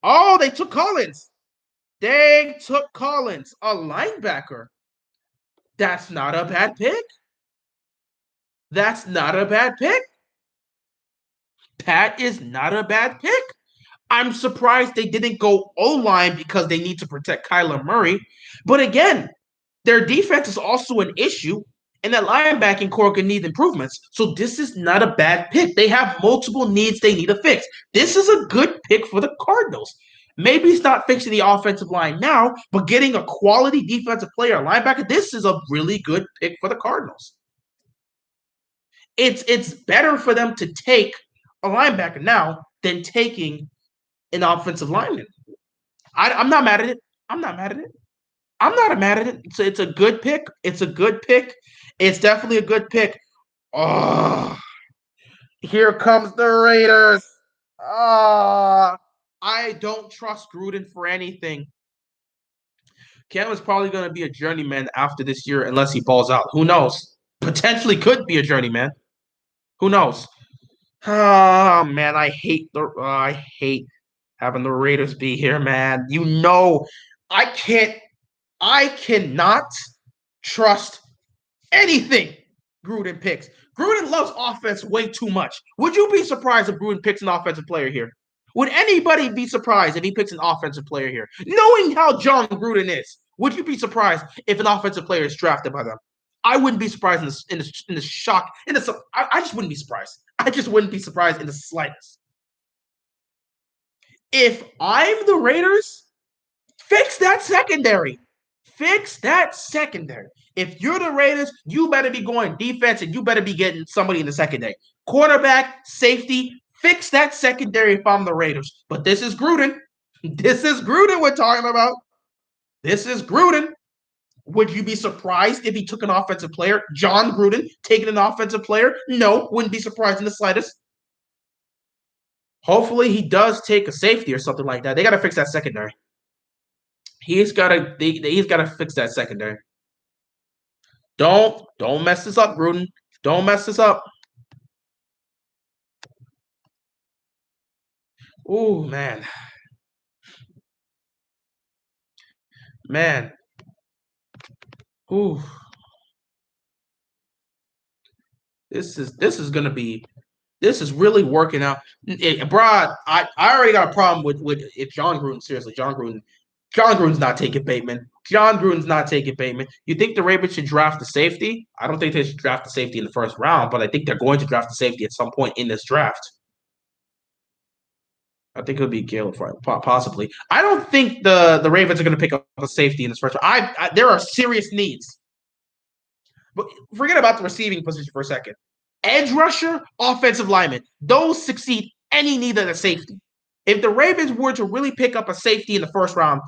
Speaker 1: Oh, they took Collins. They took Collins, a linebacker. That's not a bad pick. That's not a bad pick. That is not a bad pick. I'm surprised they didn't go O-line because they need to protect Kyler Murray. But again, their defense is also an issue, and that linebacking core could need improvements. So this is not a bad pick. They have multiple needs they need to fix. This is a good pick for the Cardinals. Maybe it's not fixing the offensive line now, but getting a quality defensive player, linebacker, this is a really good pick for the Cardinals. It's better for them to take a linebacker now than taking an offensive lineman. I'm not mad at it. I'm not mad at it. It's a good pick. It's a good pick. It's definitely a good pick. Oh, here comes the Raiders. I don't trust Gruden for anything. Cam is probably going to be a journeyman after this year unless he balls out. Who knows? Potentially could be a journeyman. Who knows? Oh man, I hate having the Raiders be here, man. I cannot trust anything Gruden picks. Gruden loves offense way too much. Would you be surprised if Gruden picks an offensive player here? Would anybody be surprised if he picks an offensive player here? Knowing how John Gruden is, would you be surprised if an offensive player is drafted by them? I wouldn't be surprised in the shock. I just wouldn't be surprised. I just wouldn't be surprised in the slightest. If I'm the Raiders, fix that secondary. Fix that secondary. If you're the Raiders, you better be going defense and you better be getting somebody in the secondary. Quarterback, safety, fix that secondary if I'm the Raiders. But this is Gruden. This is Gruden we're talking about. This is Gruden. Would you be surprised if he took an offensive player? John Gruden taking an offensive player? No, wouldn't be surprised in the slightest. Hopefully he does take a safety or something like that. They got to fix that secondary. He's got to fix that secondary. Don't mess this up, Gruden. Don't mess this up. Ooh, man. Man. Ooh. This is gonna be. This is really working out. Brad, I already got a problem with if John Gruden. Seriously, John Gruden's not taking Bateman. John Gruden's not taking Bateman. You think the Ravens should draft the safety? I don't think they should draft the safety in the first round, but I think they're going to draft the safety at some point in this draft. I think it'll be Caleb Fry, possibly. I don't think the Ravens are going to pick up a safety in this first round. There are serious needs. But forget about the receiving position for a second. Edge rusher, offensive lineman, those succeed any need of a safety. If the Ravens were to really pick up a safety in the first round,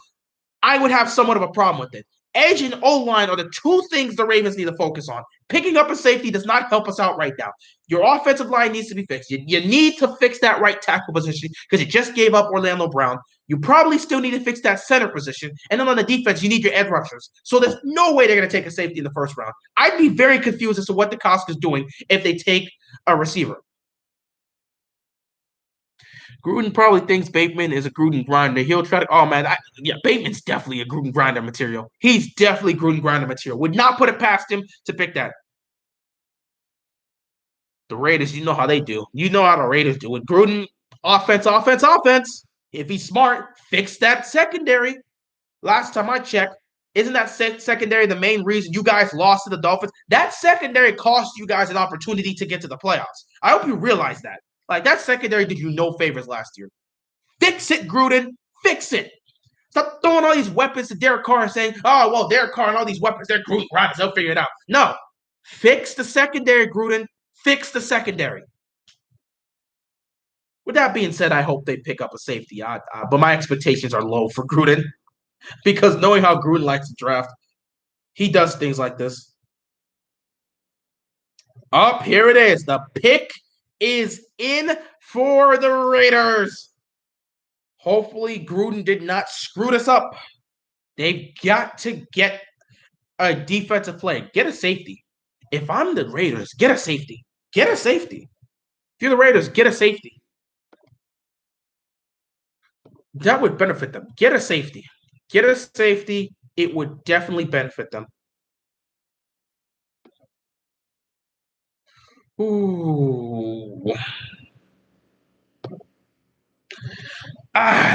Speaker 1: I would have somewhat of a problem with it. Edge and O line are the two things the Ravens need to focus on. Picking up a safety does not help us out right now. Your offensive line needs to be fixed. You need to fix that right tackle position because you just gave up Orlando Brown. You probably still need to fix that center position. And then on the defense, you need your edge rushers. So there's no way they're going to take a safety in the first round. I'd be very confused as to what the Costco's doing if they take a receiver. Gruden probably thinks Bateman is a Gruden grinder. He'll try to. Oh man, Bateman's definitely a Gruden grinder material. He's definitely Gruden grinder material. Would not put it past him to pick that. The Raiders, you know how they do. You know how the Raiders do it. Gruden, offense, offense, offense. If he's smart, fix that secondary. Last time I checked, isn't that secondary the main reason you guys lost to the Dolphins? That secondary cost you guys an opportunity to get to the playoffs. I hope you realize that. Like, that secondary did you no favors last year. Fix it, Gruden. Fix it. Stop throwing all these weapons to Derek Carr and saying, oh, well, Derek Carr and all these weapons, they're Gruden grinders. They'll figure it out. No. Fix the secondary, Gruden. Fix the secondary. With that being said, I hope they pick up a safety. But my expectations are low for Gruden because knowing how Gruden likes to draft, he does things like this. Up, here it is. The pick is in for the Raiders. Hopefully, Gruden did not screw this up. They've got to get a defensive play. Get a safety. If I'm the Raiders, get a safety. Get a safety. If you're the Raiders, get a safety. That would benefit them. Get a safety. Get a safety. It would definitely benefit them. Ooh.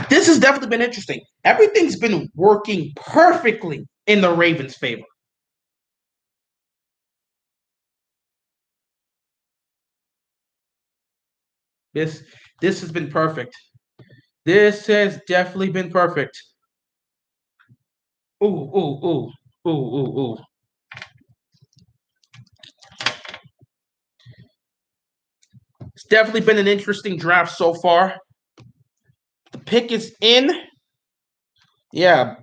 Speaker 1: This has definitely been interesting. Everything's been working perfectly in the Ravens' favor. This has been perfect. This has definitely been perfect. Ooh, ooh, ooh, ooh, ooh, ooh. It's definitely been an interesting draft so far. The pick is in. Yeah.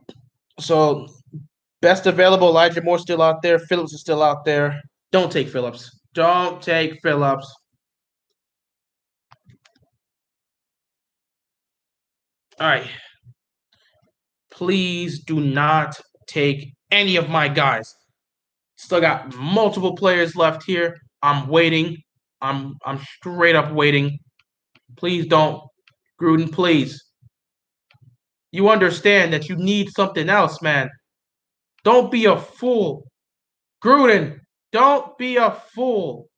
Speaker 1: So best available, Elijah Moore still out there. Phillips is still out there. Don't take Phillips. Don't take Phillips. All right. Please do not take any of my guys. Still got multiple players left here. I'm waiting. I'm straight up waiting. Please don't. Gruden, please. You understand that you need something else, man. Don't be a fool. Gruden, don't be a fool.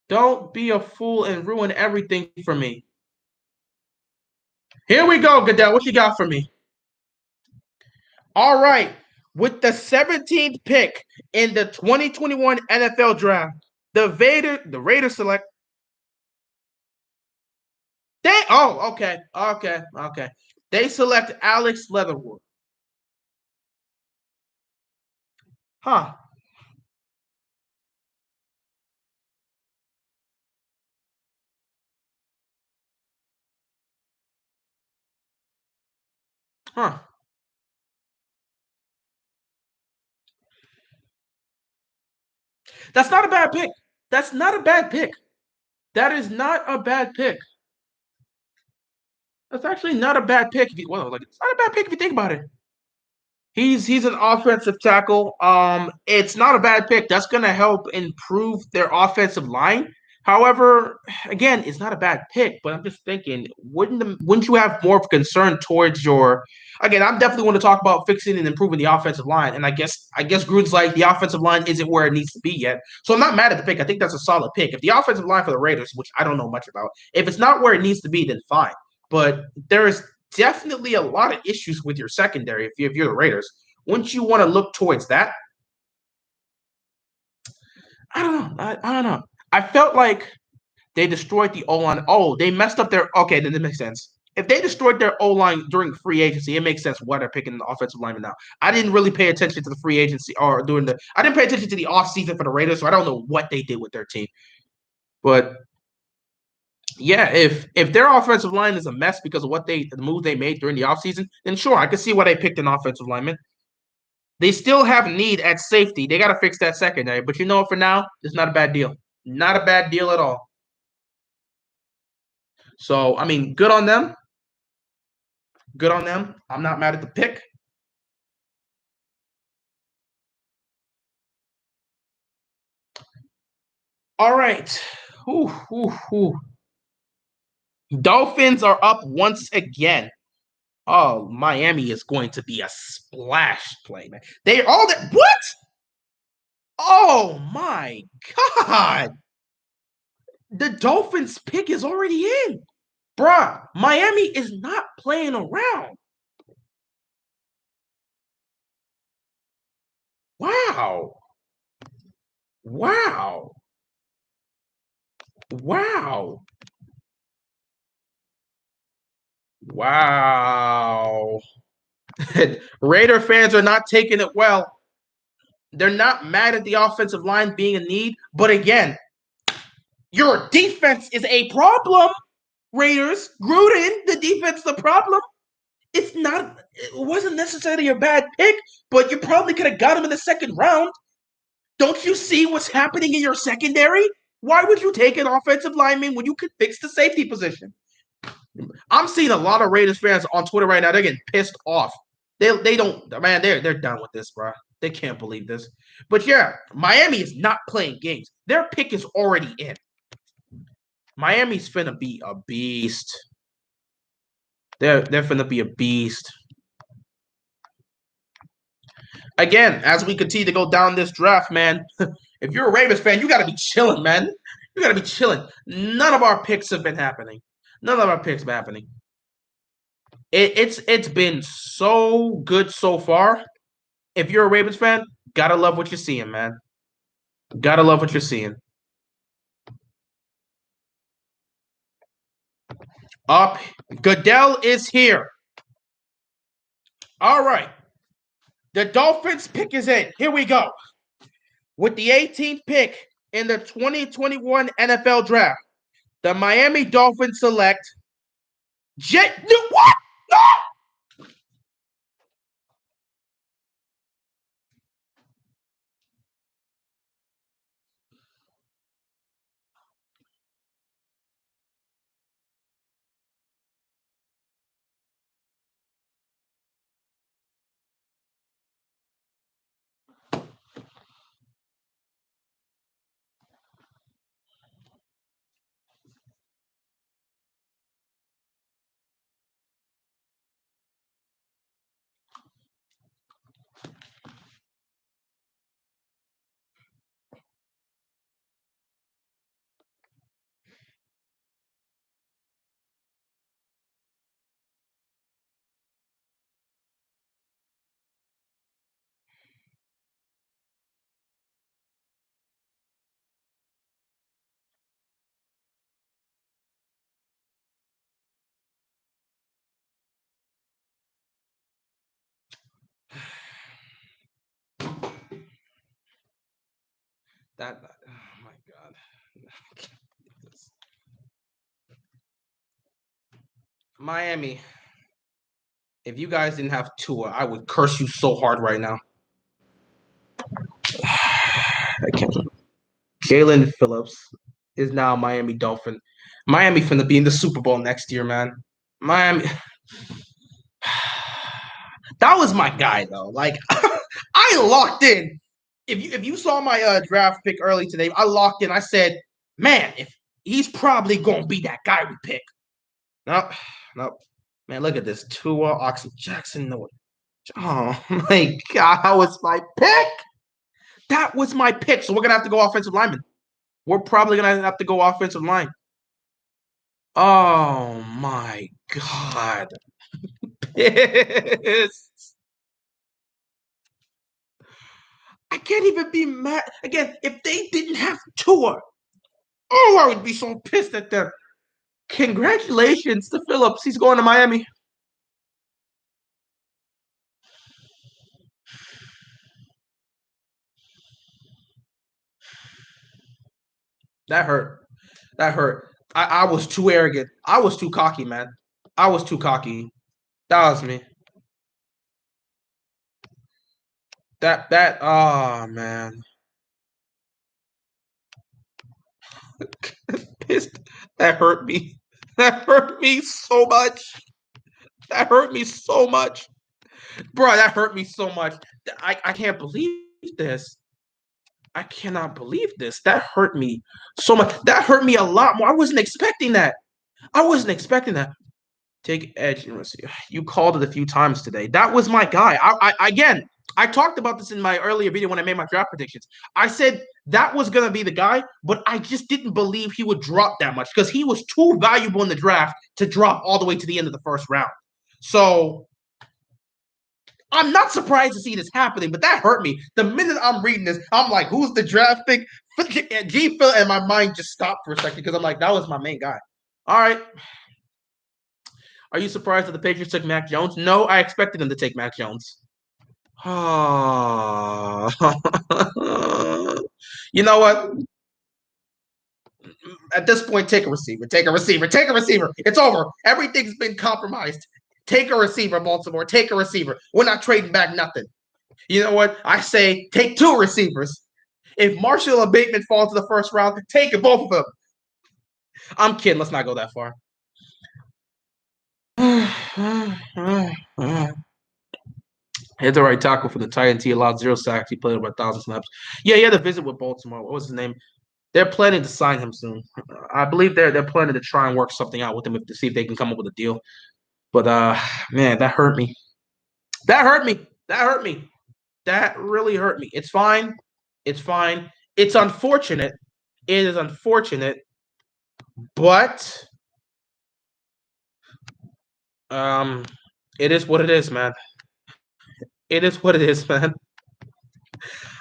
Speaker 1: Don't be a fool and ruin everything for me. Here we go, Goodell. What you got for me? All right. With the 17th pick in the 2021 NFL Draft, the Raiders select. Okay. They select Alex Leatherwood. Huh. Huh. That's not a bad pick. That's not a bad pick. That is not a bad pick. That's actually not a bad pick. It's not a bad pick if you think about it. He's an offensive tackle. It's not a bad pick. That's going to help improve their offensive line. However, again, it's not a bad pick. But I'm just thinking, wouldn't you have more of a concern towards your? Again, I'm definitely want to talk about fixing and improving the offensive line. And I guess Gruden's like the offensive line isn't where it needs to be yet. So I'm not mad at the pick. I think that's a solid pick. If the offensive line for the Raiders, which I don't know much about, if it's not where it needs to be, then fine. But there is definitely a lot of issues with your secondary if you're the Raiders. Wouldn't you want to look towards that? I don't know. I don't know. I felt like they destroyed the O line. Oh, they messed up their. Okay, then it makes sense. if they destroyed their O line during free agency, it makes sense why they're picking the offensive lineman now. I didn't really pay attention to the free agency or during the. I didn't pay attention to the offseason for the Raiders, so I don't know what they did with their team. But yeah, if their offensive line is a mess because of the move they made during the offseason, then sure, I can see why they picked an offensive lineman. They still have need at safety. They got to fix that secondary. But you know, for now, it's not a bad deal. Not a bad deal at all. So, I mean, good on them. Good on them. I'm not mad at the pick. All right. Ooh, ooh, ooh. Dolphins are up once again. Oh, Miami is going to be a splash play, man. They all that what? Oh my God. The Dolphins pick is already in. Bruh, Miami is not playing around. Wow. Wow. Wow. Wow. Raider fans are not taking it well. They're not mad at the offensive line being in need, but again, your defense is a problem. Raiders, Gruden, the defense is the problem. It's not. It wasn't necessarily a bad pick, but you probably could have got him in the second round. Don't you see what's happening in your secondary? Why would you take an offensive lineman when you could fix the safety position? I'm seeing a lot of Raiders fans on Twitter right now. They're getting pissed off. They don't, man. They're done with this, bro. They can't believe this. But yeah, Miami is not playing games. Their pick is already in. Miami's finna be a beast. They're finna be a beast. Again, as we continue to go down this draft, man, if you're a Ravens fan, you gotta be chilling, man. You gotta be chilling. None of our picks have been happening. None of our picks have been happening. It's been so good so far. If you're a Ravens fan, gotta love what you're seeing, man. Gotta love what you're seeing. Up, Goodell is here. All right. The Dolphins pick is in. Here we go. With the 18th pick in the 2021 NFL Draft, the Miami Dolphins select Jet. What? No! Oh my God. Miami, if you guys didn't have Tua, I would curse you so hard right now. I can't. Jalen Phillips is now Miami Dolphin. Miami finna be in the Super Bowl next year, man. Miami. That was my guy though. Like I locked in. If you saw my draft pick early today, I locked in. I said, man, if he's probably gonna be that guy we pick. Nope, nope. Man, look at this. Tua Oxen Jackson. No. Oh my God, that was my pick. That was my pick. So we're gonna have to go offensive lineman. We're probably gonna have to go offensive line. Oh my God. Pissed. I can't even be mad. Again, if they didn't have Tua, oh, I would be so pissed at them. Congratulations to Phillips. He's going to Miami. That hurt. That hurt. I was too arrogant. I was too cocky, man. I was too cocky. That was me. Oh man. Pissed. That hurt me. That hurt me so much. That hurt me so much. Bro, that hurt me so much. I can't believe this. I cannot believe this. That hurt me so much. That hurt me a lot more. I wasn't expecting that. I wasn't expecting that. Take edge and receive. You called it a few times today. That was my guy. Again, I talked about this in my earlier video when I made my draft predictions. I said that was going to be the guy, but I just didn't believe he would drop that much because he was too valuable in the draft to drop all the way to the end of the first round. So I'm not surprised to see this happening, but that hurt me. The minute I'm reading this, I'm like, who's the draft pick? G Phil, and my mind just stopped for a second because I'm like, that was my main guy. All right. Are you surprised that the Patriots took Mac Jones? No, I expected them to take Mac Jones. Oh. You know what? At this point, take a receiver. Take a receiver. Take a receiver. It's over. Everything's been compromised. Take a receiver, Baltimore. Take a receiver. We're not trading back nothing. You know what? I say take two receivers. If Marshall and Bateman fall to the first round, take it, both of them. I'm kidding. Let's not go that far. Hit the right tackle for the Titans. He allowed 0 sacks. He played over 1,000 snaps. Yeah, he had a visit with Baltimore. What was his name? They're planning to sign him soon. I believe they're planning to try and work something out with him to see if they can come up with a deal. But man, that hurt me. That hurt me. That hurt me. That really hurt me. It's fine. It's fine. It's unfortunate. It is unfortunate. But it is what it is, man. It is what it is, man.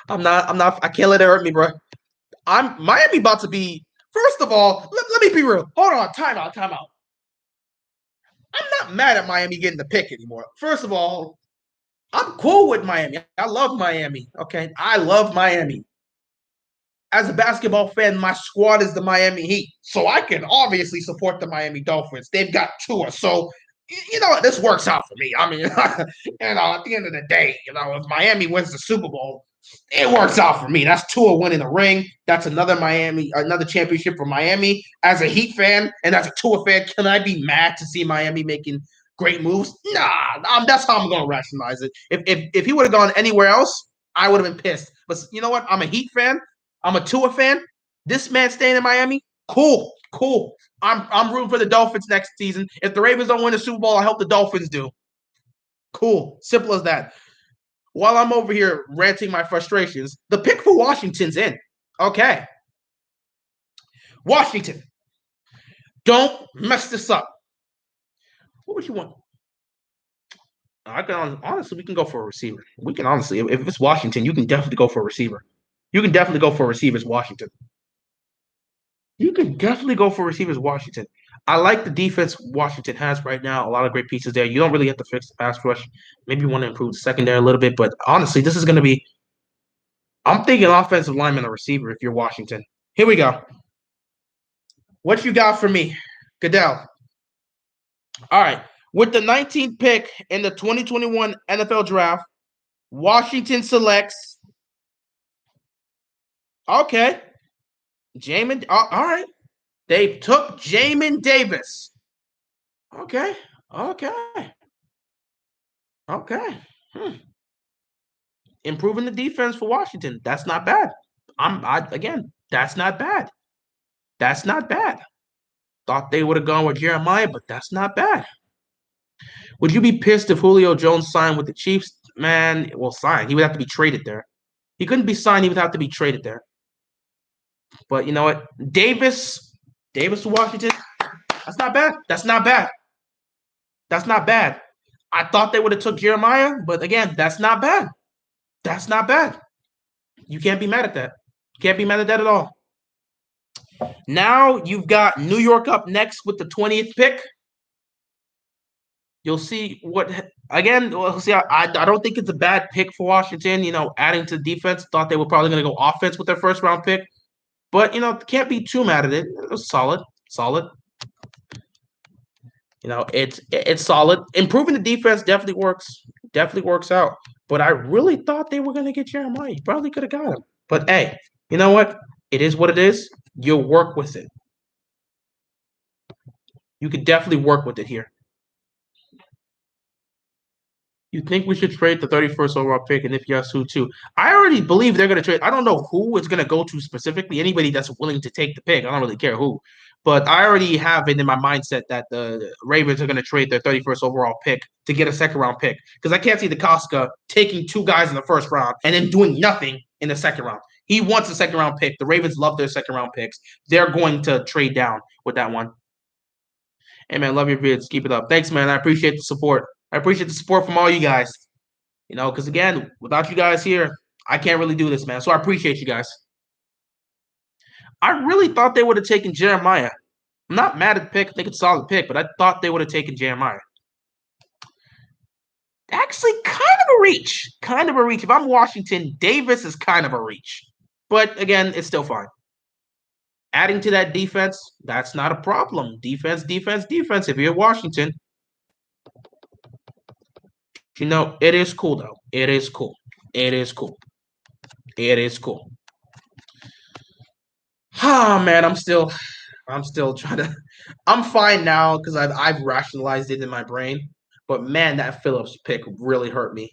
Speaker 1: I can't let it hurt me, bro. Miami about to be, first of all, let me be real. Hold on, time out. I'm not mad at Miami getting the pick anymore. First of all, I'm cool with Miami. I love Miami. Okay. I love Miami. As a basketball fan, my squad is the Miami Heat. So I can obviously support the Miami Dolphins. They've got Tua. So, you know what? This works out for me. I mean, at the end of the day, if Miami wins the Super Bowl, it works out for me. That's Tua winning the ring. That's another championship for Miami. As a Heat fan and as a Tua fan, can I be mad to see Miami making great moves? Nah, that's how I'm going to rationalize it. If he would have gone anywhere else, I would have been pissed. But you know what? I'm a Heat fan. I'm a Tua fan. This man staying in Miami, cool. I'm rooting for the Dolphins next season. If the Ravens don't win the Super Bowl, I hope the Dolphins do. Cool. Simple as that. While I'm over here ranting my frustrations, the pick for Washington's in. Okay. Washington, don't mess this up. What would you want? Honestly, we can go for a receiver. We can honestly, if it's Washington, you can definitely go for a receiver. You can definitely go for receivers, Washington. You can definitely go for receivers, Washington. I like the defense Washington has right now. A lot of great pieces there. You don't really have to fix the pass rush. Maybe you want to improve the secondary a little bit, but honestly, this is going to be. I'm thinking offensive lineman or receiver if you're Washington. Here we go. What you got for me, Goodell? All right. With the 19th pick in the 2021 NFL Draft, Washington selects. Okay. Jamin. All right. They took Jamin Davis. Okay. Improving the defense for Washington. That's not bad. Again, that's not bad. That's not bad. Thought they would have gone with Jeremiah, but that's not bad. Would you be pissed if Julio Jones signed with the Chiefs? Man, well, sign. He would have to be traded there. He couldn't be signed. He would have to be traded there. But you know what? Davis to Washington. That's not bad. That's not bad. I thought they would have took Jeremiah, but again, that's not bad. That's not bad. You can't be mad at that. You can't be mad at that at all. Now you've got New York up next with the 20th pick. You'll see what again. We'll see. I don't think it's a bad pick for Washington. Adding to the defense, thought they were probably going to go offense with their first round pick, but can't be too mad at it. It was solid, solid. It's solid. Improving the defense definitely works out. But I really thought they were going to get Jeremiah. You probably could have got him. But hey, you know what? It is what it is. You'll work with it. You could definitely work with it here. You think we should trade the 31st overall pick, and if yes, who too? I already believe they're going to trade. I don't know who it's going to go to specifically. Anybody that's willing to take the pick. I don't really care who. But I already have it in my mindset that the Ravens are going to trade their 31st overall pick to get a second round pick. Because I can't see the Koska taking two guys in the first round and then doing nothing in the second round. He wants a second round pick. The Ravens love their second round picks. They're going to trade down with that one. Hey, man, love your vids. Keep it up. Thanks, man. I appreciate the support. I appreciate the support from all you guys. Because again, without you guys here, I can't really do this, man. So I appreciate you guys. I really thought they would have taken Jeremiah. I'm not mad at the pick. I think it's a solid pick, but I thought they would have taken Jeremiah. Actually, kind of a reach. Kind of a reach. If I'm Washington, Davis is kind of a reach. But again, it's still fine. Adding to that defense, that's not a problem. Defense. If you're Washington, it is cool, though. It is cool. Oh, man, I'm still trying to. I'm fine now because I've rationalized it in my brain. But man, that Phillips pick really hurt me.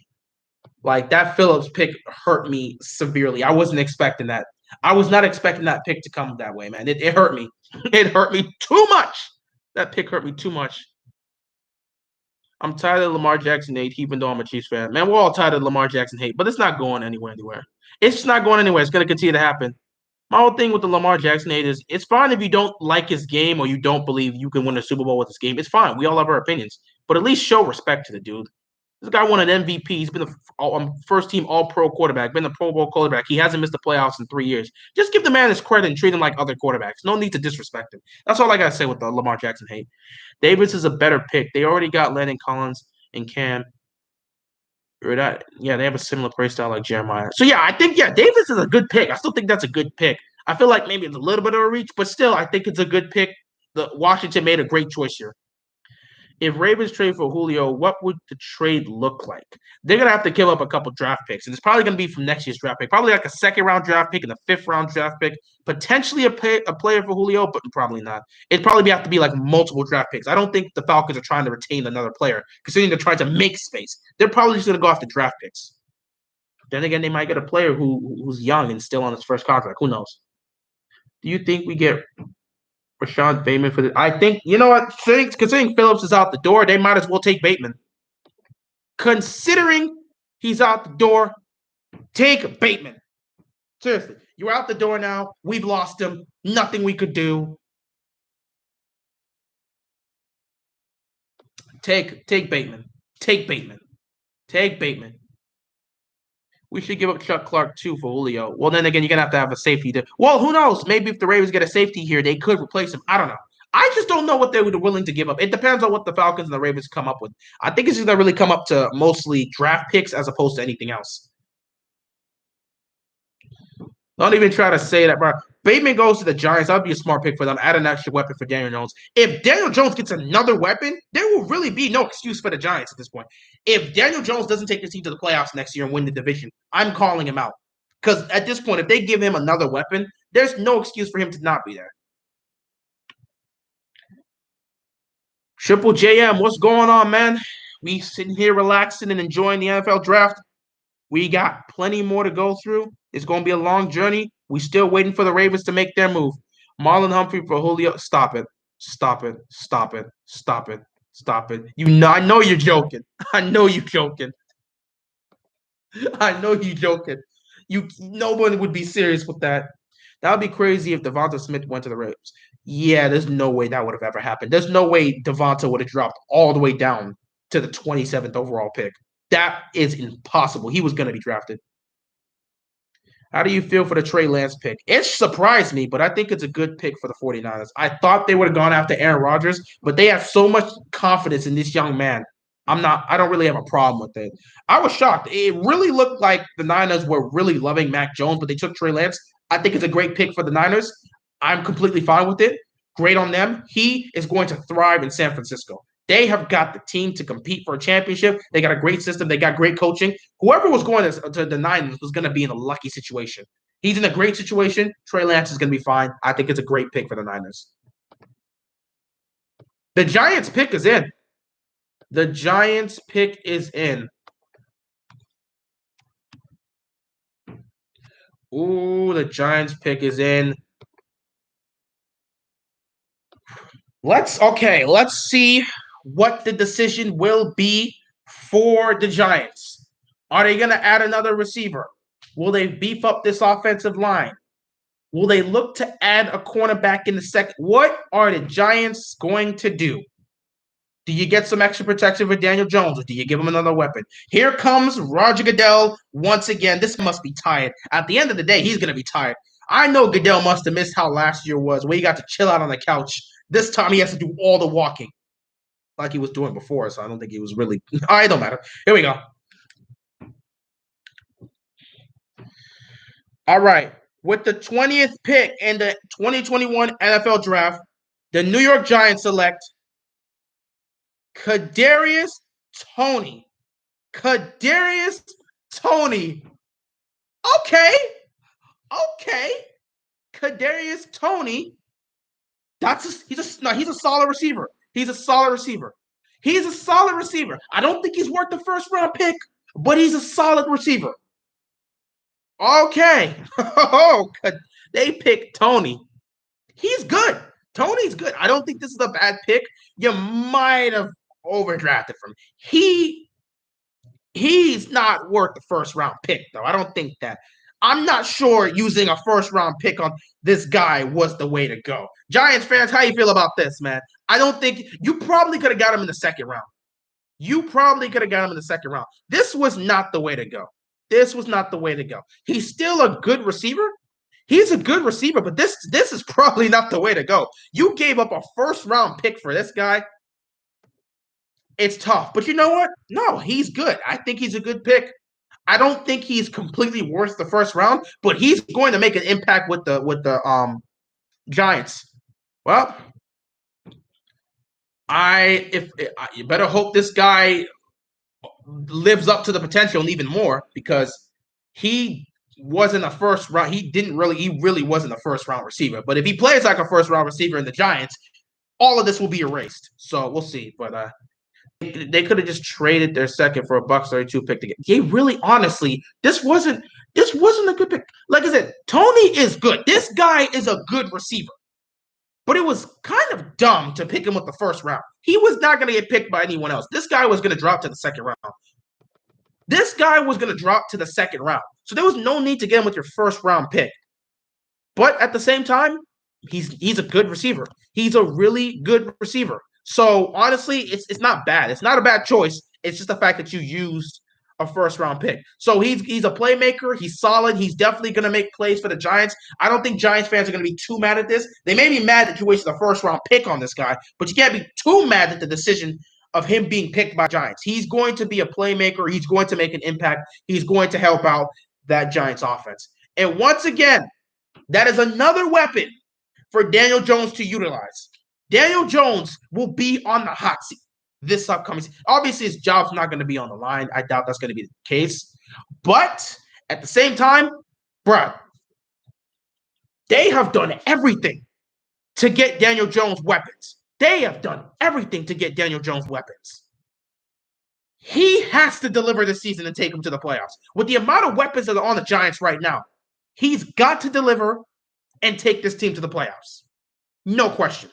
Speaker 1: Like that Phillips pick hurt me severely. I wasn't expecting that. I was not expecting that pick to come that way, man. It hurt me. It hurt me too much. That pick hurt me too much. I'm tired of Lamar Jackson hate, even though I'm a Chiefs fan. Man, we're all tired of Lamar Jackson hate, but it's not going anywhere. It's just not going anywhere. It's going to continue to happen. My whole thing with the Lamar Jackson hate is it's fine if you don't like his game or you don't believe you can win a Super Bowl with his game. It's fine. We all have our opinions, but at least show respect to the dude. This guy won an MVP. He's been the first team All Pro quarterback, been a Pro Bowl quarterback. He hasn't missed the playoffs in 3 years. Just give the man his credit and treat him like other quarterbacks. No need to disrespect him. That's all I gotta say with the Lamar Jackson hate. Davis is a better pick. They already got Landon Collins and Cam. Yeah, they have a similar play style like Jeremiah. So yeah, I think Davis is a good pick. I still think that's a good pick. I feel like maybe it's a little bit of a reach, but still, I think it's a good pick. The Washington made a great choice here. If Ravens trade for Julio, what would the trade look like? They're gonna have to give up a couple draft picks, and it's probably gonna be from next year's draft pick. Probably like a second round draft pick and a fifth round draft pick. Potentially a player for Julio, but probably not. It'd probably have to be like multiple draft picks. I don't think the Falcons are trying to retain another player, considering they're trying to make space. They're probably just gonna go after draft picks. Then again, they might get a player who's young and still on his first contract. Who knows? Do you think we get Rashad Bateman for the? I think you know what. Considering Phillips is out the door, they might as well take Bateman. Considering he's out the door, take Bateman. Seriously, you're out the door now. We've lost him. Nothing we could do. Take Bateman. Take Bateman. Take Bateman. We should give up Chuck Clark too for Julio. Well, then again, you're gonna have to have a safety. Well, who knows? Maybe if the Ravens get a safety here, they could replace him. I don't know. I just don't know what they were willing to give up. It depends on what the Falcons and the Ravens come up with. I think it's gonna really come up to mostly draft picks as opposed to anything else. Don't even try to say that, bro. Bateman goes to the Giants. That would be a smart pick for them. Add an extra weapon for Daniel Jones. If Daniel Jones gets another weapon, there will really be no excuse for the Giants at this point. If Daniel Jones doesn't take this team to the playoffs next year and win the division, I'm calling him out. Because at this point, if they give him another weapon, there's no excuse for him to not be there. Triple JM, what's going on, man? We sitting here relaxing and enjoying the NFL draft. We got plenty more to go through. It's going to be a long journey. We still waiting for the Ravens to make their move. Marlon Humphrey for Julio. Stop it. Stop it. Stop it. Stop it. Stop it. I know you're joking. I know you're joking. I know you're joking. No one would be serious with that. That would be crazy if Devonta Smith went to the Ravens. Yeah, there's no way that would have ever happened. There's no way Devonta would have dropped all the way down to the 27th overall pick. That is impossible. He was going to be drafted. How do you feel for the Trey Lance pick? It surprised me, but I think it's a good pick for the 49ers. I thought they would have gone after Aaron Rodgers, but they have so much confidence in this young man. I don't really have a problem with it. I was shocked. It really looked like the Niners were really loving Mac Jones, but they took Trey Lance. I think it's a great pick for the Niners. I'm completely fine with it. Great on them. He is going to thrive in San Francisco. They have got the team to compete for a championship. They got a great system. They got great coaching. Whoever was going to the Niners was going to be in a lucky situation. He's in a great situation. Trey Lance is going to be fine. I think it's a great pick for the Niners. The Giants pick is in. The Giants pick is in. Ooh, the Giants pick is in. Let's see what the decision will be for the Giants. Are they going to add another receiver? Will they beef up this offensive line? Will they look to add a cornerback in the second? What are the Giants going to do? Do you get some extra protection for Daniel Jones, or do you give him another weapon? Here comes Roger Goodell once again. This must be tired. At the end of the day, he's going to be tired. I know Goodell must have missed how last year was, where he got to chill out on the couch. This time he has to do all the walking like he was doing before, so I don't think he was really. All right, don't matter. Here we go. All right. With the 20th pick in the 2021 NFL Draft, the New York Giants select Kadarius Toney. Kadarius Toney. Okay. Kadarius Toney. He's a solid receiver. He's a solid receiver. I don't think he's worth the first round pick, but he's a solid receiver. Okay. Oh, they picked Toney. He's good. Toney's good. I don't think this is a bad pick. You might have overdrafted from him. He's not worth the first round pick, though. I don't think that. I'm not sure using a first round pick on this guy was the way to go. Giants fans, how you feel about this, man? I don't think you probably could have got him in the second round. This was not the way to go. He's still a good receiver. He's a good receiver, but this is probably not the way to go. You gave up a first round pick for this guy. It's tough, but you know what? No, he's good. I think he's a good pick. I don't think he's completely worth the first round, but he's going to make an impact with the Giants. Well, you better hope this guy lives up to the potential and even more, because he wasn't a first round. He really wasn't a first round receiver. But if he plays like a first round receiver in the Giants, all of this will be erased. So we'll see. But they could have just traded their second for a $1.32 pick to get. They really, honestly, this wasn't a good pick. Like I said, Toney is good. This guy is a good receiver. But it was kind of dumb to pick him with the first round. He was not going to get picked by anyone else. This guy was going to drop to the second round. So there was no need to get him with your first round pick. But at the same time, he's a good receiver. He's a really good receiver. So honestly, it's not bad. It's not a bad choice. It's just the fact that you used a first round pick. So he's a playmaker. He's solid. He's definitely going to make plays for the Giants. I don't think Giants fans are going to be too mad at this. They may be mad that you wasted a first round pick on this guy, but you can't be too mad at the decision of him being picked by Giants. He's going to be a playmaker. He's going to make an impact. He's going to help out that Giants offense. And once again, that is another weapon for Daniel Jones to utilize. Daniel Jones will be on the hot seat this upcoming season. Obviously, his job's not going to be on the line. I doubt that's going to be the case. But at the same time, bro, they have done everything to get Daniel Jones weapons. He has to deliver this season and take him to the playoffs. With the amount of weapons that are on the Giants right now, he's got to deliver and take this team to the playoffs. No question.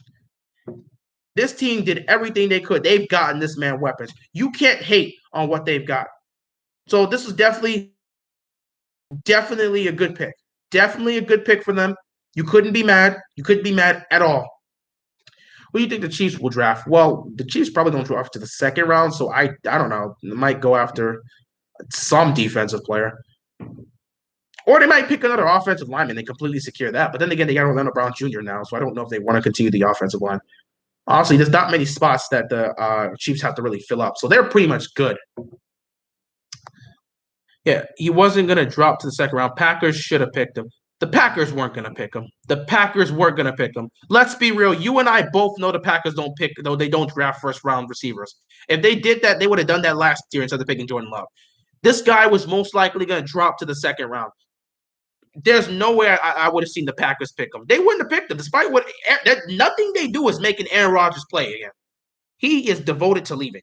Speaker 1: This team did everything they could. They've gotten this man weapons. You can't hate on what they've got. So this is definitely a good pick. Definitely a good pick for them. You couldn't be mad. You couldn't be mad at all. Who do you think the Chiefs will draft? Well, the Chiefs probably don't draft to the second round, so I don't know. They might go after some defensive player. Or they might pick another offensive lineman and completely secure that. But then again, they got Orlando Brown Jr. now, so I don't know if they want to continue the offensive line. Honestly, there's not many spots that the Chiefs have to really fill up, so they're pretty much good. Yeah, he wasn't going to drop to the second round. Packers should have picked him. The Packers weren't going to pick him. The Packers weren't going to pick him. Let's be real. You and I both know the Packers don't pick, though they don't draft first round receivers. If they did that, they would have done that last year instead of picking Jordan Love. This guy was most likely going to drop to the second round. There's no way I would have seen the Packers pick him. They wouldn't have picked him, despite what nothing they do is making Aaron Rodgers play again. He is devoted to leaving.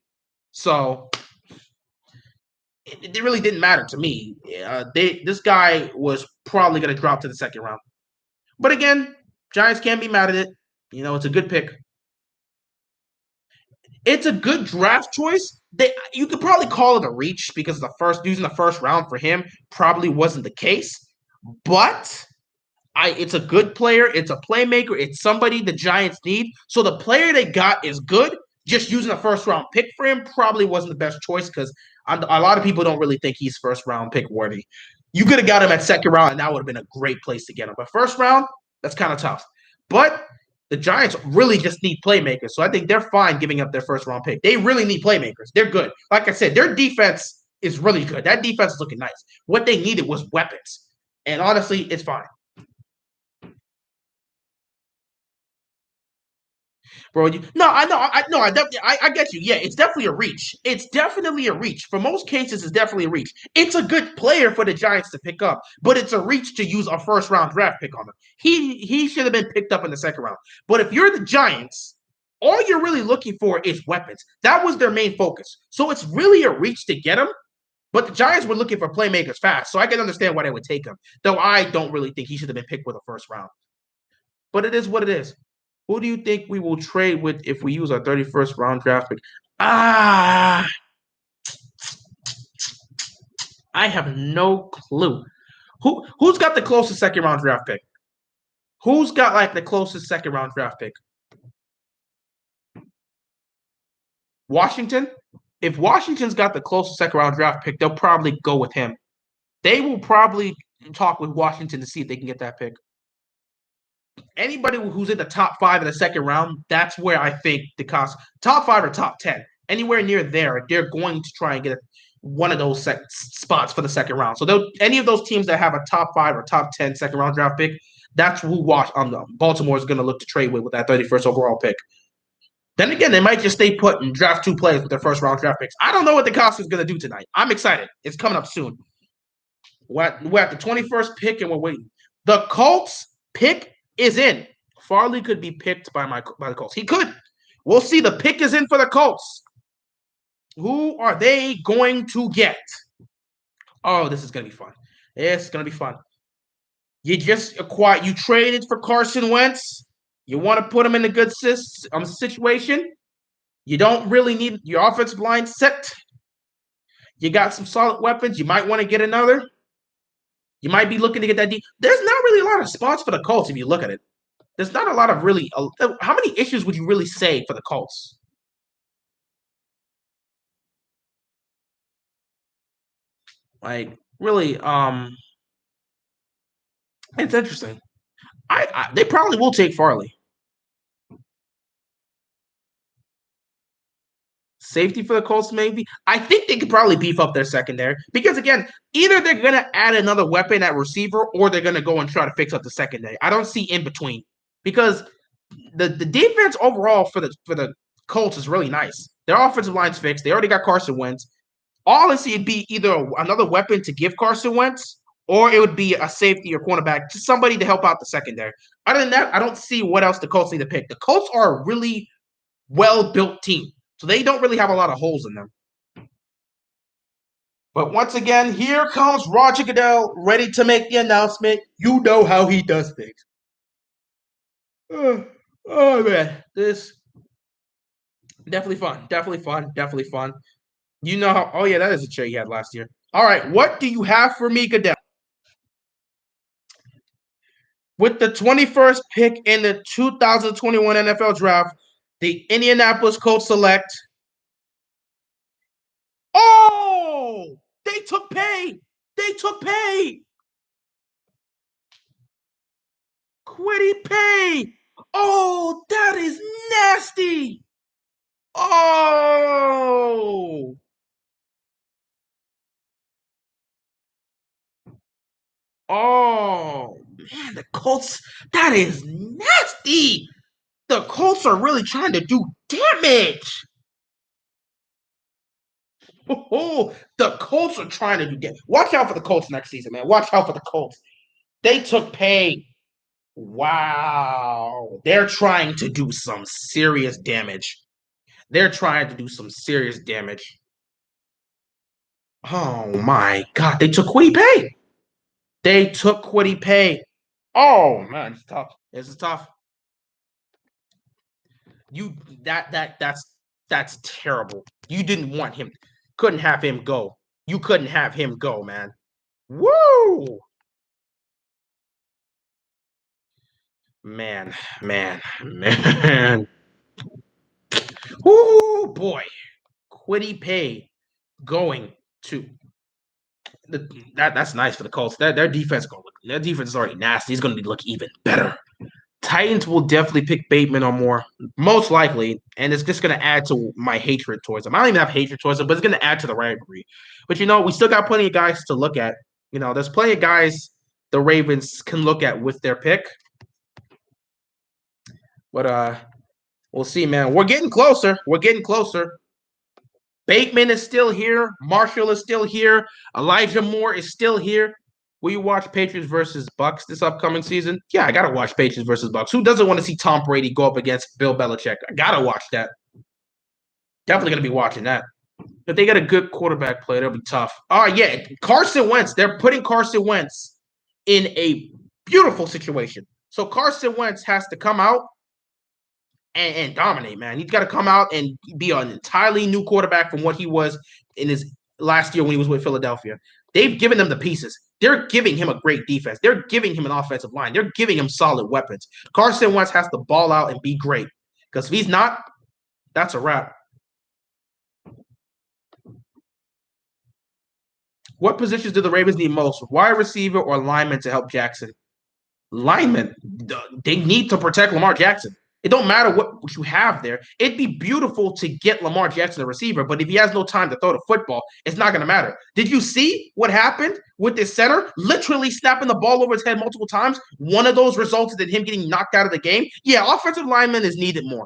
Speaker 1: So it really didn't matter to me. This guy was probably going to drop to the second round. But again, Giants can't be mad at it. You know, it's a good pick. It's a good draft choice. You could probably call it a reach because using the first round for him probably wasn't the case. But it's a good player. It's a playmaker. It's somebody the Giants need. So the player they got is good. Just using a first round pick for him probably wasn't the best choice because a lot of people don't really think he's first round pick worthy. You could have got him at second round, and that would have been a great place to get him. But first round, that's kind of tough. But the Giants really just need playmakers. So I think they're fine giving up their first round pick. They really need playmakers. They're good. Like I said, their defense is really good. That defense is looking nice. What they needed was weapons. And honestly, it's fine. Bro. I get you. Yeah, it's definitely a reach. It's definitely a reach. For most cases, it's definitely a reach. It's a good player for the Giants to pick up, but it's a reach to use a first round draft pick on him. He should have been picked up in the second round. But if you're the Giants, all you're really looking for is weapons. That was their main focus. So it's really a reach to get him. But the Giants were looking for playmakers fast, so I can understand why they would take him. Though I don't really think he should have been picked with a first round. But it is what it is. Who do you think we will trade with if we use our 31st round draft pick? I have no clue. Who's got the closest second round draft pick? Who's got like the closest second round draft pick? Washington? If Washington's got the closest second round draft pick, they'll probably go with him. They will probably talk with Washington to see if they can get that pick. Anybody who's in the top 5 in the second round, that's where I think the cost top 5 or top 10, anywhere near there, they're going to try and get one of those spots for the second round. So any of those teams that have a top 5 or top 10 second round draft pick, that's who Baltimore is going to look to trade with that 31st overall pick. Then again, they might just stay put and draft 2 players with their first round draft picks. I don't know what the cost is going to do tonight. I'm excited. It's coming up soon. We're at the 21st pick and we're waiting. The Colts pick is in. Farley could be picked by the Colts. He could. We'll see. The pick is in for the Colts. Who are they going to get? Oh, this is going to be fun. It's going to be fun. You traded for Carson Wentz. You want to put him in a good situation. You don't really need your offensive line set. You got some solid weapons. You might want to get another. You might be looking to get that deep. There's not really a lot of spots for the Colts if you look at it. There's not a lot of really. How many issues would you really say for the Colts? Like really, it's interesting. They probably will take Farley. Safety for the Colts, maybe. I think they could probably beef up their secondary because again, either they're gonna add another weapon at receiver or they're gonna go and try to fix up the secondary. I don't see in between because the defense overall for the Colts is really nice. Their offensive line's fixed. They already got Carson Wentz. Honestly, it'd be either another weapon to give Carson Wentz or it would be a safety or cornerback, just somebody to help out the secondary. Other than that, I don't see what else the Colts need to pick. The Colts are a really well-built team, so they don't really have a lot of holes in them. But once again, here comes Roger Goodell ready to make the announcement. You know how he does things. Oh man, this definitely fun. Definitely fun. Definitely fun. You know how? Oh yeah, that is a chair you had last year. All right, what do you have for me, Goodell? With the 21st pick in the 2021 NFL Draft, the Indianapolis Colts select. Oh, they took pay. They took pay. Quiddy Pay. Oh, that is nasty. Oh. Oh, man, the Colts, that is nasty. The Colts are really trying to do damage. Oh, the Colts are trying to do damage. Watch out for the Colts next season, man. Watch out for the Colts. They took pay. Wow. They're trying to do some serious damage. They're trying to do some serious damage. Oh my God. They took Quiddy Pay. They took Quiddy Pay. Oh man, it's tough. This is tough. You that's terrible. You didn't want him. Couldn't have him go. You couldn't have him go, man. Woo! Man, man. Woo, boy. Quiddy Pay going to that's nice for the Colts. Their defense their defense is already nasty. It's gonna look even better. Titans will definitely pick Bateman or more, most likely, and it's just going to add to my hatred towards them. I don't even have hatred towards them, but it's going to add to the rivalry. But we still got plenty of guys to look at. There's plenty of guys the Ravens can look at with their pick. But we'll see, man. We're getting closer. We're getting closer. Bateman is still here. Marshall is still here. Elijah Moore is still here. Will you watch Patriots versus Bucks this upcoming season? Yeah, I gotta watch Patriots versus Bucks. Who doesn't want to see Tom Brady go up against Bill Belichick? I gotta watch that. Definitely gonna be watching that. If they get a good quarterback play, that'll be tough. Oh yeah, Carson Wentz. They're putting Carson Wentz in a beautiful situation. So Carson Wentz has to come out and dominate, man. He's got to come out and be an entirely new quarterback from what he was in his last year when he was with Philadelphia. They've given him the pieces. They're giving him a great defense. They're giving him an offensive line. They're giving him solid weapons. Carson Wentz has to ball out and be great. Because if he's not, that's a wrap. What positions do the Ravens need most? Wide receiver or lineman to help Jackson? Linemen, they need to protect Lamar Jackson. It don't matter what you have there. It'd be beautiful to get Lamar Jackson a receiver, but if he has no time to throw the football, it's not going to matter. Did you see what happened with this center? Literally snapping the ball over his head multiple times. One of those resulted in him getting knocked out of the game. Yeah, offensive lineman is needed more.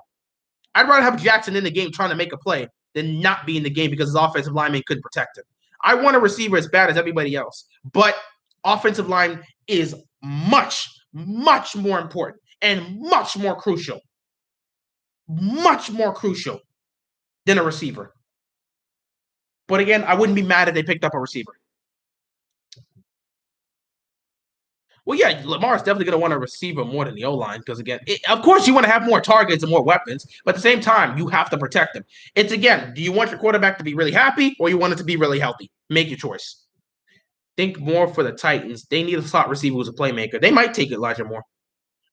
Speaker 1: I'd rather have Jackson in the game trying to make a play than not be in the game because his offensive lineman couldn't protect him. I want a receiver as bad as everybody else, but offensive line is much more important and much more crucial than a receiver. But again, I wouldn't be mad if they picked up a receiver. Well, yeah, Lamar's definitely going to want a receiver more than the O-line because, again, of course you want to have more targets and more weapons, but at the same time, you have to protect them. It's, again, do you want your quarterback to be really happy or you want it to be really healthy? Make your choice. Think more for the Titans. They need a slot receiver who's a playmaker. They might take Elijah Moore.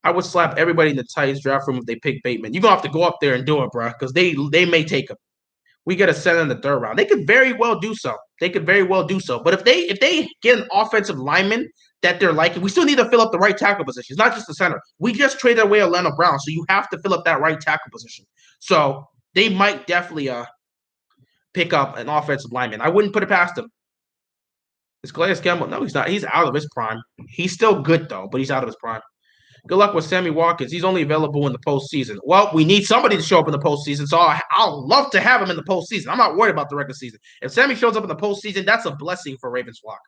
Speaker 1: I would slap everybody in the Titans draft room if they pick Bateman. You're going to have to go up there and do it, bro, because they may take him. We get a center in the third round. They could very well do so. But if they get an offensive lineman that they're liking, we still need to fill up the right tackle position. It's not just the center. We just traded away Orlando Brown, so you have to fill up that right tackle position. So they might definitely pick up an offensive lineman. I wouldn't put it past him. Is Calais Campbell? No, he's not. He's out of his prime. He's still good, though, but he's out of his prime. Good luck with Sammy Watkins. He's only available in the postseason. Well, we need somebody to show up in the postseason, so I'll love to have him in the postseason. I'm not worried about the regular season. If Sammy shows up in the postseason, that's a blessing for Ravens flock.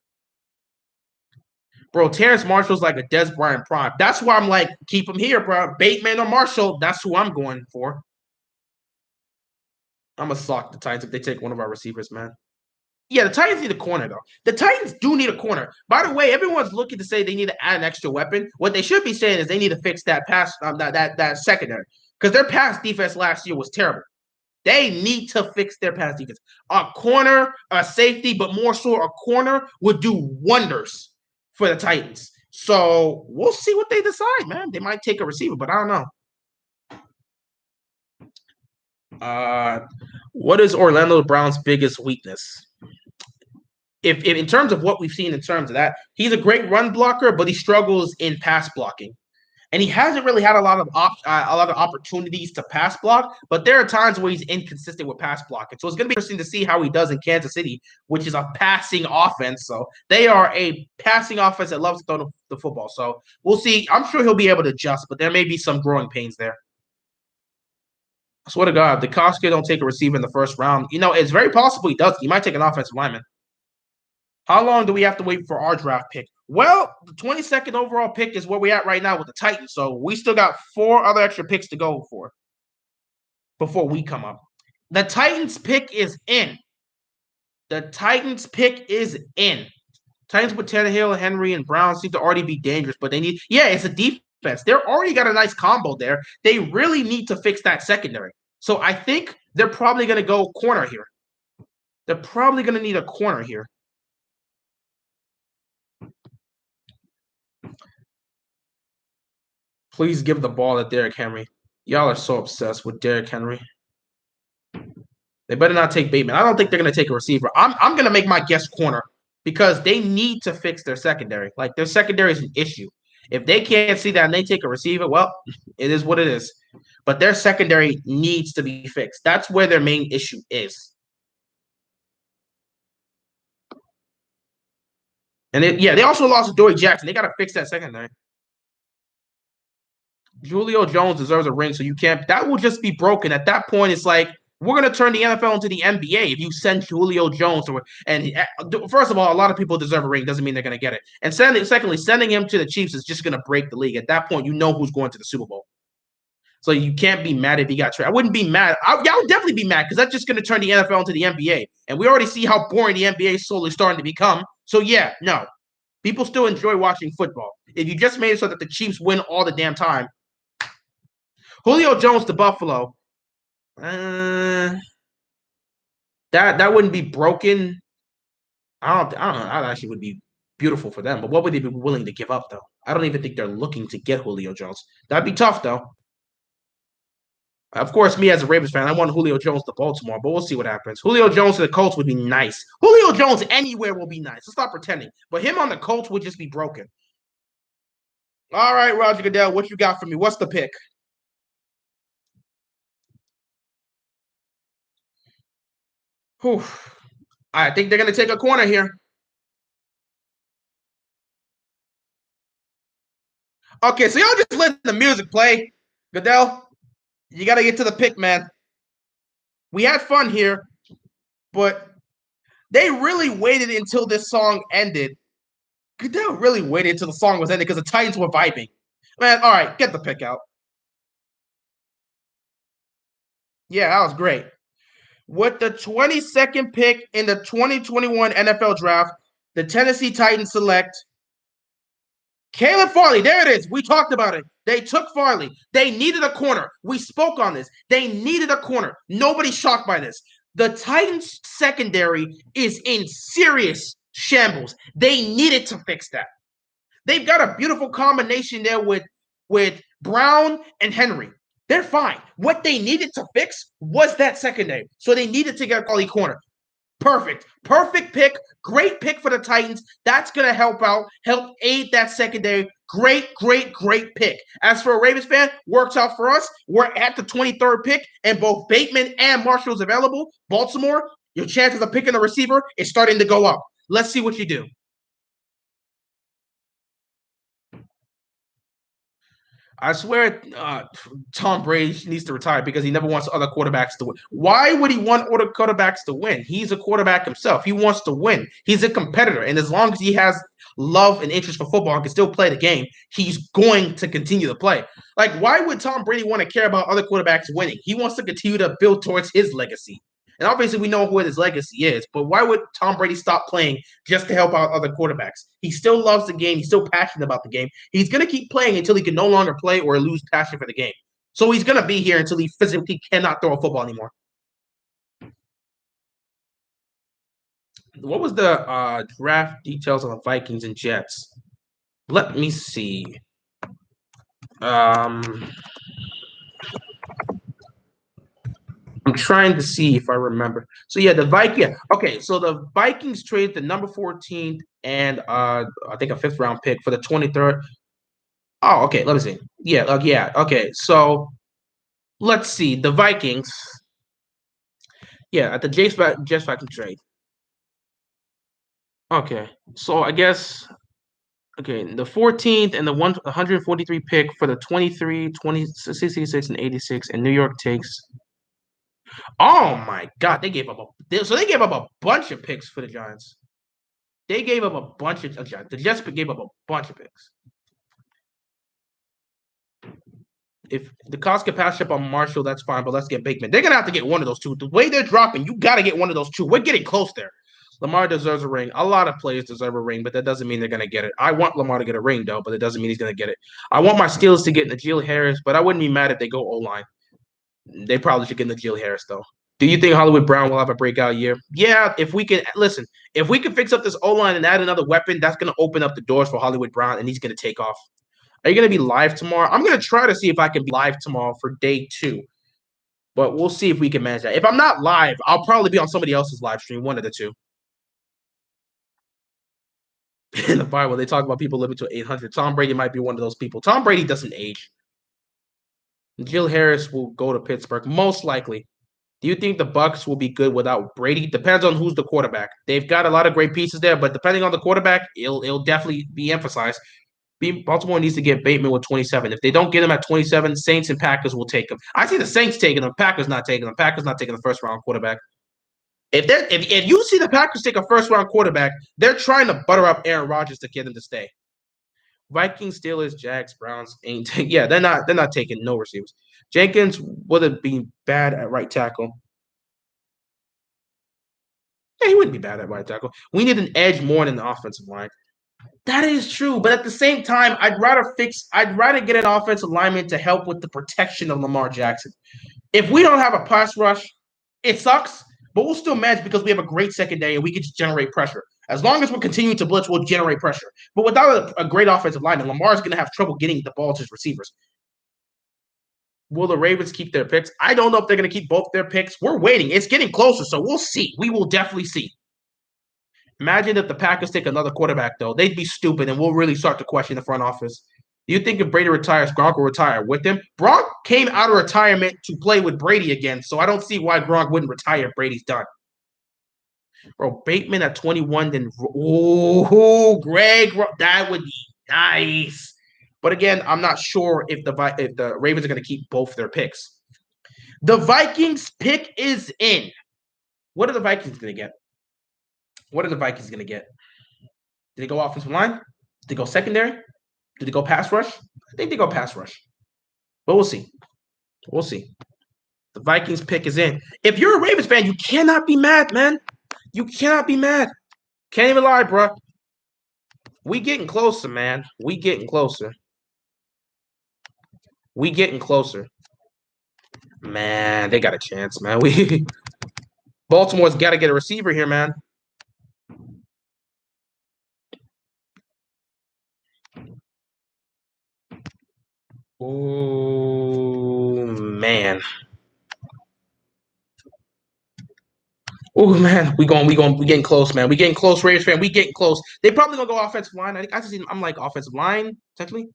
Speaker 1: Bro, Terrace Marshall's like a Des Bryant prime. That's why I'm like, keep him here, bro. Bateman or Marshall, that's who I'm going for. I'm going to sock the Titans if they take one of our receivers, man. Yeah, the Titans need a corner, though. The Titans do need a corner. By the way, everyone's looking to say they need to add an extra weapon. What they should be saying is they need to fix that pass, that secondary, because their pass defense last year was terrible. They need to fix their pass defense. A corner, a safety, but more so a corner would do wonders for the Titans. So we'll see what they decide, man. They might take a receiver, but I don't know. What is Orlando Brown's biggest weakness? If in terms of what we've seen in terms of that, he's a great run blocker, but he struggles in pass blocking. and he hasn't really had a lot of opportunities to pass block. But there are times where he's inconsistent with pass blocking. So it's going to be interesting to see how he does in Kansas City, which is a passing offense. So they are a passing offense that loves to throw the football. So we'll see. I'm sure he'll be able to adjust, but there may be some growing pains there. I swear to God, if Koskinen don't take a receiver in the first round, it's very possible he does. He might take an offensive lineman. How long do we have to wait for our draft pick? Well, the 22nd overall pick is where we're at right now with the Titans. So we still got 4 other extra picks to go for before we come up. The Titans pick is in. The Titans pick is in. Titans with Tannehill, Henry, and Brown seem to already be dangerous, but they need – it's a defense. They're already got a nice combo there. They really need to fix that secondary. So I think they're probably going to go corner here. They're probably going to need a corner here. Please give the ball to Derrick Henry. Y'all are so obsessed with Derrick Henry. They better not take Bateman. I don't think they're going to take a receiver. I'm going to make my guess corner because they need to fix their secondary. Like, their secondary is an issue. If they can't see that and they take a receiver, well, it is what it is. But their secondary needs to be fixed. That's where their main issue is. And they also lost to Dory Jackson. They got to fix that secondary. Julio Jones deserves a ring, so you can't. That will just be broken. At that point, it's like, we're going to turn the NFL into the NBA if you send Julio Jones. First of all, a lot of people deserve a ring. Doesn't mean they're going to get it. And secondly, sending him to the Chiefs is just going to break the league. At that point, you know who's going to the Super Bowl. So you can't be mad if he got traded. I wouldn't be mad. I would definitely be mad because that's just going to turn the NFL into the NBA. And we already see how boring the NBA is slowly starting to become. So, no. People still enjoy watching football. If you just made it so that the Chiefs win all the damn time. Julio Jones to Buffalo. That wouldn't be broken. I don't know. That actually would be beautiful for them. But what would they be willing to give up, though? I don't even think they're looking to get Julio Jones. That'd be tough, though. Of course, me as a Ravens fan, I want Julio Jones to Baltimore, but we'll see what happens. Julio Jones to the Colts would be nice. Julio Jones anywhere will be nice. Let's stop pretending. But him on the Colts would just be broken. All right, Roger Goodell, what you got for me? What's the pick? Whew. I think they're going to take a corner here. Okay, so y'all just let the music play. Goodell, you got to get to the pick, man. We had fun here, but they really waited until this song ended. Goodell really waited until the song was ended because the Titans were vibing. Man, all right, get the pick out. Yeah, that was great. With the 22nd pick in the 2021 NFL Draft, the Tennessee Titans select Caleb Farley. There it is. We talked about it. They took Farley. They needed a corner. We spoke on this. They needed a corner. Nobody's shocked by this. The Titans secondary is in serious shambles. They needed to fix that. They've got a beautiful combination there with Brown and Henry. They're fine. What they needed to fix was that secondary. So they needed to get a quality corner. Perfect. Perfect pick. Great pick for the Titans. That's going to help aid that secondary. Great pick. As for a Ravens fan, works out for us. We're at the 23rd pick, and both Bateman and Marshall's available. Baltimore, your chances of picking a receiver is starting to go up. Let's see what you do. I swear Tom Brady needs to retire because he never wants other quarterbacks to win. Why would he want other quarterbacks to win? He's a quarterback himself. He wants to win. He's a competitor. And as long as he has love and interest for football and can still play the game, he's going to continue to play. Like, why would Tom Brady want to care about other quarterbacks winning? He wants to continue to build towards his legacy. And obviously, we know what his legacy is, but why would Tom Brady stop playing just to help out other quarterbacks? He still loves the game. He's still passionate about the game. He's going to keep playing until he can no longer play or lose passion for the game. So he's going to be here until he physically cannot throw a football anymore. What was the draft details on the Vikings and Jets? Let me see. I'm trying to see if I remember. So yeah, Okay, so the Vikings traded the number 14th and I think a 5th round pick for the 23rd. Oh, okay. Let me see. Yeah. Okay. So let's see. The Vikings. Yeah, at the Jets Vikings trade. Okay. So I guess the 14th and the 143 pick for the 23, 20, 66, and 86, and New York takes. Oh my God, they gave up they gave up a bunch of picks for the Giants. They gave up a bunch of the Jets gave up a bunch of picks. If the cost can pass up on Marshall, that's fine, but let's get Bateman. They're gonna have to get one of those two. The way they're dropping, you gotta get one of those two. We're getting close there. Lamar deserves a ring. A lot of players deserve a ring, but that doesn't mean they're gonna get it. I want Lamar to get a ring though, but it doesn't mean he's gonna get it. I want my Steelers to get Najee Harris, but I wouldn't be mad if they go O line. They probably should get Najee Harris though. Do you think Hollywood Brown will have a breakout year? Yeah, if we can listen, if we can fix up this O line and add another weapon, that's gonna open up the doors for Hollywood Brown, and he's gonna take off. Are you gonna be live tomorrow? I'm gonna try to see if I can be live tomorrow for day 2, but we'll see if we can manage that. If I'm not live, I'll probably be on somebody else's live stream, one of the two. In the Bible, they talk about people living to 800. Tom Brady might be one of those people. Tom Brady doesn't age. Jill Harris will go to Pittsburgh, most likely. Do you think the Bucks will be good without Brady? Depends on who's the quarterback. They've got a lot of great pieces there, but depending on the quarterback, it'll definitely be emphasized. Baltimore needs to get Bateman with 27. If they don't get him at 27, Saints and Packers will take him. I see the Saints taking him. Packers not taking him. Packers not taking the first round quarterback. If you see the Packers take a first round quarterback, they're trying to butter up Aaron Rodgers to get him to stay. Vikings, Steelers, Jags, Browns ain't. Yeah, they're not taking no receivers. Jenkins would have been bad at right tackle. Yeah, he wouldn't be bad at right tackle. We need an edge more than the offensive line. That is true, but at the same time, I'd rather get an offensive lineman to help with the protection of Lamar Jackson. If we don't have a pass rush, it sucks, but we'll still manage because we have a great secondary and we can just generate pressure. As long as we're continuing to blitz, we'll generate pressure. But without a great offensive lineman, Lamar's going to have trouble getting the ball to his receivers. Will the Ravens keep their picks? I don't know if they're going to keep both their picks. We're waiting. It's getting closer, so we'll see. We will definitely see. Imagine if the Packers take another quarterback, though. They'd be stupid, and we'll really start to question the front office. Do you think if Brady retires, Gronk will retire with him? Gronk came out of retirement to play with Brady again, so I don't see why Gronk wouldn't retire if Brady's done. Bro, Bateman at 21, then Greg, that would be nice. But again, I'm not sure if the Ravens are going to keep both their picks. The Vikings pick is in. What are the Vikings going to get? What are the Vikings going to get? Did they go offensive line? Did they go secondary? Did they go pass rush? I think they go pass rush. But we'll see. We'll see. The Vikings pick is in. If you're a Ravens fan, you cannot be mad, man. You cannot be mad. Can't even lie, bro. We getting closer, man. We getting closer. We getting closer. Man, they got a chance, man. Baltimore's got to get a receiver here, man. Oh man. Oh man, we getting close, man. We getting close, Raiders fan. We getting close. They probably gonna go offensive line. I just I'm like offensive line, technically.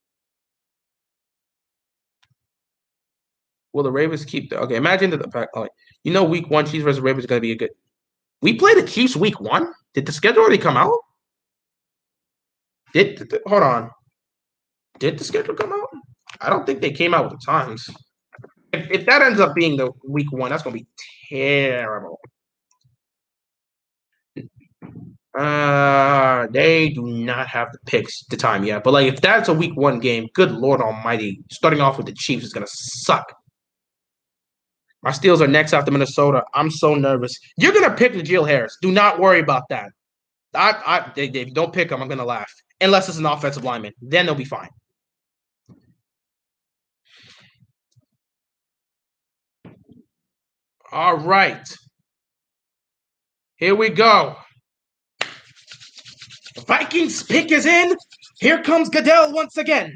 Speaker 1: Will the Ravens keep the okay? Imagine that week 1 Chiefs versus Ravens is gonna be a good. We play the Chiefs week 1. Did the schedule already come out? Hold on? Did the schedule come out? I don't think they came out with the times. If that ends up being the week 1, that's gonna be terrible. They do not have the picks the time yet. But like, if that's a week 1 game, good Lord Almighty, starting off with the Chiefs is gonna suck. My Steelers are next after Minnesota. I'm so nervous. You're gonna pick Najee Harris. Do not worry about that. If you don't pick him, I'm gonna laugh. Unless it's an offensive lineman, then they'll be fine. All right, here we go. The Vikings pick is in. Here comes Goodell once again.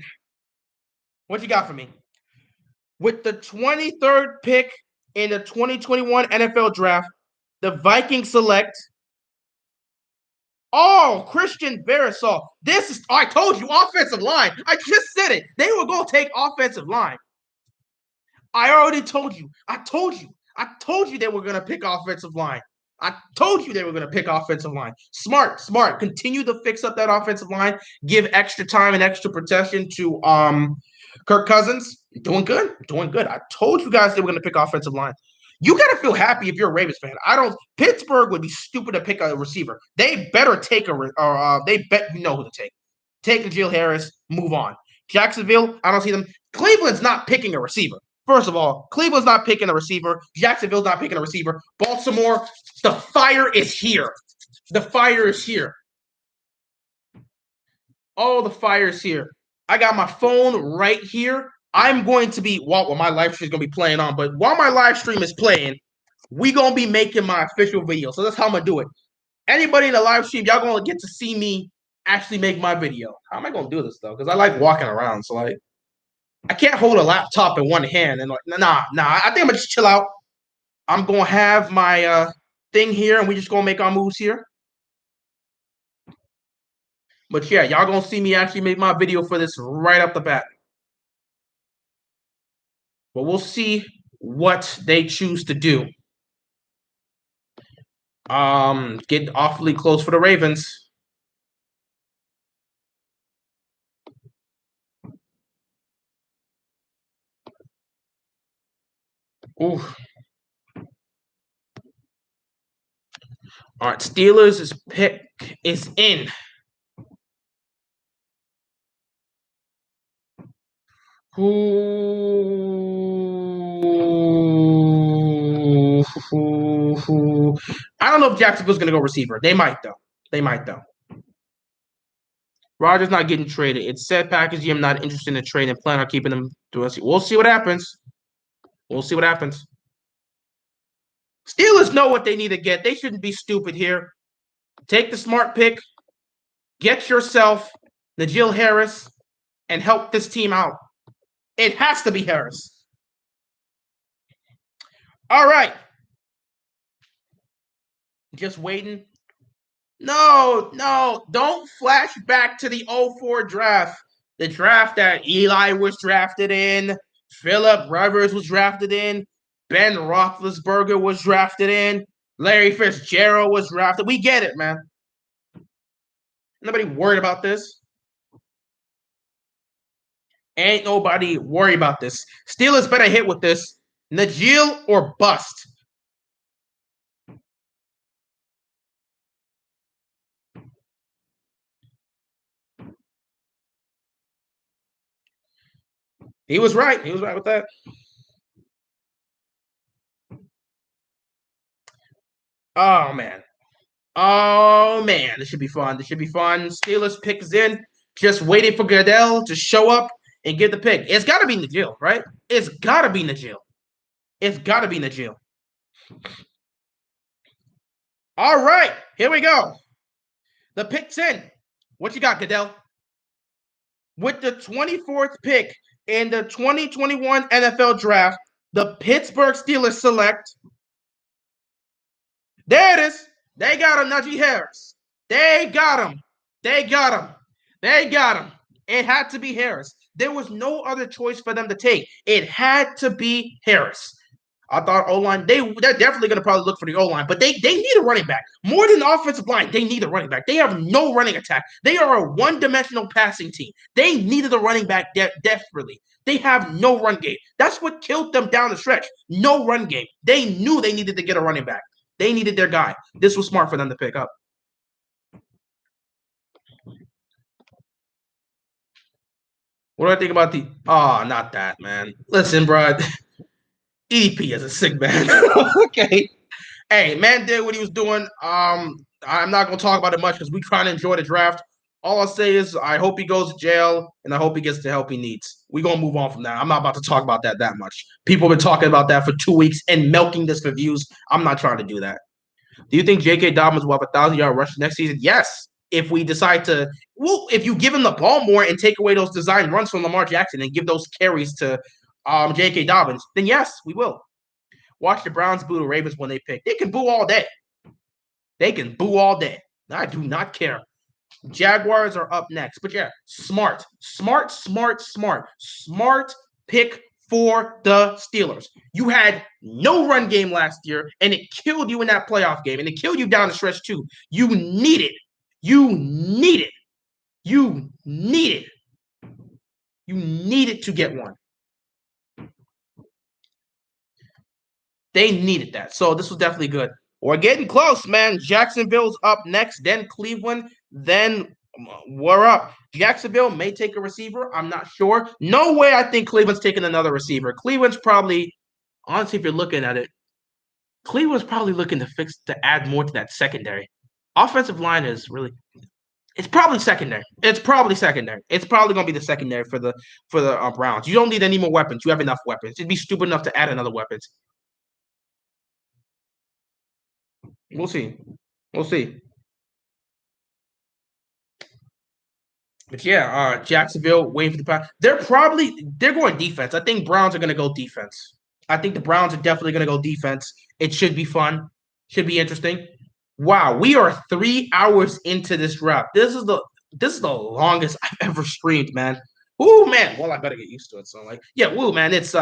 Speaker 1: What you got for me? With the 23rd pick in the 2021 NFL Draft, the Vikings select Oh, Christian Verisol. This is, I told you, offensive line. I just said it. They were going to take offensive line. I already told you. I told you they were going to pick offensive line. I told you they were going to pick offensive line. Smart. Continue to fix up that offensive line. Give extra time and extra protection to Kirk Cousins. Doing good. I told you guys they were going to pick offensive line. You got to feel happy if you're a Ravens fan. Pittsburgh would be stupid to pick a receiver. They better take they bet you know who to take. Take Najee Harris, move on. Jacksonville, I don't see them. Cleveland's not picking a receiver. First of all, Cleveland's not picking a receiver. Jacksonville's not picking a receiver. Baltimore, the fire is here. The fire is here. Oh, the fire is here. I got my phone right here. I'm going to be, well, my live stream is going to be playing on, but while my live stream is playing, we going to be making my official video. So that's how I'm going to do it. Anybody in the live stream, y'all going to get to see me actually make my video. How am I going to do this, though? Because I like walking around. So, like, I can't hold a laptop in one hand. And, like, nah. I think I'm going to just chill out. I'm going to have my thing here, and we just going to make our moves here. But, yeah, y'all going to see me actually make my video for this right off the bat. But we'll see what they choose to do. Get awfully close for the Ravens. Ooh. All right, Steelers' pick is in. I don't know if Jacksonville's going to go receiver. They might, though. Rodgers not getting traded. It said Packers GM not interested in trading and plan on keeping them. We'll see what happens. Steelers know what they need to get. They shouldn't be stupid here. Take the smart pick. Get yourself Najee Harris and help this team out. It has to be Harris. All right. Just waiting. No. Don't flash back to the 04 draft. The draft that Eli was drafted in. Phillip Rivers was drafted in. Ben Roethlisberger was drafted in. Larry Fitzgerald was drafted. We get it, man. Nobody worried about this. Ain't nobody worried about this. Steelers better hit with this. Najee or bust. He was right. With that. Oh, man. This should be fun. Steelers pick is in. Just waiting for Goodell to show up and get the pick. It's got to be Najee, right? It's got to be Najee. All right. Here we go. The pick's in. What you got, Goodell? With the 24th pick in the 2021 NFL Draft, the Pittsburgh Steelers select. There it is. They got him, Najee Harris. They got him. It had to be Harris. There was no other choice for them to take. It had to be Harris. I thought O-line, they're definitely going to probably look for the O-line, but they need a running back. More than the offensive line, they need a running back. They have no running attack. They are a one-dimensional passing team. They needed a running back desperately. They have no run game. That's what killed them down the stretch. No run game. They knew they needed to get a running back. They needed their guy. This was smart for them to pick up. What do I think about the... Oh, not that, man. Listen, bro. EDP is a sick man. Okay. Hey, man did what he was doing. I'm not going to talk about it much because we're trying to enjoy the draft. All I'll say is I hope he goes to jail, and I hope he gets the help he needs. We're going to move on from that. I'm not about to talk about that much. People have been talking about that for 2 weeks and milking this for views. I'm not trying to do that. Do you think J.K. Dobbins will have 1,000-yard rush next season? Yes. If we decide to – well, if you give him the ball more and take away those design runs from Lamar Jackson and give those carries to J.K. Dobbins, then yes, we will. Watch the Browns boo the Ravens when they pick. They can boo all day. I do not care. Jaguars are up next. But yeah, smart pick for the Steelers. You had no run game last year, and it killed you in that playoff game, and it killed you down the stretch too. You need it. You need it. You need it. You needed to get one. They needed that. So this was definitely good. We're getting close, man. Jacksonville's up next, then Cleveland, then we're up. Jacksonville may take a receiver. I'm not sure. No way I think Cleveland's taking another receiver. Cleveland's probably, honestly, if you're looking at it, Cleveland's probably looking to add more to that secondary. Offensive line is really it's probably secondary. It's probably secondary. It's probably gonna be the secondary for the Browns. You don't need any more weapons. You have enough weapons. It'd be stupid enough to add another weapons. We'll see. We'll see. But yeah, Jacksonville waiting for the pass. They're going defense. I think Browns are gonna go defense. I think the Browns are definitely gonna go defense. It should be fun. Should be interesting. Wow, we are 3 hours into this draft. This is the longest I've ever streamed, man. Ooh, man. Well, I better get used to it. So, like, yeah, woo, man. It's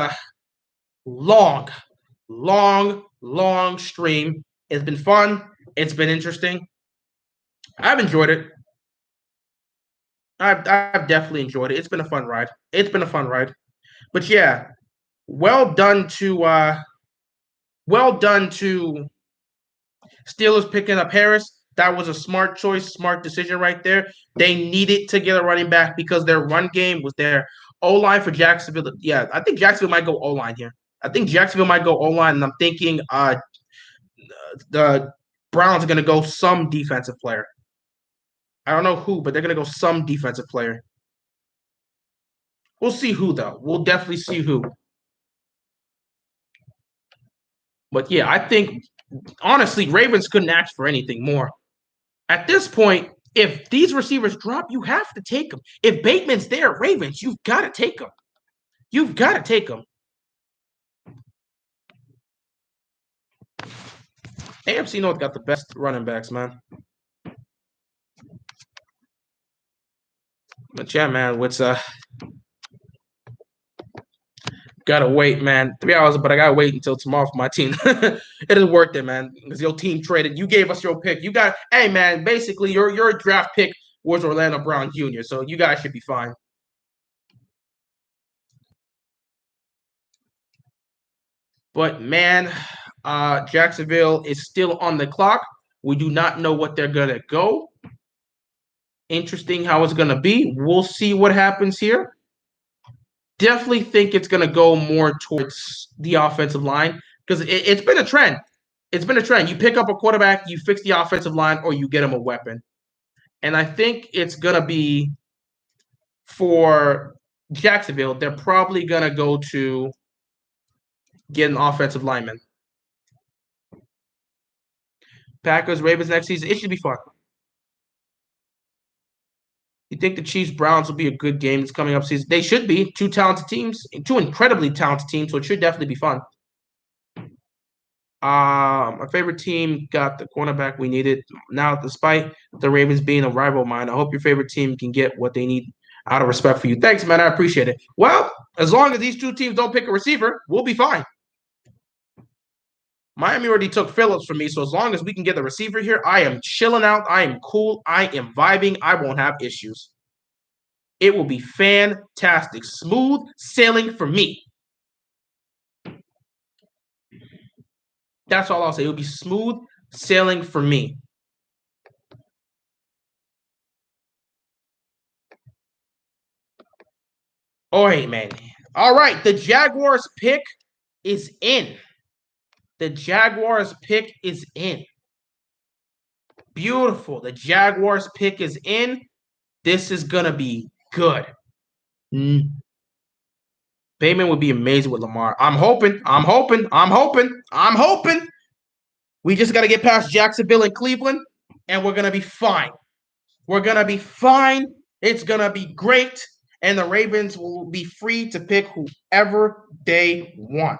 Speaker 1: long, long stream. It's been fun. It's been interesting. I've enjoyed it. I've definitely enjoyed it. It's been a fun ride. It's been a fun ride. But yeah, well done to Steelers picking up Harris. That was a smart choice, smart decision right there. They needed to get a running back because their run game was there. O line for Jacksonville. Yeah, I think Jacksonville might go O line here. I think Jacksonville might go O line, and I'm thinking the Browns are going to go some defensive player. I don't know who, but they're going to go some defensive player. We'll see who, though. We'll definitely see who. But yeah, I think, honestly, Ravens couldn't ask for anything more. At this point, if these receivers drop, you have to take them. If Bateman's there, Ravens, you've got to take them. You've got to take them. AFC North got the best running backs, man. But yeah, man, gotta wait, man. 3 hours, but I gotta wait until tomorrow for my team. It is worth it, man. Because your team traded. You gave us your pick. Hey, man, basically your draft pick was Orlando Brown Jr., so you guys should be fine. But man, Jacksonville is still on the clock. We do not know what they're gonna go. Interesting how it's gonna be. We'll see what happens here. Definitely think it's gonna go more towards the offensive line because it's been a trend. It's been a trend. You pick up a quarterback, you fix the offensive line, or you get him a weapon. And I think it's gonna be for Jacksonville. They're probably gonna go to get an offensive lineman. Packers, Ravens next season. It should be fun. You think the Chiefs Browns will be a good game this coming up season? They should be. Two talented teams, two incredibly talented teams, so it should definitely be fun. My favorite team got the cornerback we needed. Now, despite the Ravens being a rival of mine, I hope your favorite team can get what they need out of respect for you. Thanks, man. I appreciate it. Well, as long as these two teams don't pick a receiver, we'll be fine. Miami already took Phillips from me, so as long as we can get the receiver here, I am chilling out. I am cool. I am vibing. I won't have issues. It will be fantastic. Smooth sailing for me. That's all I'll say. It'll be smooth sailing for me. All right, man. All right, the Jaguars pick is in. The Jaguars pick is in. Beautiful. The Jaguars pick is in. This is going to be good. Bateman would be amazing with Lamar. I'm hoping. We just got to get past Jacksonville and Cleveland, and we're going to be fine. We're going to be fine. It's going to be great. And the Ravens will be free to pick whoever they want.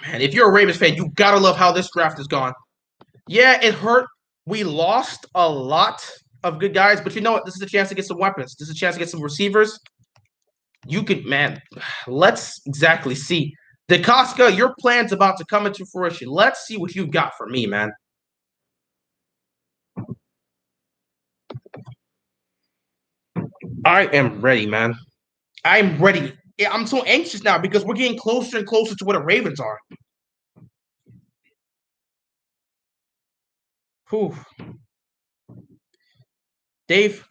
Speaker 1: Man, if you're a Ravens fan, you gotta love how this draft has gone. Yeah, it hurt. We lost a lot of good guys, but you know what? This is a chance to get some weapons. This is a chance to get some receivers. You could, man, let's exactly see. DeCosca, your plan's about to come into fruition. Let's see what you've got for me, man. I am ready, man. I'm ready. Yeah, I'm so anxious now because we're getting closer and closer to where the Ravens are. Whew. Dave,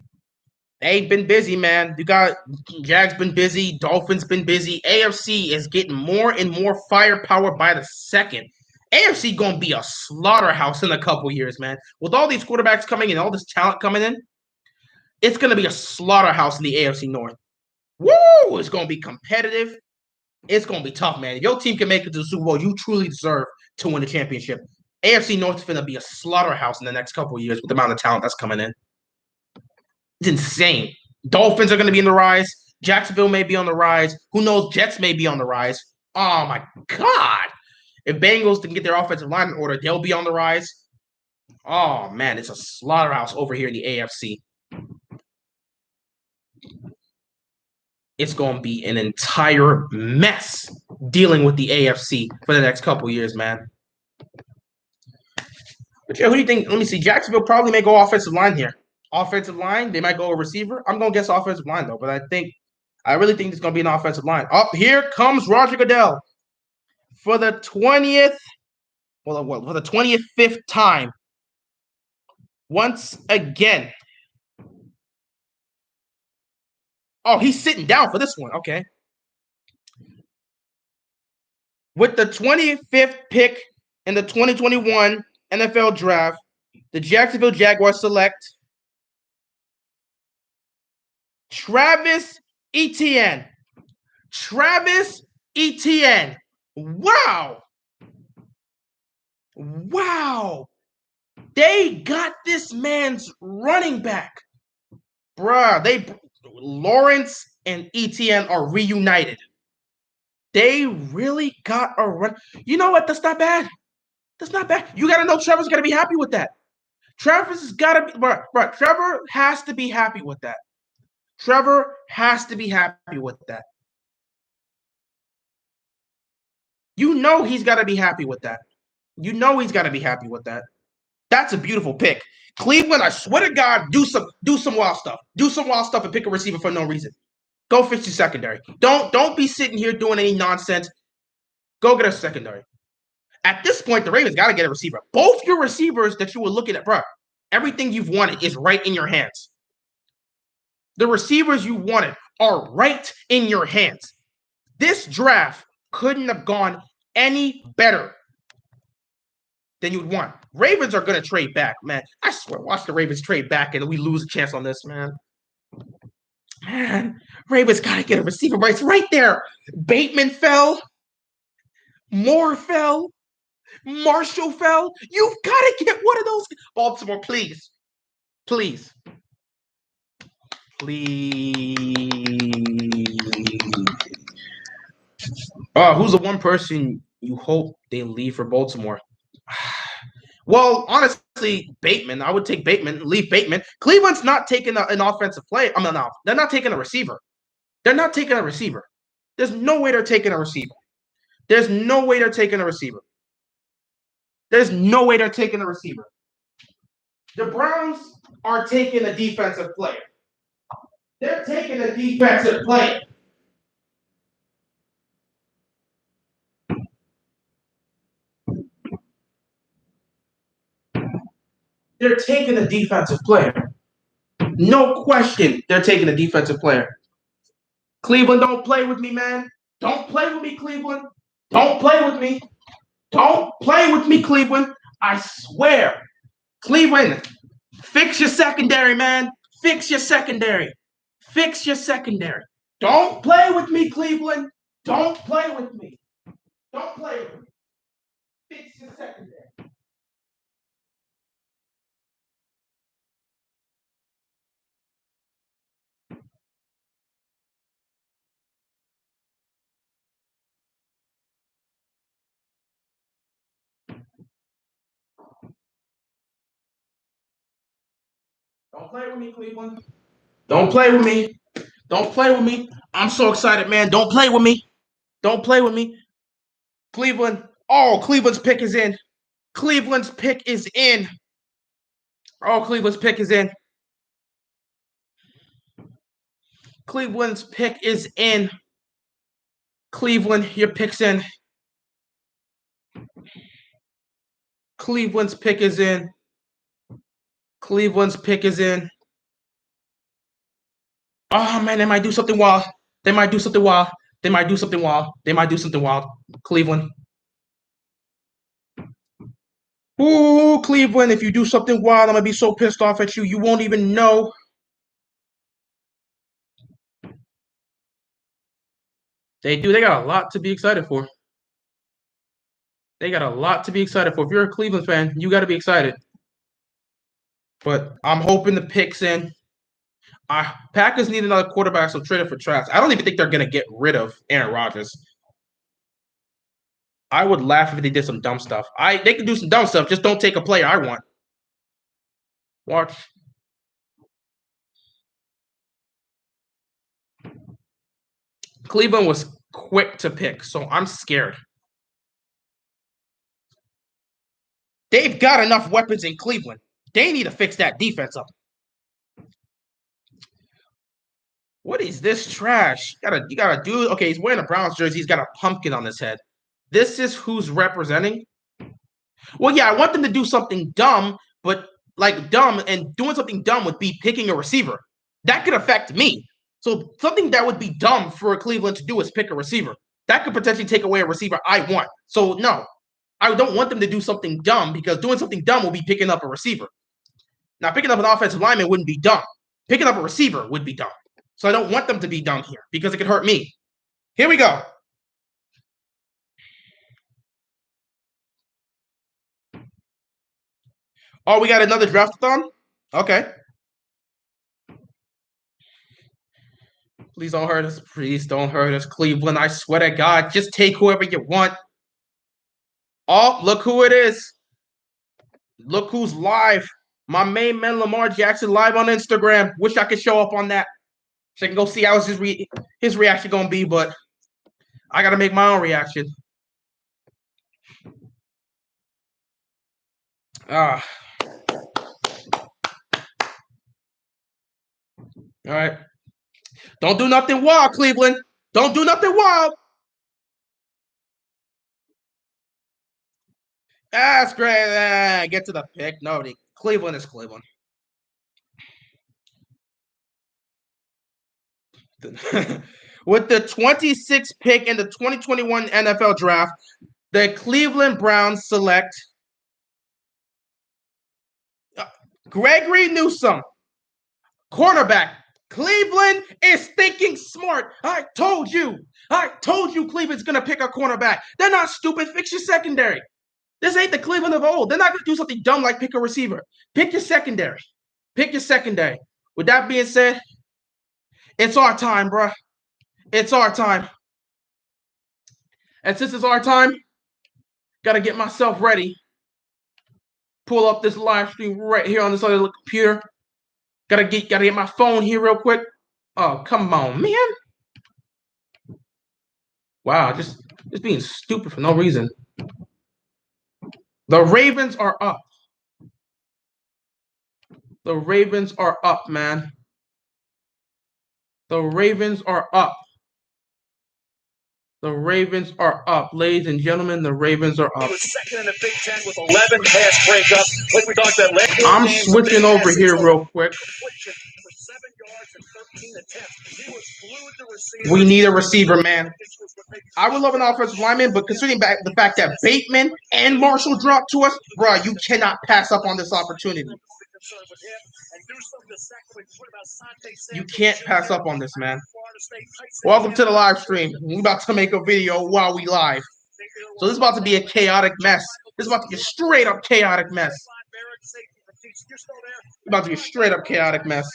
Speaker 1: they've been busy, man. You got Jags been busy, Dolphins been busy. AFC is getting more and more firepower by the second. AFC gonna be a slaughterhouse in a couple years, man. With all these quarterbacks coming in, all this talent coming in, it's gonna be a slaughterhouse in the AFC North. Woo! It's gonna be competitive. It's gonna be tough, man. If your team can make it to the Super Bowl, you truly deserve to win the championship. AFC North is gonna be a slaughterhouse in the next couple of years with the amount of talent that's coming in. It's insane. Dolphins are going to be in the rise. Jacksonville may be on the rise. Who knows? Jets may be on the rise. Oh my God. If Bengals can get their offensive line in order, they'll be on the rise. Oh man, it's a slaughterhouse over here in the AFC. It's going to be an entire mess dealing with the AFC for the next couple years, man. But yeah, who do you think? Let me see. Jacksonville probably may go offensive line here. Offensive line, they might go a receiver. I'm going to guess offensive line, though, but I really think it's going to be an offensive line. Up here comes Roger Goodell for the 20th, for the 25th time. Once again. Oh, he's sitting down for this one. Okay. With the 25th pick in the 2021 NFL Draft, the Jacksonville Jaguars select Travis Etienne. Travis Etienne. Wow. Wow. They got this man's running back. Bruh, Lawrence and Etienne are reunited. They really got a run. You know what? That's not bad. That's not bad. You got to know Trevor's got to be happy with that. Travis has got to be, bruh, Trevor has to be happy with that. Trevor has to be happy with that. You know he's got to be happy with that. You know he's got to be happy with that. That's a beautiful pick. Cleveland, I swear to God, do some wild stuff. Do some wild stuff and pick a receiver for no reason. Go fix your secondary. Don't be sitting here doing any nonsense. Go get a secondary. At this point, the Ravens got to get a receiver. Both your receivers that you were looking at, bro, everything you've wanted is right in your hands. The receivers you wanted are right in your hands. This draft couldn't have gone any better than you'd want. Ravens are going to trade back, man. I swear, watch the Ravens trade back and we lose a chance on this, man. Man, Ravens got to get a receiver, but it's right there. Bateman fell. Moore fell. Marshall fell. You've got to get one of those. Baltimore, please. Please. Please. Who's the one person you hope they leave for Baltimore? Well, honestly, Bateman. I would take Bateman, leave Bateman. Cleveland's not taking an offensive player. I mean, no, they're not taking a receiver. They're not taking a receiver. There's no way they're taking a receiver. There's no way they're taking a receiver. There's no way they're taking a receiver. The Browns are taking a defensive player. They're taking a defensive player. They're taking a defensive player. No question, they're taking a defensive player. Cleveland, don't play with me, man. Don't play with me, Cleveland. Don't play with me. Don't play with me, Cleveland. I swear. Cleveland, fix your secondary, man. Fix your secondary. Fix your secondary. Don't play with me, Cleveland. Don't play with me. Don't play with me. Fix your secondary. Don't play with me, Cleveland. Don't play with me. Don't play with me. I'm so excited, man. Don't play with me. Don't play with me. Cleveland. Oh, Cleveland's pick is in. Cleveland's pick is in. Oh, Cleveland's pick is in. Cleveland's pick is in. Cleveland, your pick's in. Cleveland's pick is in. Cleveland's pick is in. Oh, man, they might do something wild. They might do something wild. They might do something wild. They might do something wild. Cleveland. Ooh, Cleveland, if you do something wild, I'm going to be so pissed off at you. You won't even know. They do. They got a lot to be excited for. They got a lot to be excited for. If you're a Cleveland fan, you got to be excited. But I'm hoping the pick's in. Packers need another quarterback, so trade it for Trask. I don't even think they're going to get rid of Aaron Rodgers. I would laugh if they did some dumb stuff. They could do some dumb stuff. Just don't take a player I want. Watch. Cleveland was quick to pick, so I'm scared. They've got enough weapons in Cleveland. They need to fix that defense up. What is this trash? You gotta do. Okay, he's wearing a Browns jersey. He's got a pumpkin on his head. This is who's representing. Well, yeah, I want them to do something dumb, but like dumb, and doing something dumb would be picking a receiver. That could affect me. So something that would be dumb for Cleveland to do is pick a receiver. That could potentially take away a receiver I want. So no, I don't want them to do something dumb because doing something dumb will be picking up a receiver. Now, picking up an offensive lineman wouldn't be dumb. Picking up a receiver would be dumb. So I don't want them to be dumb here because it could hurt me. Here we go. Oh, we got another draft-a-thon? Okay. Please don't hurt us. Please don't hurt us, Cleveland. I swear to God, just take whoever you want. Oh, look who it is. Look who's live. My main man, Lamar Jackson, live on Instagram. Wish I could show up on that. So I can go see how his reaction going to be, but I got to make my own reaction. All right. Don't do nothing wild, Cleveland. Don't do nothing wild. That's great. Get to the pick. Nobody. Cleveland is Cleveland. With the 26th pick in the 2021 NFL Draft, the Cleveland Browns select Gregory Newsome, cornerback. Cleveland is thinking smart. I told you. Cleveland's going to pick a cornerback. They're not stupid. Fix your secondary. This ain't the Cleveland of old. They're not going to do something dumb like pick a receiver. Pick your secondary. With that being said, it's our time, bro. It's our time. And since it's our time, got to get myself ready. Pull up this live stream right here on this other computer. Gotta get my phone here real quick. Oh, come on, man. Wow, just being stupid for no reason. The Ravens are up. The Ravens are up, man. The Ravens are up. The Ravens are up, ladies and gentlemen. The Ravens are up.
Speaker 2: Second in the Big Ten with 11 pass breakups. Like we talked about last
Speaker 1: I'm switching over here real quick. We need a receiver, man. I would love an offensive lineman, but considering the fact that Bateman and Marshall dropped to us, bro, you cannot pass up on this opportunity. You can't pass up on this, man. Welcome to the live stream. We're about to make a video while we live. So this is about to be a chaotic mess. This is about to be a straight up chaotic mess. About to be a straight up chaotic mess.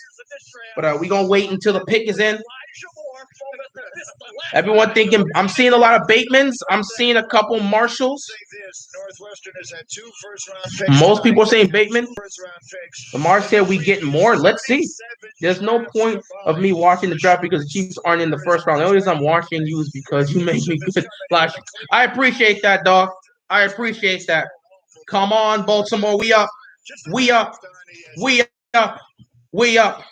Speaker 1: But we're going to wait until the pick is in. Everyone thinking, I'm seeing a lot of Batemans. I'm seeing a couple Marshalls.
Speaker 3: Northwestern has had 2 first-round picks.
Speaker 1: Most people are saying Bateman. Lamar said we getting more. Let's see. There's no point of me watching the draft because the Chiefs aren't in the first round. The only reason I'm watching you is because you make me good last year. I appreciate that, dog. I appreciate that. Come on, Baltimore. We up. We up. We up. We up.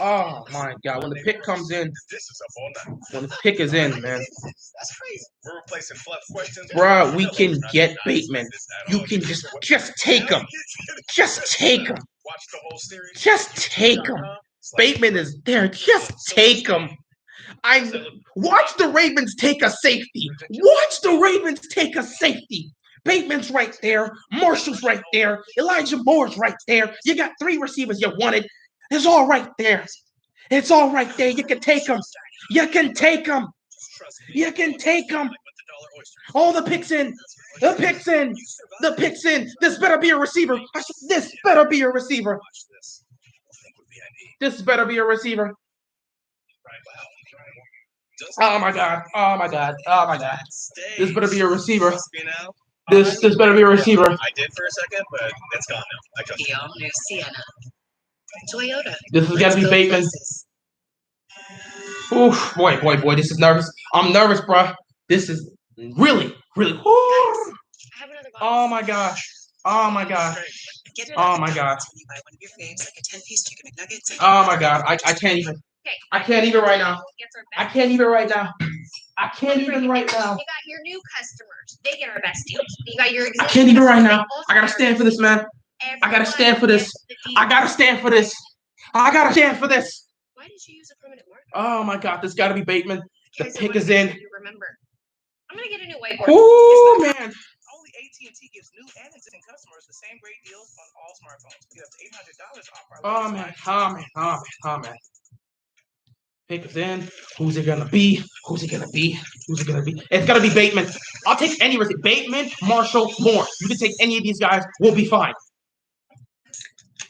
Speaker 1: Oh my God! When the pick comes in, when the pick is in, man,
Speaker 2: That's crazy. We're replacing fluff questions.
Speaker 1: bro, we can get Bateman. You can just take him. Just take him.
Speaker 2: Watch the whole series.
Speaker 1: Just take him. Bateman is there. Just take him. Watch the Ravens take a safety. Watch the Ravens take a safety. Bateman's right there. Marshall's right there. Elijah Moore's right there. You got 3 receivers you wanted. It's all right there. It's all right there. You can take them. You can take them. You can take them. All the picks in. The picks in. The picks in. This better be a receiver. This better be a receiver. This better be a receiver. Oh my God. Oh my God. Oh my God. This better be a receiver. This better be a receiver.
Speaker 2: I did for a second, but it's gone now.
Speaker 4: The all-new Sienna. Toyota.
Speaker 1: This has got to be Bateman. Oof, boy, this is nervous. I'm nervous, bro. This is really. Oh my gosh. Oh my gosh. Oh my God. Oh my God. I can't even. I can't even right now. I can't even right now. I can't even right now.
Speaker 4: You got your new customers. They get our best deals. You got your
Speaker 1: I can't even right now. I gotta stand for this, man. I gotta stand for this. I gotta stand for this. I gotta stand for this.
Speaker 4: Why did you use a permanent marker?
Speaker 1: Oh my God, this gotta be Bateman. The pick is in.
Speaker 4: You remember. I'm gonna get a new whiteboard.
Speaker 1: Oh man.
Speaker 2: Only AT&T gives new and existing customers the same great deals on all smartphones. Get up to $800 off our
Speaker 1: Oh man. Pick is in. Who's it gonna be? Who's it gonna be? Who's it gonna be? It's gonna be Bateman. I'll take any receiver. Bateman, Marshall, Moore. You can take any of these guys. We'll be fine.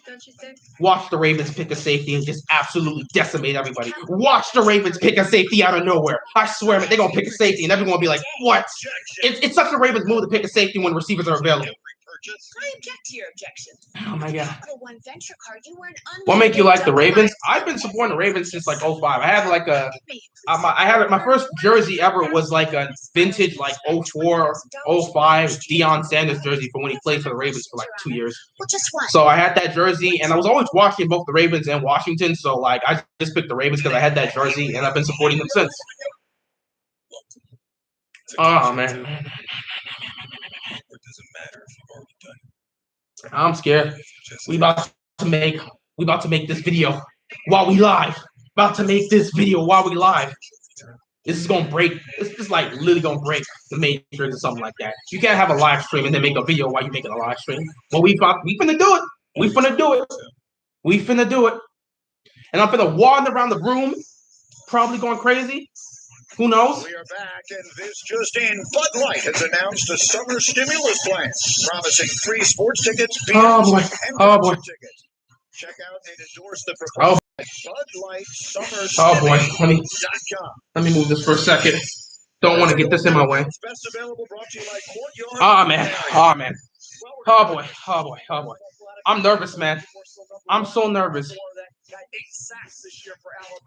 Speaker 4: Don't you think?
Speaker 1: Watch the Ravens pick a safety and just absolutely decimate everybody. Watch the Ravens pick a safety out of nowhere. I swear, man, they're going to pick a safety and everyone will be like, what? It's such a Ravens move to pick a safety when receivers are available.
Speaker 4: I object to your objection.
Speaker 1: Oh, my God.
Speaker 4: For one venture card, you were an
Speaker 1: What make you like the Ravens? I've been supporting the Ravens since like 05. I had like my first jersey ever was like a vintage like 04, 05 Deion Sanders jersey from when he played for the Ravens for like 2 years.
Speaker 4: Well, just one.
Speaker 1: So I had that jersey and I was always watching both the Ravens and Washington. So like I just picked the Ravens because I had that jersey and I've been supporting them since. Oh man. I'm scared. We about to make this video while we live. About to make this video while we live. This is gonna break. This is like literally gonna break the Matrix or something like that. You can't have a live stream and then make a video while you're making a live stream. Well, we finna do it. We finna do it. We finna do it. And I'm finna wander around the room, probably going crazy. Who knows?
Speaker 3: We are back, and this just in. Bud Light has announced a summer stimulus plan, promising free sports tickets, beers,
Speaker 1: Oh boy.
Speaker 3: and
Speaker 1: Oh boy.
Speaker 3: tickets. Check out and endorse the proposal at Bud Light Summer
Speaker 1: Oh boy. Let me move this for a second. Don't want to get this in my way.
Speaker 3: Best available, brought to you by Courtyard.
Speaker 1: Oh man. Oh man. Oh boy. Oh boy. Oh boy. I'm nervous, man. I'm so nervous.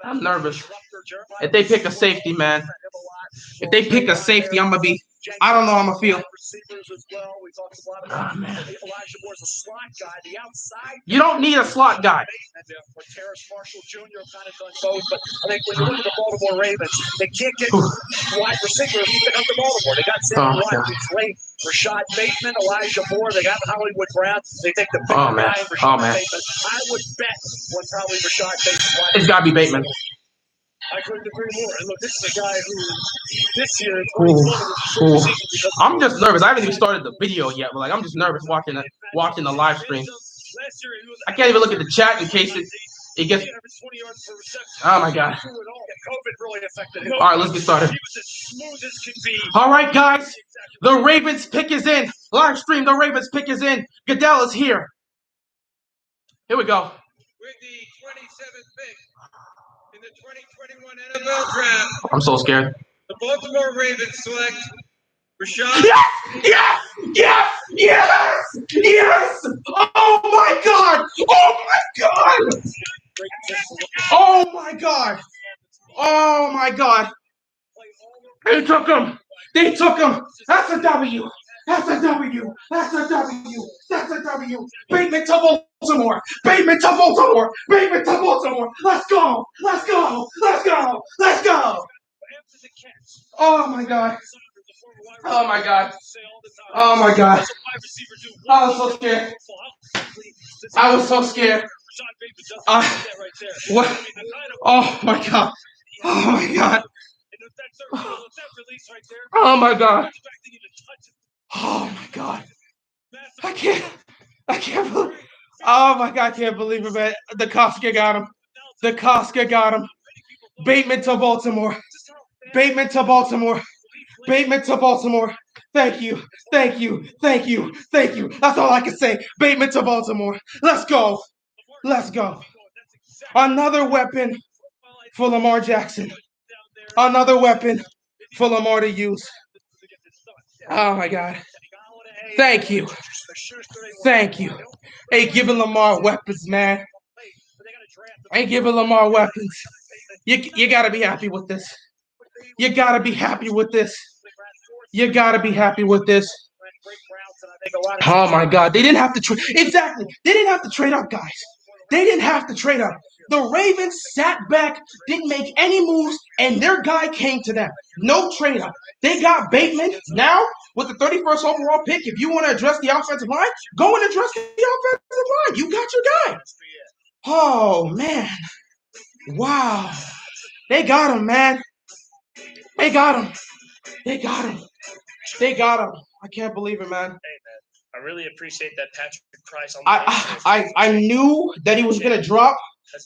Speaker 1: I'm nervous. If they pick a safety, man. If they pick a safety, I'm gonna be. I don't know how I'm gonna feel. Oh, man. You don't need a slot guy.
Speaker 3: I think when you look at the Baltimore Ravens, they can't get wide receivers even up to Baltimore. They got Sammy Watkins, late, Rashad Bateman, Elijah Moore. They got Hollywood Brown. They take the big guy, Rashad Bateman. I would bet was probably Rashad Bateman.
Speaker 1: It's gotta be Bateman.
Speaker 3: I couldn't agree more. And look, this is a guy who this year
Speaker 1: I'm just nervous. I haven't even started the video yet, but like I'm just nervous watching the live stream. I can't even look at the chat in case it gets. Oh my God. All right, let's get started. All right, guys. The Ravens pick is in. Live stream. The Ravens pick is in. Goodell is here. Here we go.
Speaker 5: With the 27th pick in the 2021 NFL Draft,
Speaker 1: I'm so scared.
Speaker 5: the Baltimore Ravens select Rashad.
Speaker 1: Yes! Oh my God! Oh my God! Oh my God! Oh my God! They took him! They took him! That's a W! That's a W! That's a W! That's a W! Bateman to Baltimore! Bateman to Baltimore! Bateman to Baltimore! Let's go! Let's go! Let's go! Let's go! Oh my God! Oh my God! Oh my God! I was so scared. I was so scared. What? Oh my God! Oh my God! Oh my God! Oh my God! I can't believe. Oh my God! I can't believe it, man. The Koska got him. The Koska got him. Bateman to Baltimore. Bateman to Baltimore. Bateman to Baltimore. Thank you. Thank you. Thank you. Thank you. That's all I can say. Bateman to Baltimore. Let's go. Let's go. Another weapon for Lamar Jackson. Another weapon for Lamar to use. Oh my God. Thank you. Thank you. Ain't giving Lamar weapons, man. Ain't giving Lamar weapons. You gotta be happy with this. You gotta be happy with this. You gotta be happy with this. Oh my God. They didn't have to trade. Exactly. They didn't have to trade up, guys. They didn't have to trade up. The Ravens sat back, didn't make any moves, and their guy came to them. No trade up. They got Bateman. Now, with the 31st overall pick, if you want to address the offensive line, go and address the offensive line. You got your guy. Oh, man. Wow. They got him, man. They got him. They got him. They got him. I can't believe it, man.
Speaker 3: Hey, man. I really appreciate that Patrick Price.
Speaker 1: I knew that he was going to drop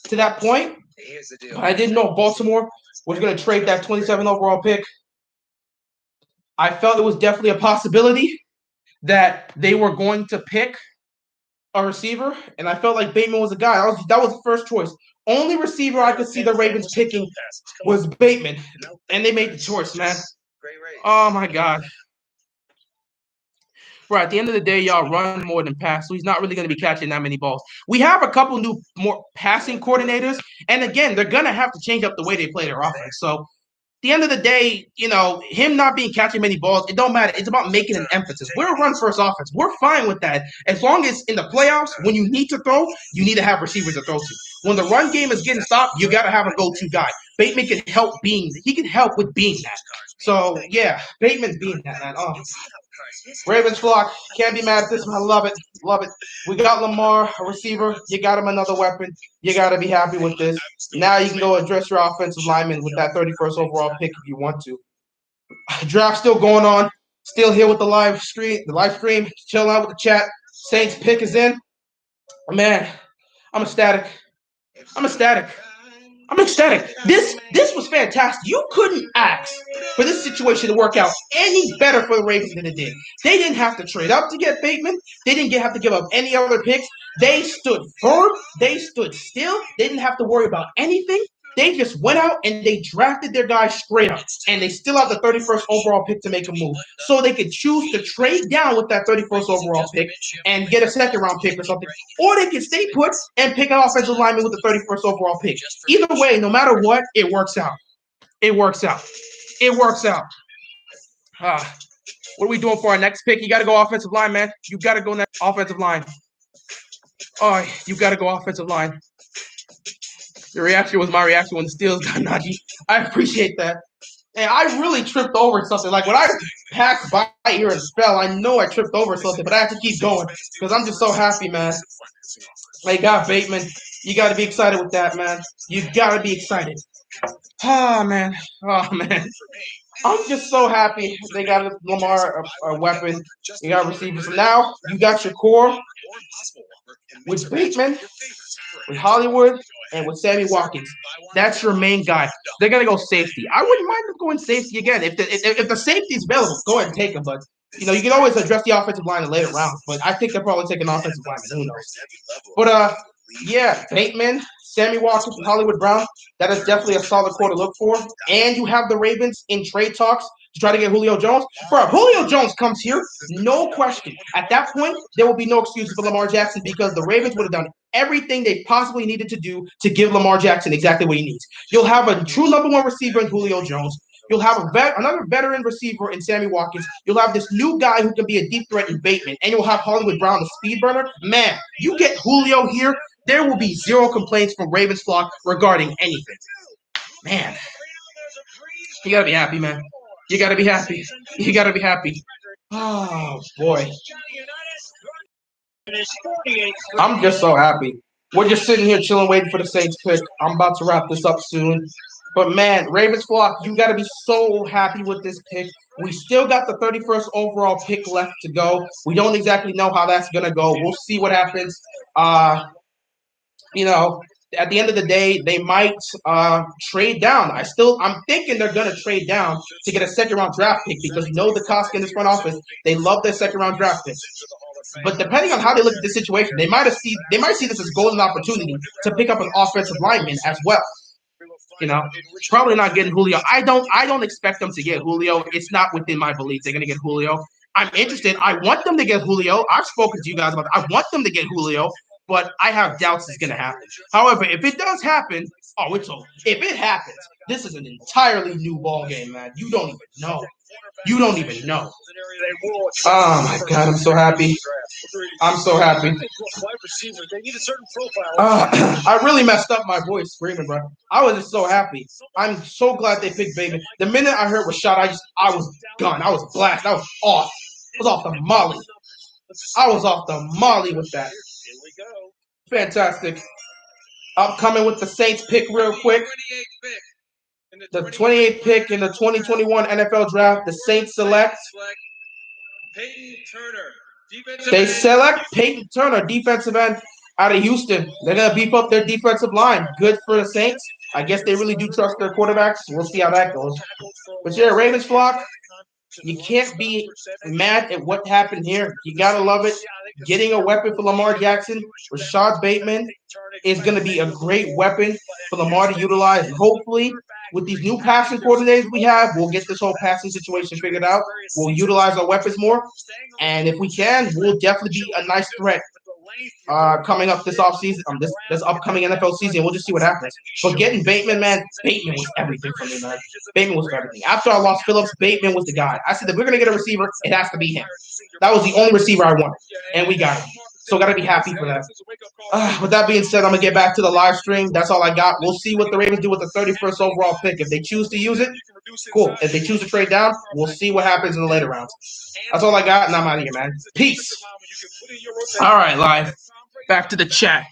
Speaker 1: to that point,
Speaker 5: Here's the deal.
Speaker 1: but I didn't know Baltimore was going to trade that 27 overall pick. I felt it was definitely a possibility that they were going to pick a receiver, and I felt like Bateman was the guy. That was the first choice. Only receiver I could see the Ravens picking was Bateman, and they made the choice, man.
Speaker 5: Great race.
Speaker 1: Oh, my God. Right, at the end of the day, y'all run more than pass, so he's not really going to be catching that many balls. We have a couple new more passing coordinators, and again, they're going to have to change up the way they play their offense. So at the end of the day, him not being catching many balls, it don't matter. It's about making an emphasis. We're a run-first offense. We're fine with that. As long as in the playoffs, when you need to throw, you need to have receivers to throw to. When the run game is getting stopped, you got to have a go-to guy. Bateman can help with being that. So, yeah, Bateman's being that, man. Oh, Ravens flock. Can't be mad at this one. I love it. Love it. We got Lamar, a receiver. You got him another weapon. You got to be happy with this. Now you can go address your offensive lineman with that 31st overall pick if you want to. Draft still going on. Still here with the live stream. Chilling out with the chat. Saints pick is in. Man, I'm ecstatic. I'm ecstatic. This was fantastic. You couldn't ask for this situation to work out any better for the Ravens than it did. They didn't have to trade up to get Bateman. They didn't have to give up any other picks. They stood firm. They stood still. They didn't have to worry about anything. They just went out and they drafted their guy straight up. And they still have the 31st overall pick to make a move. So they could choose to trade down with that 31st overall pick and get a second-round pick or something. Or they can stay put and pick an offensive lineman with the 31st overall pick. Either way, no matter what, it works out. It works out. It works out. What are we doing for our next pick? You got to go offensive line, man. You got to go next offensive line. Oh, you got to go offensive line. Your reaction was my reaction when the Steelers got Najee. I appreciate that. And I really tripped over something. Like when I passed by here and fell, I know I tripped over something, but I have to keep going because I'm just so happy, man. They got Bateman. You got to be excited with that, man. You got to be excited. Oh, man. Oh, man. I'm just so happy they got Lamar a weapon. You got receivers. So now you got your core with Bateman, with Hollywood, and with Sammy Watkins. That's your main guy. They're going to go safety. I wouldn't mind them going safety again. If the safety is available, go ahead and take them. But, you can always address the offensive line in later rounds. But I think they'll probably take an offensive lineman. Who knows? But, yeah, Bateman, Sammy Watkins, and Hollywood Brown, that is definitely a solid core to look for. And you have the Ravens in trade talks to try to get Julio Jones. Bro, if Julio Jones comes here, no question. At that point, there will be no excuses for Lamar Jackson because the Ravens would have done everything they possibly needed to do to give Lamar Jackson exactly what he needs. You'll have a true number one receiver in Julio Jones. You'll have another veteran receiver in Sammy Watkins. You'll have this new guy who can be a deep threat in Bateman. And you'll have Hollywood Brown, the speed burner. Man, you get Julio here, there will be zero complaints from Ravens flock regarding anything. Man, you got to be happy, man. You got to be happy. You got to be happy. Oh, boy. I'm just so happy. We're just sitting here chilling, waiting for the Saints pick. I'm about to wrap this up soon. But, man, Ravens flock, you got to be so happy with this pick. We still got the 31st overall pick left to go. We don't exactly know how that's going to go. We'll see what happens. You know, at the end of the day, they might trade down. I'm thinking they're going to trade down to get a second-round draft pick because you know the Kosk in this front office, they love their second-round draft picks. But depending on how they look at this situation, they might see this as a golden opportunity to pick up an offensive lineman as well. You know, probably not getting Julio. I don't expect them to get Julio. It's not within my belief they're going to get Julio. I'm interested. I want them to get Julio. I've spoken to you guys about it. I want them to get Julio, but I have doubts it's going to happen. However, if it does happen, it's over. If it happens, this is an entirely new ball game, man. You don't even know. You don't even know. Oh, my God. I'm so happy. I'm so happy. I really messed up my voice screaming, bro. I was just so happy. I'm so glad they picked Bateman. The minute I heard Rashad, I was gone. I was blasted. I was off. I was off the molly. I was off the molly with that. Fantastic. Upcoming with the Saints pick real quick. The 28th pick in the 2021 NFL Draft, the Saints select
Speaker 5: Peyton Turner.
Speaker 1: They select Peyton Turner, defensive end out of Houston. They're going to beef up their defensive line. Good for the Saints. I guess they really do trust their quarterbacks. We'll see how that goes. But yeah, Ravens flock, you can't be mad at what happened here. You got to love it. Getting a weapon for Lamar Jackson, Rashad Bateman, is going to be a great weapon for Lamar to utilize. And hopefully, with these new passing coordinators we have, we'll get this whole passing situation figured out. We'll utilize our weapons more. And if we can, we'll definitely be a nice threat coming up this offseason, this upcoming NFL season. We'll just see what happens. But getting Bateman, man, Bateman was everything for me, man. Bateman was everything. After I lost Phillips, Bateman was the guy. I said, if we're going to get a receiver, it has to be him. That was the only receiver I wanted, and we got him. So got to be happy for that. With that being said, I'm going to get back to the live stream. That's all I got. We'll see what the Ravens do with the 31st overall pick. If they choose to use it, cool. If they choose to trade down, we'll see what happens in the later rounds. That's all I got, and I'm out of here, man. Peace. All right, live. Back to the chat.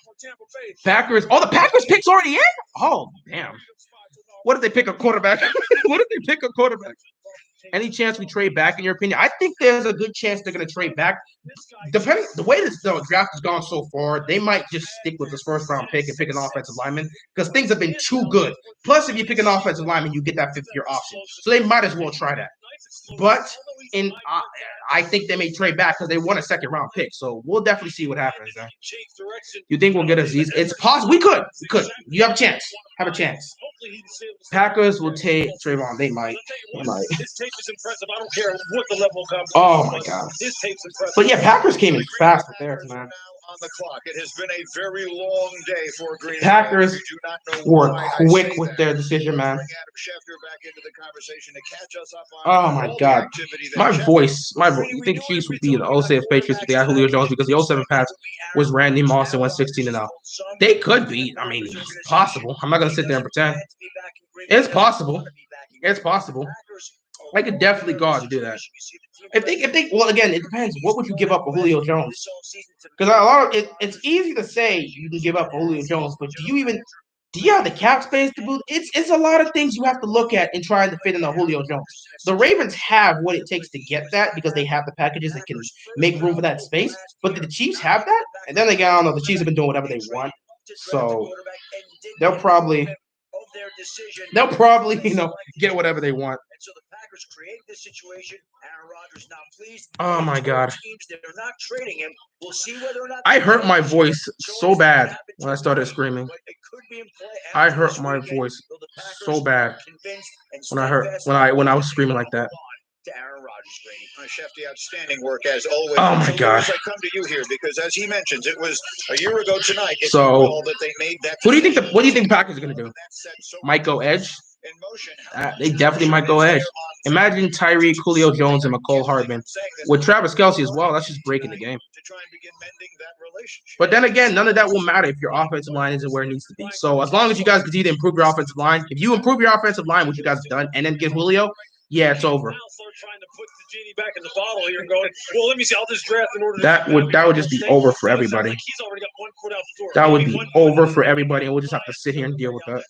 Speaker 1: Packers. Oh, the Packers pick's already in? Oh, damn. What if they pick a quarterback? What if they pick a quarterback? Any chance we trade back, in your opinion? I think there's a good chance they're going to trade back. Depending the way this draft has gone so far, they might just stick with this first-round pick and pick an offensive lineman because things have been too good. Plus, if you pick an offensive lineman, you get that fifth-year option. So they might as well try that. But I think they may trade back because they want a second-round pick. So we'll definitely see what happens. You think we'll get Aziz? It's possible. We could. You have a chance. Have a chance. Packers will take Trayvon. They might.
Speaker 3: His tape is impressive. I don't care what the level comes.
Speaker 1: Oh, my God.
Speaker 3: His tape's impressive.
Speaker 1: But, yeah, Packers came in fast with theirs, man.
Speaker 3: On the clock. It has been a very long day for Green.
Speaker 1: Packers were quick with their decision, man. Oh, my God. My voice. You think Chiefs would be the 06 Patriots with the Julio Jones because the 07 Pats was Randy Moss and went 16-0. They could be. I mean, it's possible. I'm not going to sit there and pretend. It's possible. It's possible. I could definitely go out and do that. If they, well, again, it depends. What would you give up for Julio Jones? Because it's easy to say you can give up for Julio Jones, but do you have the cap space to boot? It's a lot of things you have to look at in trying to fit in a Julio Jones. The Ravens have what it takes to get that because they have the packages that can make room for that space. But do the Chiefs have that? And then again, I don't know. The Chiefs have been doing whatever they want, so they'll probably get whatever they want.
Speaker 3: So the Packers create this situation. Aaron Rodgers not pleased.
Speaker 1: Oh my God!
Speaker 3: They're not trading him. We'll see whether or not
Speaker 1: I hurt my voice so bad when I started screaming. I hurt my voice so bad when I was screaming like that.
Speaker 3: to Aaron Rodgers, Brady. Shefty, outstanding work as always.
Speaker 1: Oh my God!
Speaker 3: I come to you here because, as he mentions, it was a year ago tonight.
Speaker 1: So,
Speaker 3: that they made that.
Speaker 1: What do you think the Packers are going to do? Might go edge. They definitely might go edge. Imagine Tyreek, Julio Jones, and McCole Hardman with Travis Kelce as well. That's just breaking the game. But then again, none of that will matter if your offensive line isn't where it needs to be. So as long as you guys continue to improve your offensive line, if you improve your offensive line, which you guys have done, and then get Julio, yeah, it's over. That would just be over for everybody. That would be over for everybody, and we'll just have to sit here and deal with that.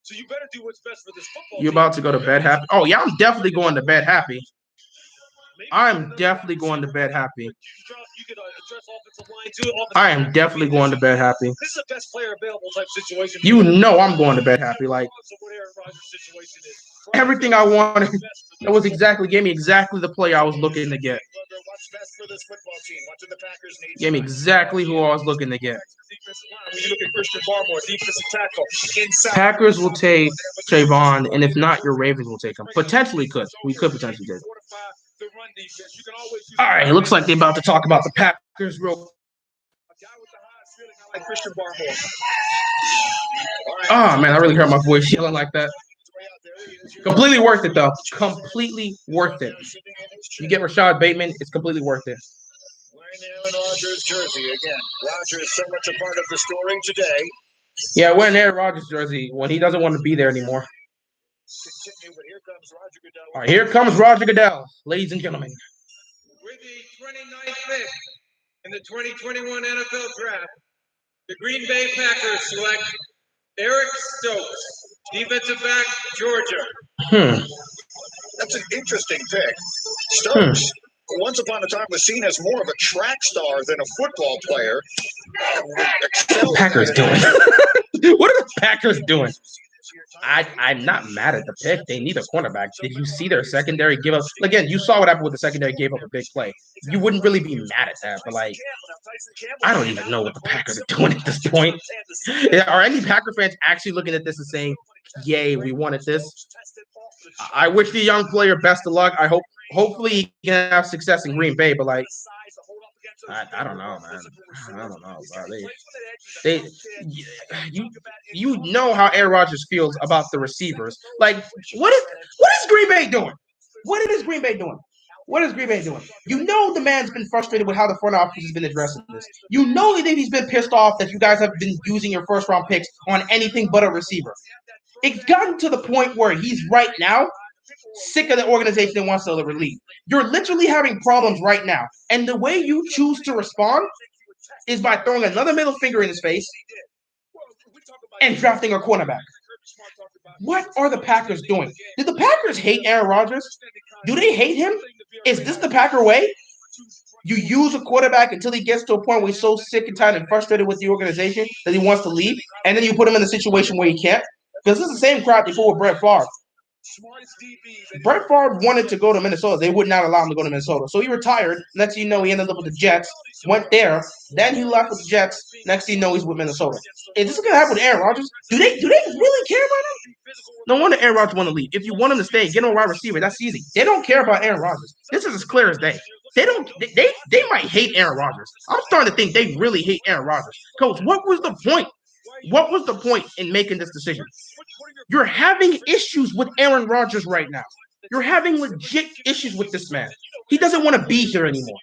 Speaker 3: So you better do what's best for this football.
Speaker 1: You about to go to bed happy? Oh yeah, I'm definitely going to bed happy. I'm definitely going to bed happy. I am definitely going to bed happy.
Speaker 3: This is a best player available type situation.
Speaker 1: You know I'm going to bed happy. Like everything I wanted, gave me exactly the play I was looking to get. Gave me exactly who I was looking to get. Packers will take Trayvon, and if not, your Ravens will take him. Potentially could. We could potentially do. All right, it looks like they're about to talk about the Packers real. Oh man, I really heard my voice yelling like that. Completely worth it though. Completely worth it. You get Rashad Bateman, it's completely worth it.
Speaker 3: Aaron Rodgers jersey again. Rodgers so much a part of the story today.
Speaker 1: Yeah, wearing Aaron Rodgers jersey when he doesn't want to be there anymore. All right, here comes Roger Goodell, ladies and gentlemen.
Speaker 5: With the 29th pick in the 2021 NFL Draft, the Green Bay Packers select Eric Stokes, defensive back, Georgia.
Speaker 3: That's an interesting pick. Stokes, once upon a time, was seen as more of a track star than a football player.
Speaker 1: What are the Packers doing? What are the Packers doing? I'm not mad at the pick. They need a cornerback. Did you see their secondary give up? Again, you saw what happened with the secondary gave up a big play. You wouldn't really be mad at that, but like, I don't even know what the Packers are doing at this point. Are any Packer fans actually looking at this and saying, "Yay, we wanted this"? I wish the young player best of luck. Hopefully he can have success in Green Bay, but like, I don't know, man. I don't know, bro. You know how Aaron Rodgers feels about the receivers. Like, what is Green Bay doing? What is Green Bay doing? What is Green Bay doing? You know the man's been frustrated with how the front office has been addressing this. You know that he's been pissed off that you guys have been using your first-round picks on anything but a receiver. It's gotten to the point where he's right now sick of the organization and wants to leave. You're literally having problems right now. And the way you choose to respond is by throwing another middle finger in his face and drafting a cornerback. What are the Packers doing? Did the Packers hate Aaron Rodgers? Do they hate him? Is this the Packer way? You use a quarterback until he gets to a point where he's so sick and tired and frustrated with the organization that he wants to leave, and then you put him in a situation where he can't? Because this is the same crap they put with Brett Favre. Brett Favre wanted to go to Minnesota. They would not allow him to go to Minnesota. So he retired. Next thing you know, he ended up with the Jets. Went there. Then he left with the Jets. Next thing you know, he's with Minnesota. Is this going to happen with Aaron Rodgers? Do they really care about him? No wonder Aaron Rodgers want to leave. If you want him to stay, get him a wide receiver. That's easy. They don't care about Aaron Rodgers. This is as clear as day. They might hate Aaron Rodgers. I'm starting to think they really hate Aaron Rodgers. Coach, what was the point? What was the point in making this decision? You're having issues with Aaron Rodgers right now. You're having legit issues with this man. He doesn't want to be here anymore.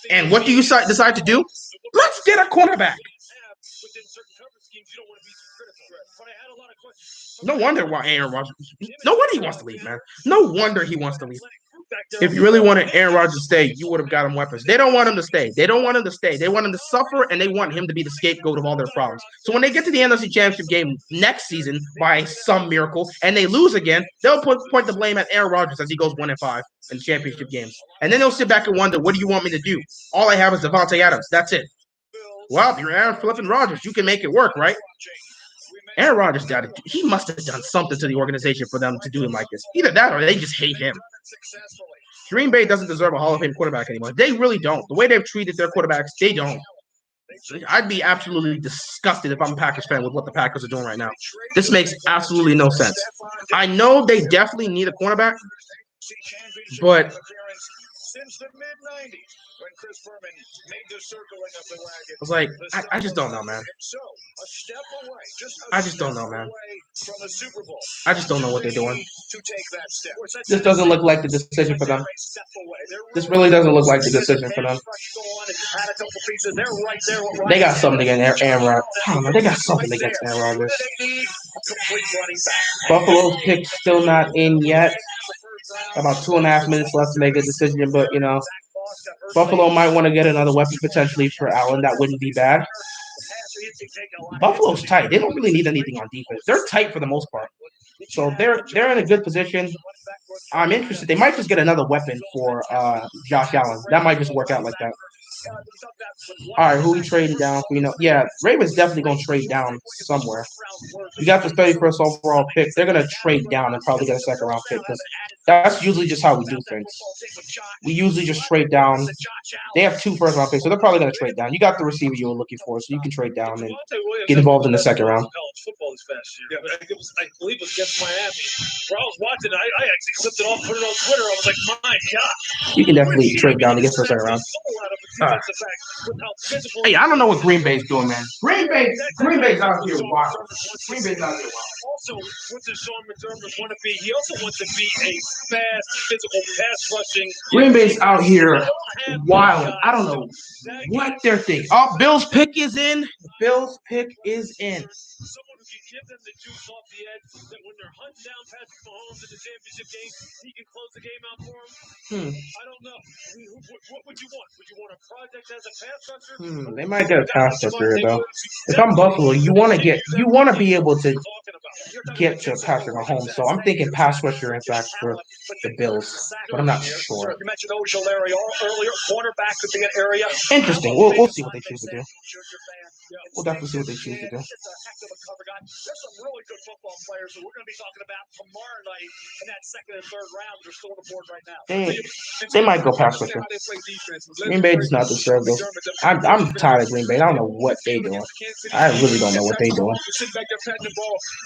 Speaker 1: And what do you decide to do? Let's get a cornerback. No wonder why Aaron Rodgers. No wonder he wants to leave, man. No wonder he wants to leave. If you really wanted Aaron Rodgers to stay, you would have got him weapons. They don't want him to stay. They don't want him to stay. They want him to suffer, and they want him to be the scapegoat of all their problems. So when they get to the NFC Championship game next season by some miracle, and they lose again, they'll point the blame at Aaron Rodgers as he goes 1-5 in championship games. And then they'll sit back and wonder, what do you want me to do? All I have is Devontae Adams. That's it. Well, you're Aaron flipping Rodgers. You can make it work, right? Aaron Rodgers he must have done something to the organization for them to do him like this. Either that or they just hate him. Green Bay doesn't deserve a Hall of Fame quarterback anymore. They really don't. The way they've treated their quarterbacks, they don't. I'd be absolutely disgusted if I'm a Packers fan with what the Packers are doing right now. This makes absolutely no sense. I know they definitely need a cornerback, But
Speaker 3: since the mid-90s, when Chris Berman made the circling of the wagon.
Speaker 1: I was like, I just don't know, man.
Speaker 3: So, a step away,
Speaker 1: I just don't know, man.
Speaker 3: from the Super Bowl.
Speaker 1: I just don't know what they're doing.
Speaker 3: To take that step.
Speaker 1: This doesn't look like the decision for them. This really doesn't look like the decision for them. They got something against Aaron Rodgers. Oh, man, they got something against Aaron Rodgers. Buffalo's pick still not in yet. About 2.5 minutes left to make a decision, but you know, Buffalo might want to get another weapon potentially for Allen. That wouldn't be bad. Buffalo's tight. They don't really need anything on defense. They're tight for the most part. So they're in a good position. I'm interested. They might just get another weapon for Josh Allen. That might just work out like that. All right, who we trading down for? You know, yeah, Ravens definitely going to trade down somewhere. You got the 31st overall pick. They're going to trade down and probably get a second-round pick because that's usually just how we do things. We usually just trade down. They have 2 first-round picks, so they're probably going to trade down. You got the receiver you were looking for, so you can trade down and get involved in the second round.
Speaker 3: Yeah, I believe it was against Miami. Where I was watching it, I actually clipped it off, put it on Twitter. I was like, my God.
Speaker 1: You can definitely trade down to get to the second round. Hey, I don't know what Green Bay's doing, man. Green Bay's out here wild. Green Bay's out here wild.
Speaker 3: Also, what does Sean McDermott want to be? He also wants to be a fast, physical, pass-rushing.
Speaker 1: Green Bay's out here wild. I don't know what they're thinking. Oh, Bill's pick is in. Bill's pick is in.
Speaker 3: Someone who can give them the juice off the edge, that when they're hunting down Patrick Mahomes in the championship game, he can close the game out for them. I don't know. What would you want? Would you want a project as a pass rusher?
Speaker 1: They might get a pass rusher though. If I'm Buffalo, you want to be able to get to Patrick Mahomes. So I'm thinking pass rusher in fact for the Bills, but I'm not sure.
Speaker 3: You mentioned Ojolari earlier. Cornerback could be an area.
Speaker 1: Interesting. We'll see what they choose to do. We'll definitely see what they choose to do.
Speaker 3: There's some really good football players that we're going to be talking about tomorrow night in that second and third round. They're still on the board right now.
Speaker 1: They might go pass rusher. Green Bay does not deserve those. I'm tired of Green Bay. I don't know what they're doing. I really don't know what they're doing.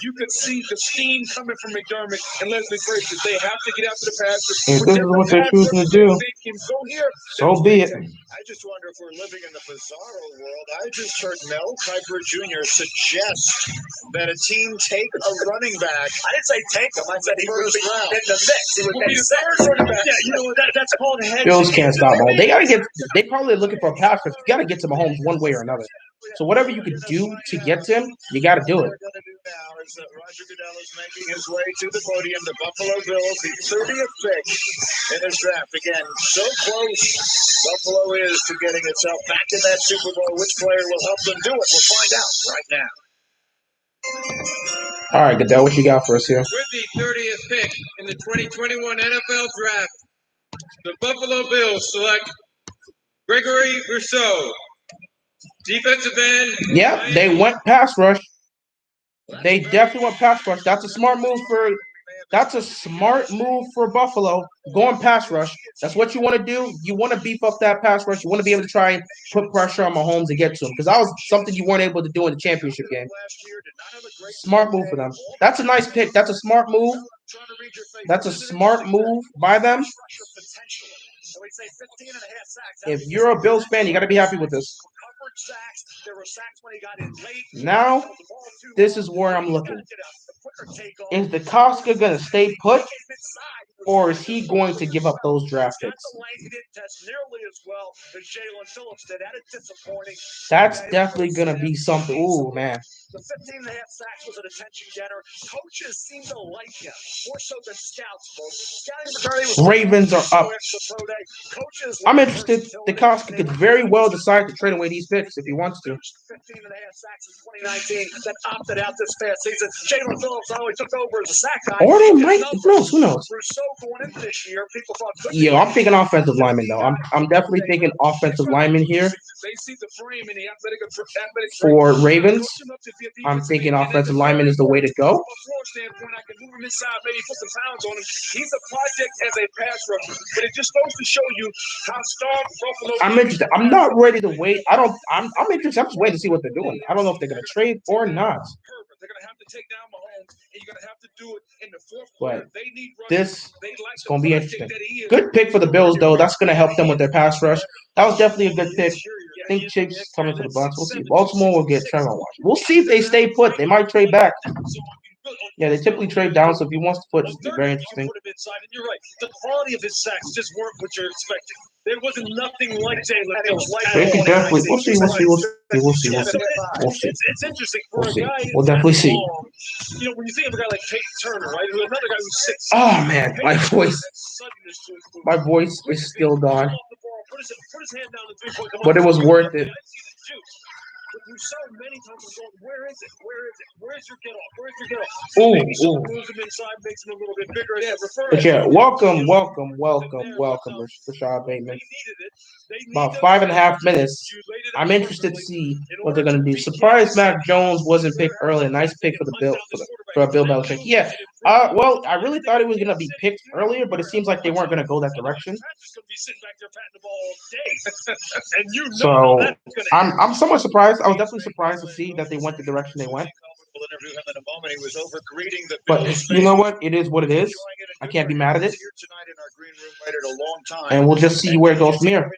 Speaker 3: You could see the steam coming from McDermott and Leslie Frazier. They have to get after the pass.
Speaker 1: If this is what they're choosing to do, so be it.
Speaker 3: I just wonder if we're living in the bizarro world. I just heard Mel Kiper Jr. suggest that a team take a running back. I didn't say take him. I said he would be in the mix. He would be the third running back. Yeah, you know what? That's called hedging.
Speaker 1: Bills can't stop Mahomes. They probably looking for a pass rush. You got to get to Mahomes one way or another. So whatever you can do to get to him, you got to do it.
Speaker 3: Now is that Roger Goodell is making his way to the podium. The Buffalo Bills, the 30th pick in this draft. Again, so close Buffalo is to getting itself back in that Super Bowl. Which player will help them do it? We'll find out right now.
Speaker 1: All right, Goodell, what you got for us here?
Speaker 5: With the 30th pick in the 2021 NFL Draft, the Buffalo Bills select Gregory Rousseau, defensive end.
Speaker 1: Yeah, they went pass rush. They definitely went pass rush. That's a smart move for Buffalo. Going pass rush. That's what you want to do. You want to beef up that pass rush. You want to be able to try and put pressure on Mahomes and get to him because that was something you weren't able to do in the championship game. Smart move for them. That's a nice pick. That's a smart move. That's a smart move by them. If you're a Bills fan, you got to be happy with this. Now, this is where I'm looking. Is the Koska going to stay put, or is he going to give up those draft picks? That's definitely going to be something. Ooh, man.
Speaker 3: The 15.5 sacks was an attention getter. Coaches seem to like him more so than scouts.
Speaker 1: Ravens are up. I'm interested. DeCosta could very well decide to trade away these picks if he wants to.
Speaker 3: 15.5 sacks in 2019 that opted out this past season. Jalen Phillips always took over as a sack guy.
Speaker 1: Or they might. Who knows?
Speaker 3: Rousseau going into this year, people thought.
Speaker 1: Yeah, I'm thinking offensive lineman though. I'm definitely thinking offensive lineman here.
Speaker 3: They see the frame and the athletic
Speaker 1: for Ravens. I'm thinking offensive lineman is the way to go.
Speaker 3: He's a project as a pass rusher, but it just goes to show you how strong Buffalo.
Speaker 1: I'm interested. I'm not ready to wait. I'm interested. I'm just waiting to see what they're doing. I don't know if they're going to trade or not.
Speaker 3: They're going to have to take down Mahomes, and you're going to have to do it in the fourth
Speaker 1: But
Speaker 3: quarter. They need
Speaker 1: this is going to be interesting. Good pick for the Bills, though. That's going to help them with their pass rush. That was definitely a good pick. I think Chig's coming for the Bucs. We'll see. Baltimore will get Trevor Lawrence. We'll see if they stay put. They might trade back. Yeah, they typically trade down, so if he wants to put, it's very interesting.
Speaker 3: And you're right. The quality of his sacks just weren't what you're expecting. There wasn't nothing like Jalen Hurts.
Speaker 1: They can definitely. We'll see.
Speaker 3: It's interesting for a guy.
Speaker 1: We'll definitely see.
Speaker 3: You know, when you think of a guy like Peyton Turner, right? Who's another guy who's 6'.
Speaker 1: Oh man, my voice is still gone. But it was worth it.
Speaker 3: But you saw many times going, where is it? Where's your get off? Where's your get off? Maybe someone moves him inside, makes him a little bit bigger.
Speaker 1: But yeah, welcome, Rashad Bateman. About 5.5 minutes. I'm interested to see what they're going to do. Surprised Mac Jones wasn't picked early. A nice pick for the Bill for Bill Belichick. Yeah. Well, I really thought it was going to be picked earlier, but it seems like they weren't going to go that direction. So I'm somewhat surprised. I was definitely surprised to see that they went the direction they went. But you know what? It is what it is. I can't be mad at it. And we'll just see where it goes from here.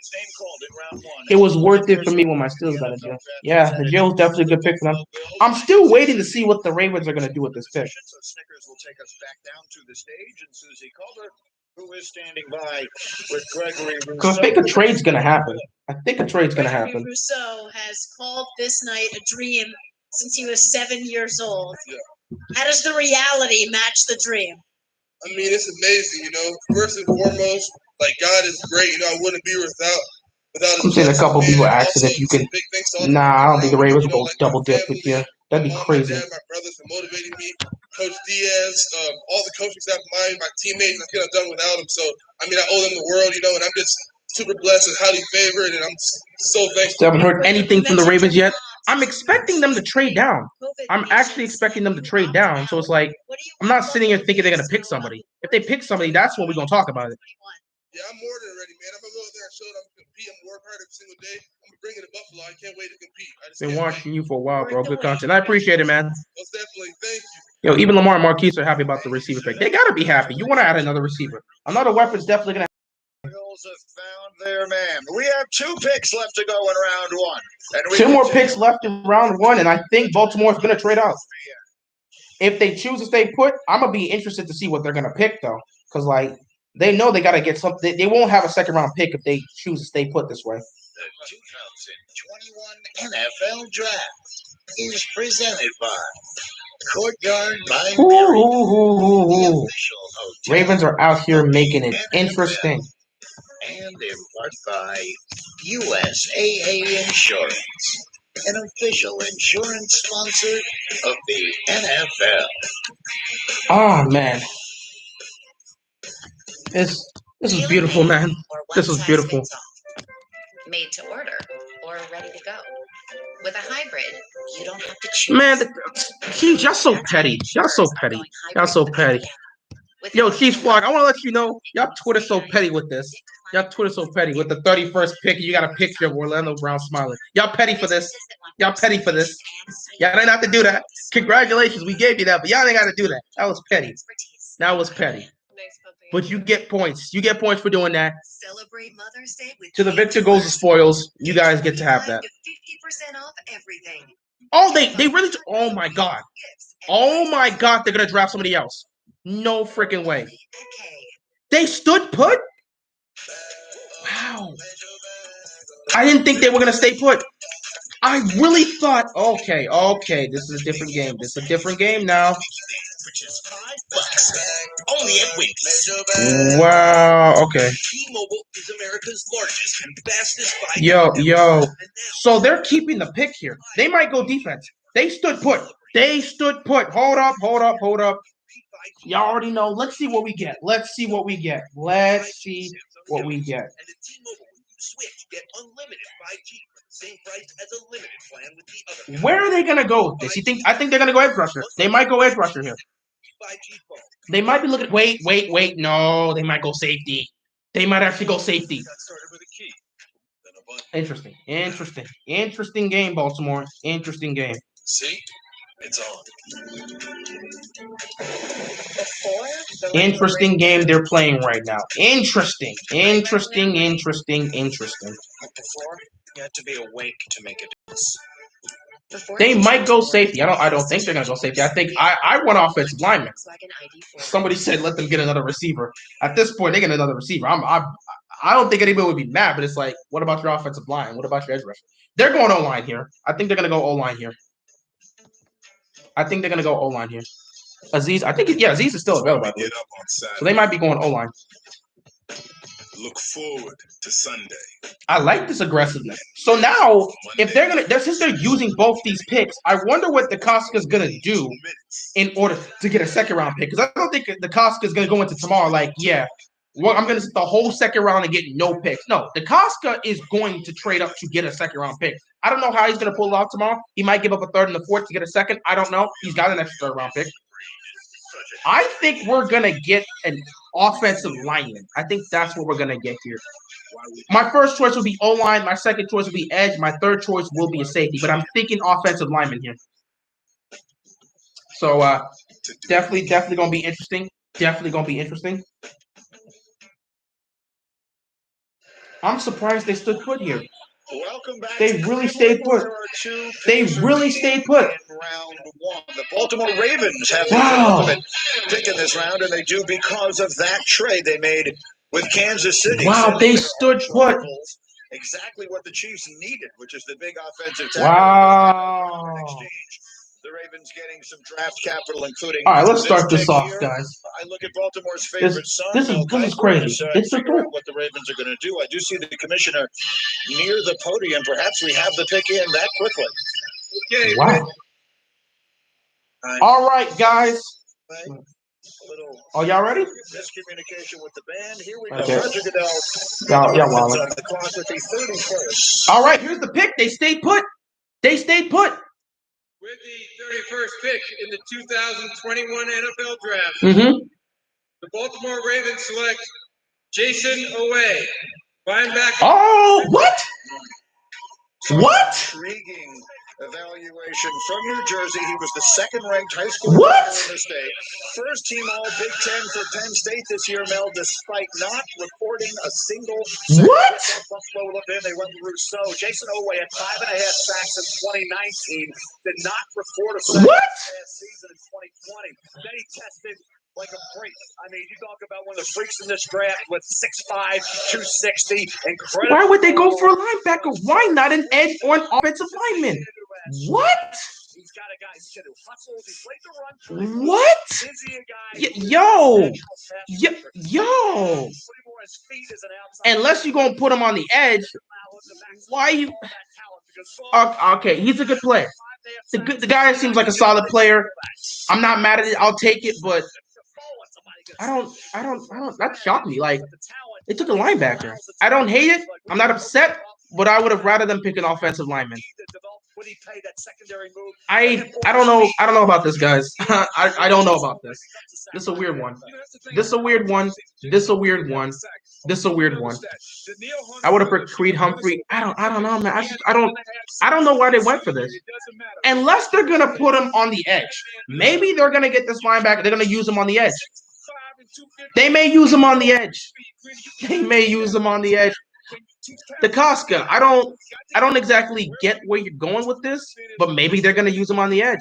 Speaker 1: It was worth it for me when my Steelers got a Jill. Yeah, the Jill was definitely a good pick for them. I'm still waiting to see what the Ravens are going to do with this pick.
Speaker 3: Snickers will take us back down to the stage, and Susie Calder, who is standing by with Gregory Rousseau.
Speaker 1: Because I think a trade's going to happen.
Speaker 4: Gregory Rousseau has called this night a dream since he was 7 years old.
Speaker 6: Yeah.
Speaker 4: How does the reality match the dream?
Speaker 6: I mean, it's amazing, you know. First and foremost, like, God is great. You know, I wouldn't be without his
Speaker 1: I'm seeing a couple people asking if you can. Nah, I don't think the Ravens will go
Speaker 6: like
Speaker 1: double dip with you. That'd be crazy.
Speaker 6: My dad, my brothers for motivating me. Coach Diaz, all the coaching staff, my teammates, I could have done without them. So, I mean, I owe them the world, you know, and I'm just super blessed and highly favored, and I'm so thankful.
Speaker 1: Still haven't heard anything from the Ravens yet. I'm expecting them to trade down. I'm actually expecting them to trade down. So it's like, I'm not sitting here thinking they're going to pick somebody. If they pick somebody, that's when we're going to talk about it.
Speaker 6: Yeah, I'm more than ready, man. I'm going to go out there and show them I'm going to compete. I'm going to work hard every single day. I'm going to bring it to Buffalo. I can't wait to compete.
Speaker 1: Been watching you for a while, bro. Good content. I appreciate it, man.
Speaker 6: Most definitely. Thank you.
Speaker 1: Yo, even Lamar and Marquise are happy about the receiver pick. They got to be happy. You want to add another receiver. Another weapon's definitely going to.
Speaker 3: Bills have found their man. We have 2 picks left to go in round 1. And
Speaker 1: 2 more picks left in round 1, and I think Baltimore's going to trade out. If they choose to stay put, I'm going to be interested to see what they're going to pick, though. Because, like, they know they got to get something. They won't have a second-round pick if they choose to stay put this way.
Speaker 3: The 2021 NFL Draft is presented by Courtyard by
Speaker 1: Ooh. Ravens are out here making it interesting.
Speaker 3: And in part by USAA Insurance, an official insurance sponsor of the NFL.
Speaker 1: Oh, man. This is beautiful, man. This is beautiful.
Speaker 4: Made to order or ready to go. With a hybrid, you don't have to choose.
Speaker 1: Man, y'all so petty. Y'all so petty. Y'all so petty. Yo, Chiefs Vlog, I want to let you know, y'all Twitter so petty with this. Y'all Twitter so petty. With the 31st pick, you got a picture of Orlando Brown smiling. Y'all petty for this. Y'all petty for this. Y'all didn't have to do that. Congratulations, we gave you that, but y'all didn't got to do that. That was petty. That was petty. But you get points. You get points for doing that.
Speaker 4: Celebrate Mother's Day with
Speaker 1: To the victor goes the spoils. You guys get to have that.
Speaker 4: 50% off everything.
Speaker 1: Oh, they really. Oh my God. Oh my God. They're gonna draft somebody else. No freaking way. They stood put. Wow. I didn't think they were gonna stay put. I really thought. Okay. This is a different game. This is a different game now.
Speaker 3: $5 only at Winks.
Speaker 1: Wow. Okay.
Speaker 3: T-Mobile is America's largest and fastest 5G.
Speaker 1: Yo. So they're keeping the pick here. They might go defense. They stood put. Hold up. Y'all already know. Let's see what we get.
Speaker 3: And the T-Mobile, when you switch, get unlimited 5G for the same price as a limited plan with the other.
Speaker 1: Where are they gonna go with this? I think they're gonna go edge rusher. They might go edge rusher here.
Speaker 3: 5G phone.
Speaker 1: They might be looking. Wait. No, they might go safety. They might actually go safety.
Speaker 3: Got started with a key. Then a button.
Speaker 1: Interesting game, Baltimore. Interesting game.
Speaker 3: See? It's on.
Speaker 1: Interesting game they're playing right now. Interesting.
Speaker 3: Before, you have to be awake to make a difference.
Speaker 1: They might go safety. I don't think they're gonna go safety. I want offensive lineman. Somebody said let them get another receiver. At this point, they get another receiver. I don't think anybody would be mad, but it's like, what about your offensive line? What about your edge rusher? They're going O-line here. I think they're gonna go O-line here. Aziz, Aziz is still available, I believe. So they might be going O-line.
Speaker 7: Look forward to Sunday.
Speaker 1: I like this aggressiveness. So now, if since they're using both these picks, I wonder what the Koska's gonna do in order to get a second round pick. Because I don't think the Koska's gonna go into tomorrow like, I'm gonna sit the whole second round and get no picks. No, the Koska is going to trade up to get a second round pick. I don't know how he's gonna pull it off tomorrow. He might give up a third and a fourth to get a second. I don't know. He's got an extra third round pick. I think we're gonna get an offensive lineman. I think that's what we're gonna get here. My first choice will be O-line. My second choice will be edge. My third choice will be a safety. But I'm thinking offensive lineman here. So definitely gonna be interesting. I'm surprised they stood put here.
Speaker 3: Welcome back.
Speaker 1: They really stayed put. They really stayed put.
Speaker 3: Round one. The Baltimore Ravens have the ultimate pick in this round, and they do because of that trade they made with Kansas City.
Speaker 1: Wow, they stood put.
Speaker 3: Exactly what the Chiefs needed, which is the big offensive tackle.
Speaker 1: Wow.
Speaker 3: In exchange, the Ravens getting some draft capital, including.
Speaker 1: All right, let's start this off, guys.
Speaker 3: I look at Baltimore's favorite son.
Speaker 1: This is crazy. It's
Speaker 3: figure out what the Ravens are going to do. I do see the commissioner near the podium. Perhaps we have the pick in that quickly.
Speaker 5: Okay.
Speaker 1: Wow. All right, guys. Are y'all ready?
Speaker 3: Miscommunication with the band. Here we go.
Speaker 1: Okay.
Speaker 3: Roger Goodell.
Speaker 1: Y'all
Speaker 3: on the clock with the 31st.
Speaker 1: All right, here's the pick. They stayed put.
Speaker 5: With the 31st pick in the 2021 NFL Draft, the Baltimore Ravens select Jason Owe, linebacker.
Speaker 1: Oh, what?
Speaker 3: Intriguing evaluation from New Jersey. He was the second-ranked high school player in the state. First team all Big Ten for Penn State this year, Mel, despite not recording a single sack. Buffalo looked in. They went with Rousseau. Jason Owe had 5.5 sacks in 2019. Did not record a sack last season in 2020. Then he tested like a freak. I mean, you talk about one of the freaks in this draft with 6'5", 260. Incredible.
Speaker 1: Why would they go for a linebacker? Why not an edge or an offensive lineman? What?
Speaker 3: He's got a guy who hustles. He played the run.
Speaker 1: What? Yo. Unless you're going to put him on the edge, why you? Okay, he's a good player. The guy seems like a solid player. I'm not mad at it. I'll take it, but I don't. That shocked me. Like, they took a linebacker. I don't hate it. I'm not upset, but I would have rather them pick an offensive lineman. I don't know. I don't know about this, guys. I don't know about this. This is a weird one. I would have picked Creed Humphrey. I don't know, man. I don't know why they went for this. Unless they're gonna put him on the edge. Maybe they're gonna get this linebacker. They're gonna use him on the edge. They may use him on the edge. The Koska, I don't exactly get where you're going with this, but maybe they're gonna use him on the edge.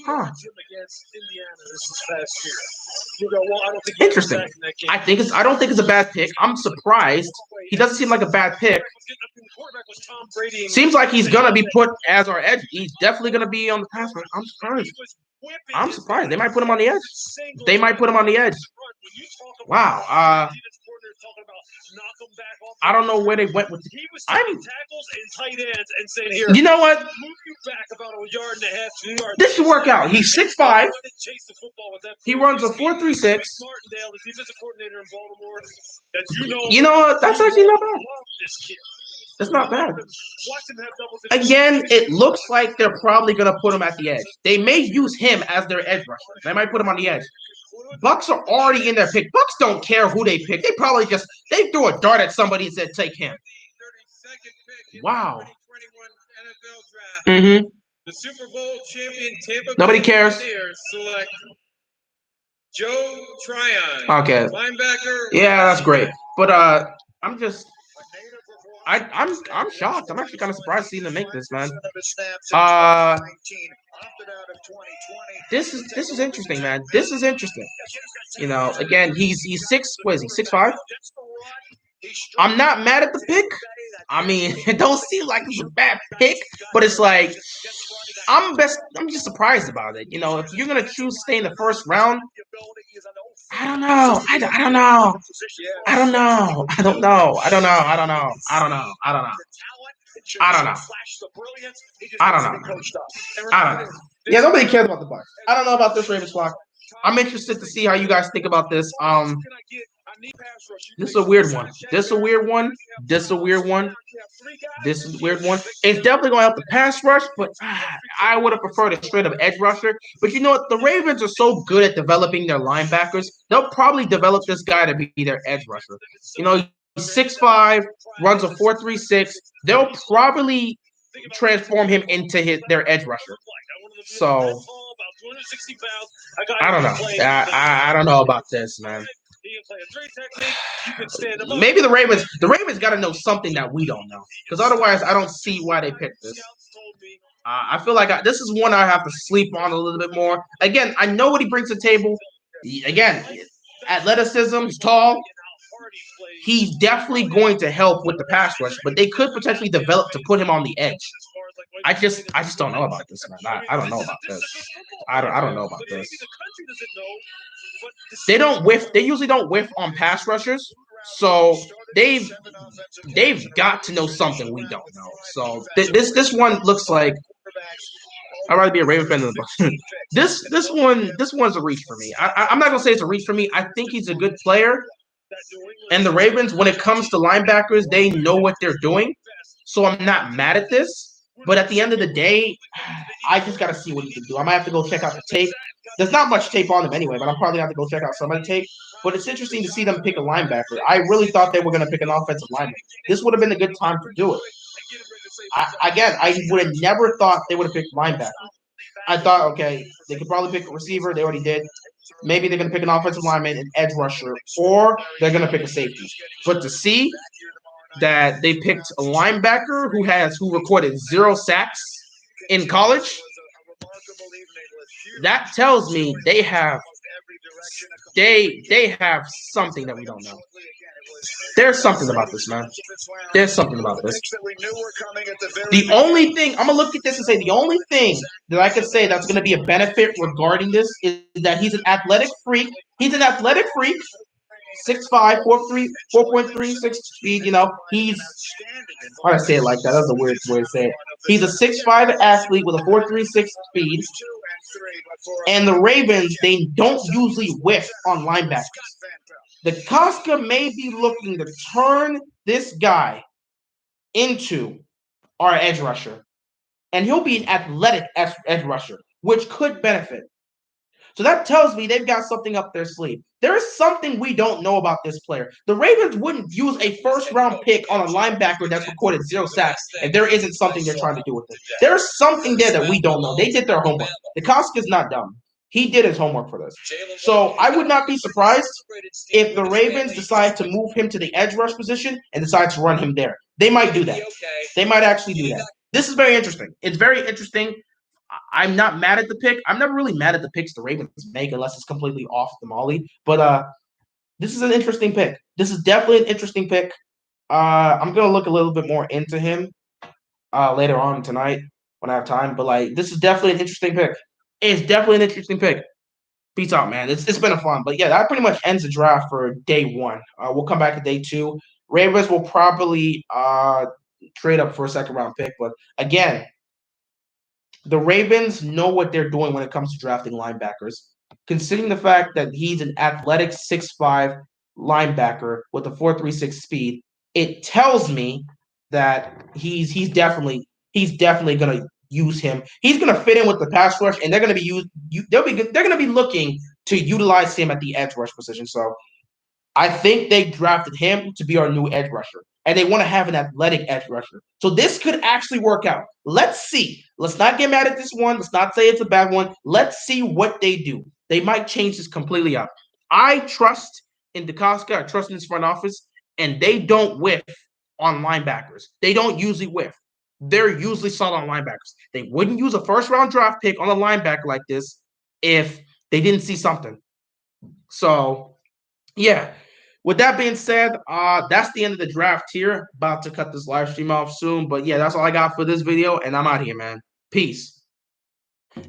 Speaker 1: Huh. Interesting. I don't think it's a bad pick. I'm surprised. He doesn't seem like a bad pick. Seems like he's gonna be put as our edge. He's definitely gonna be on the pass rush. I'm surprised. They might put him on the edge. Wow. I don't know where they went with it.
Speaker 3: Tackles and tight ends and saying, here,
Speaker 1: you know what?
Speaker 3: Move you back about a yard and a half, 2 yards.
Speaker 1: This should work out. He's 6'5". He runs a 4.36. You know what? That's actually not bad. That's not bad. Again, it looks like they're probably going to put him at the edge. They may use him as their edge rusher. They might put him on the edge. Bucks are already in their pick. Bucks don't care who they pick. They probably they threw a dart at somebody and said, take him. Wow.
Speaker 5: The Super Bowl champion Tampa
Speaker 1: Nobody
Speaker 5: Bay
Speaker 1: cares.
Speaker 5: Buccaneers select Joe Tryon,
Speaker 1: Okay.
Speaker 5: linebacker.
Speaker 1: Yeah, that's great. But I'm just I'm shocked. I'm actually kind of surprised to see them make this, man. This is interesting, man. This is interesting. You know, again, he's 6'5". I'm not mad at the pick. I mean, it don't seem like it's a bad pick, but it's like I'm just surprised about it. You know, if you're gonna choose to stay in the first round, I don't know. I don't know. I don't know. I don't know. I don't know. I don't know. I don't know. I don't know. I don't know. I don't know. I don't know. Yeah, nobody cares about the Bucs. I don't know about this Ravens flock. I'm interested to see how you guys think about this. This is a weird one. This is a weird one. This is a weird one. This is a weird one. It's definitely going to help the pass rush, but I would have preferred a straight up edge rusher. But you know what? The Ravens are so good at developing their linebackers. They'll probably develop this guy to be their edge rusher. You know, he's 6'5", runs a 4.36. They'll probably transform him into their edge rusher. So I don't know. I don't know about this, man. Maybe the Ravens got to know something that we don't know, because otherwise I don't see why they picked this. I feel like this is one I have to sleep on a little bit more. Again, I know what he brings to the table. Again, athleticism, he's tall. He's definitely going to help with the pass rush, but they could potentially develop to put him on the edge. I just don't know about this, man. I don't know about this. I don't know about this. They don't whiff. They usually don't whiff on pass rushers, so they've got to know something we don't know. So this one looks like I'd rather be a Raven fan than the Bucs. this one's a reach for me. I'm not gonna say it's a reach for me. I think he's a good player, and the Ravens, when it comes to linebackers, they know what they're doing. So I'm not mad at this. But at the end of the day, I just got to see what he can do. I might have to go check out the tape. There's not much tape on him anyway, but I'm probably going to have to go check out some of the tape. But it's interesting to see them pick a linebacker. I really thought they were going to pick an offensive lineman. This would have been a good time to do it. I would have never thought they would have picked linebacker. I thought, okay, they could probably pick a receiver. They already did. Maybe they're going to pick an offensive lineman, an edge rusher, or they're going to pick a safety. But to see that they picked a linebacker who recorded 0 sacks in college, that tells me they have something that we don't know. There's something about this, man. There's something about this. The only thing I'm gonna look at this and say the only thing that I can say that's gonna be a benefit regarding this is that he's an athletic freak. He's an athletic freak. 6'5", 4.36 speed. You know, he's. Why did I say it like that? That's a weird way to say it. He's a 6'5" athlete with a 4.36 speed. And the Ravens, they don't usually whiff on linebackers. The Koska may be looking to turn this guy into our edge rusher. And he'll be an athletic edge rusher, which could benefit. So that tells me they've got something up their sleeve. There is something we don't know about this player. The Ravens wouldn't use a first-round pick on a linebacker that's recorded 0 sacks if there isn't something they're trying to do with it. There's something there that we don't know. They did their homework. Koska's not dumb. He did his homework for this. So I would not be surprised if the Ravens decide to move him to the edge rush position and decide to run him there. They might do that. They might actually do that. This is very interesting. It's very interesting. I'm not mad at the pick. I'm never really mad at the picks the Ravens make unless it's completely off the molly. But this is an interesting pick. This is definitely an interesting pick. I'm going to look a little bit more into him later on tonight when I have time. But, like, this is definitely an interesting pick. It's definitely an interesting pick. Peace out, man. It's been a fun. But, yeah, that pretty much ends the draft for day 1. We'll come back to day 2. Ravens will probably trade up for a second-round pick. But, again, the Ravens know what they're doing when it comes to drafting linebackers. Considering the fact that he's an athletic 6'5" linebacker with a 4.36 speed, it tells me that he's definitely going to use him. He's going to fit in with the pass rush, and they're going to be looking to utilize him at the edge rush position. So I think they drafted him to be our new edge rusher, and they want to have an athletic edge rusher. So this could actually work out. Let's see. Let's not get mad at this one. Let's not say it's a bad one. Let's see what they do. They might change this completely up. I trust in DeCosta. I trust in his front office, and they don't whiff on linebackers. They don't usually whiff. They're usually solid on linebackers. They wouldn't use a first-round draft pick on a linebacker like this if they didn't see something. So, yeah. With that being said, that's the end of the draft here. About to cut this live stream off soon. But yeah, that's all I got for this video, and I'm out here, man. Peace.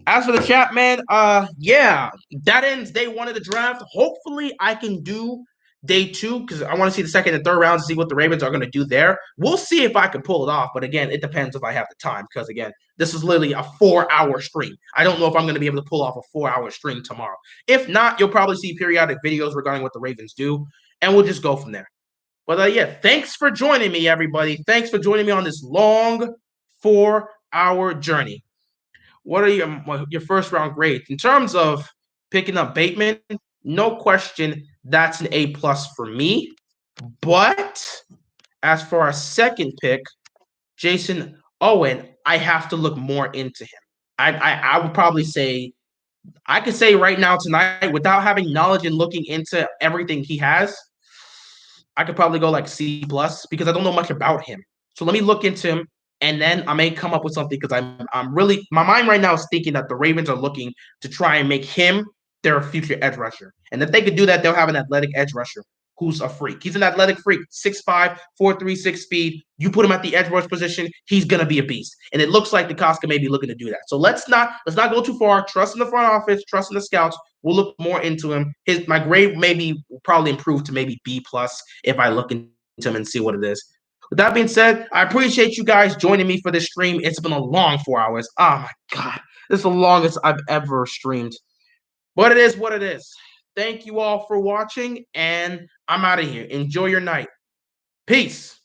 Speaker 1: As for the chat, man, yeah, that ends day 1 of the draft. Hopefully, I can do day 2 because I want to see the second and third rounds to see what the Ravens are going to do there. We'll see if I can pull it off, but again, it depends if I have the time because again, this is literally a 4-hour stream. I don't know if I'm going to be able to pull off a 4-hour stream tomorrow. If not, you'll probably see periodic videos regarding what the Ravens do, and we'll just go from there. But yeah, thanks for joining me, everybody. Thanks for joining me on this long 4-hour journey. What are your first round grades? In terms of picking up Bateman, no question, that's an A+ for me. But as for our second pick, Jason Owen, I have to look more into him. I would probably say, I could say right now tonight, without having knowledge and looking into everything he has, I could probably go like C+ because I don't know much about him. So let me look into him, and then I may come up with something because I'm really, my mind right now is thinking that the Ravens are looking to try and make him their future edge rusher. And if they could do that, they'll have an athletic edge rusher who's a freak. He's an athletic freak, 6'5", 4.36 speed. You put him at the edge rush position, he's gonna be a beast. And it looks like the Costco may be looking to do that. So let's not go too far. Trust in the front office, trust in the scouts. We'll look more into him. My grade will probably improve to maybe B+ if I look into him and see what it is. With that being said, I appreciate you guys joining me for this stream. It's been a long 4 hours. Oh my God. This is the longest I've ever streamed. But it is what it is. Thank you all for watching, and I'm out of here. Enjoy your night. Peace.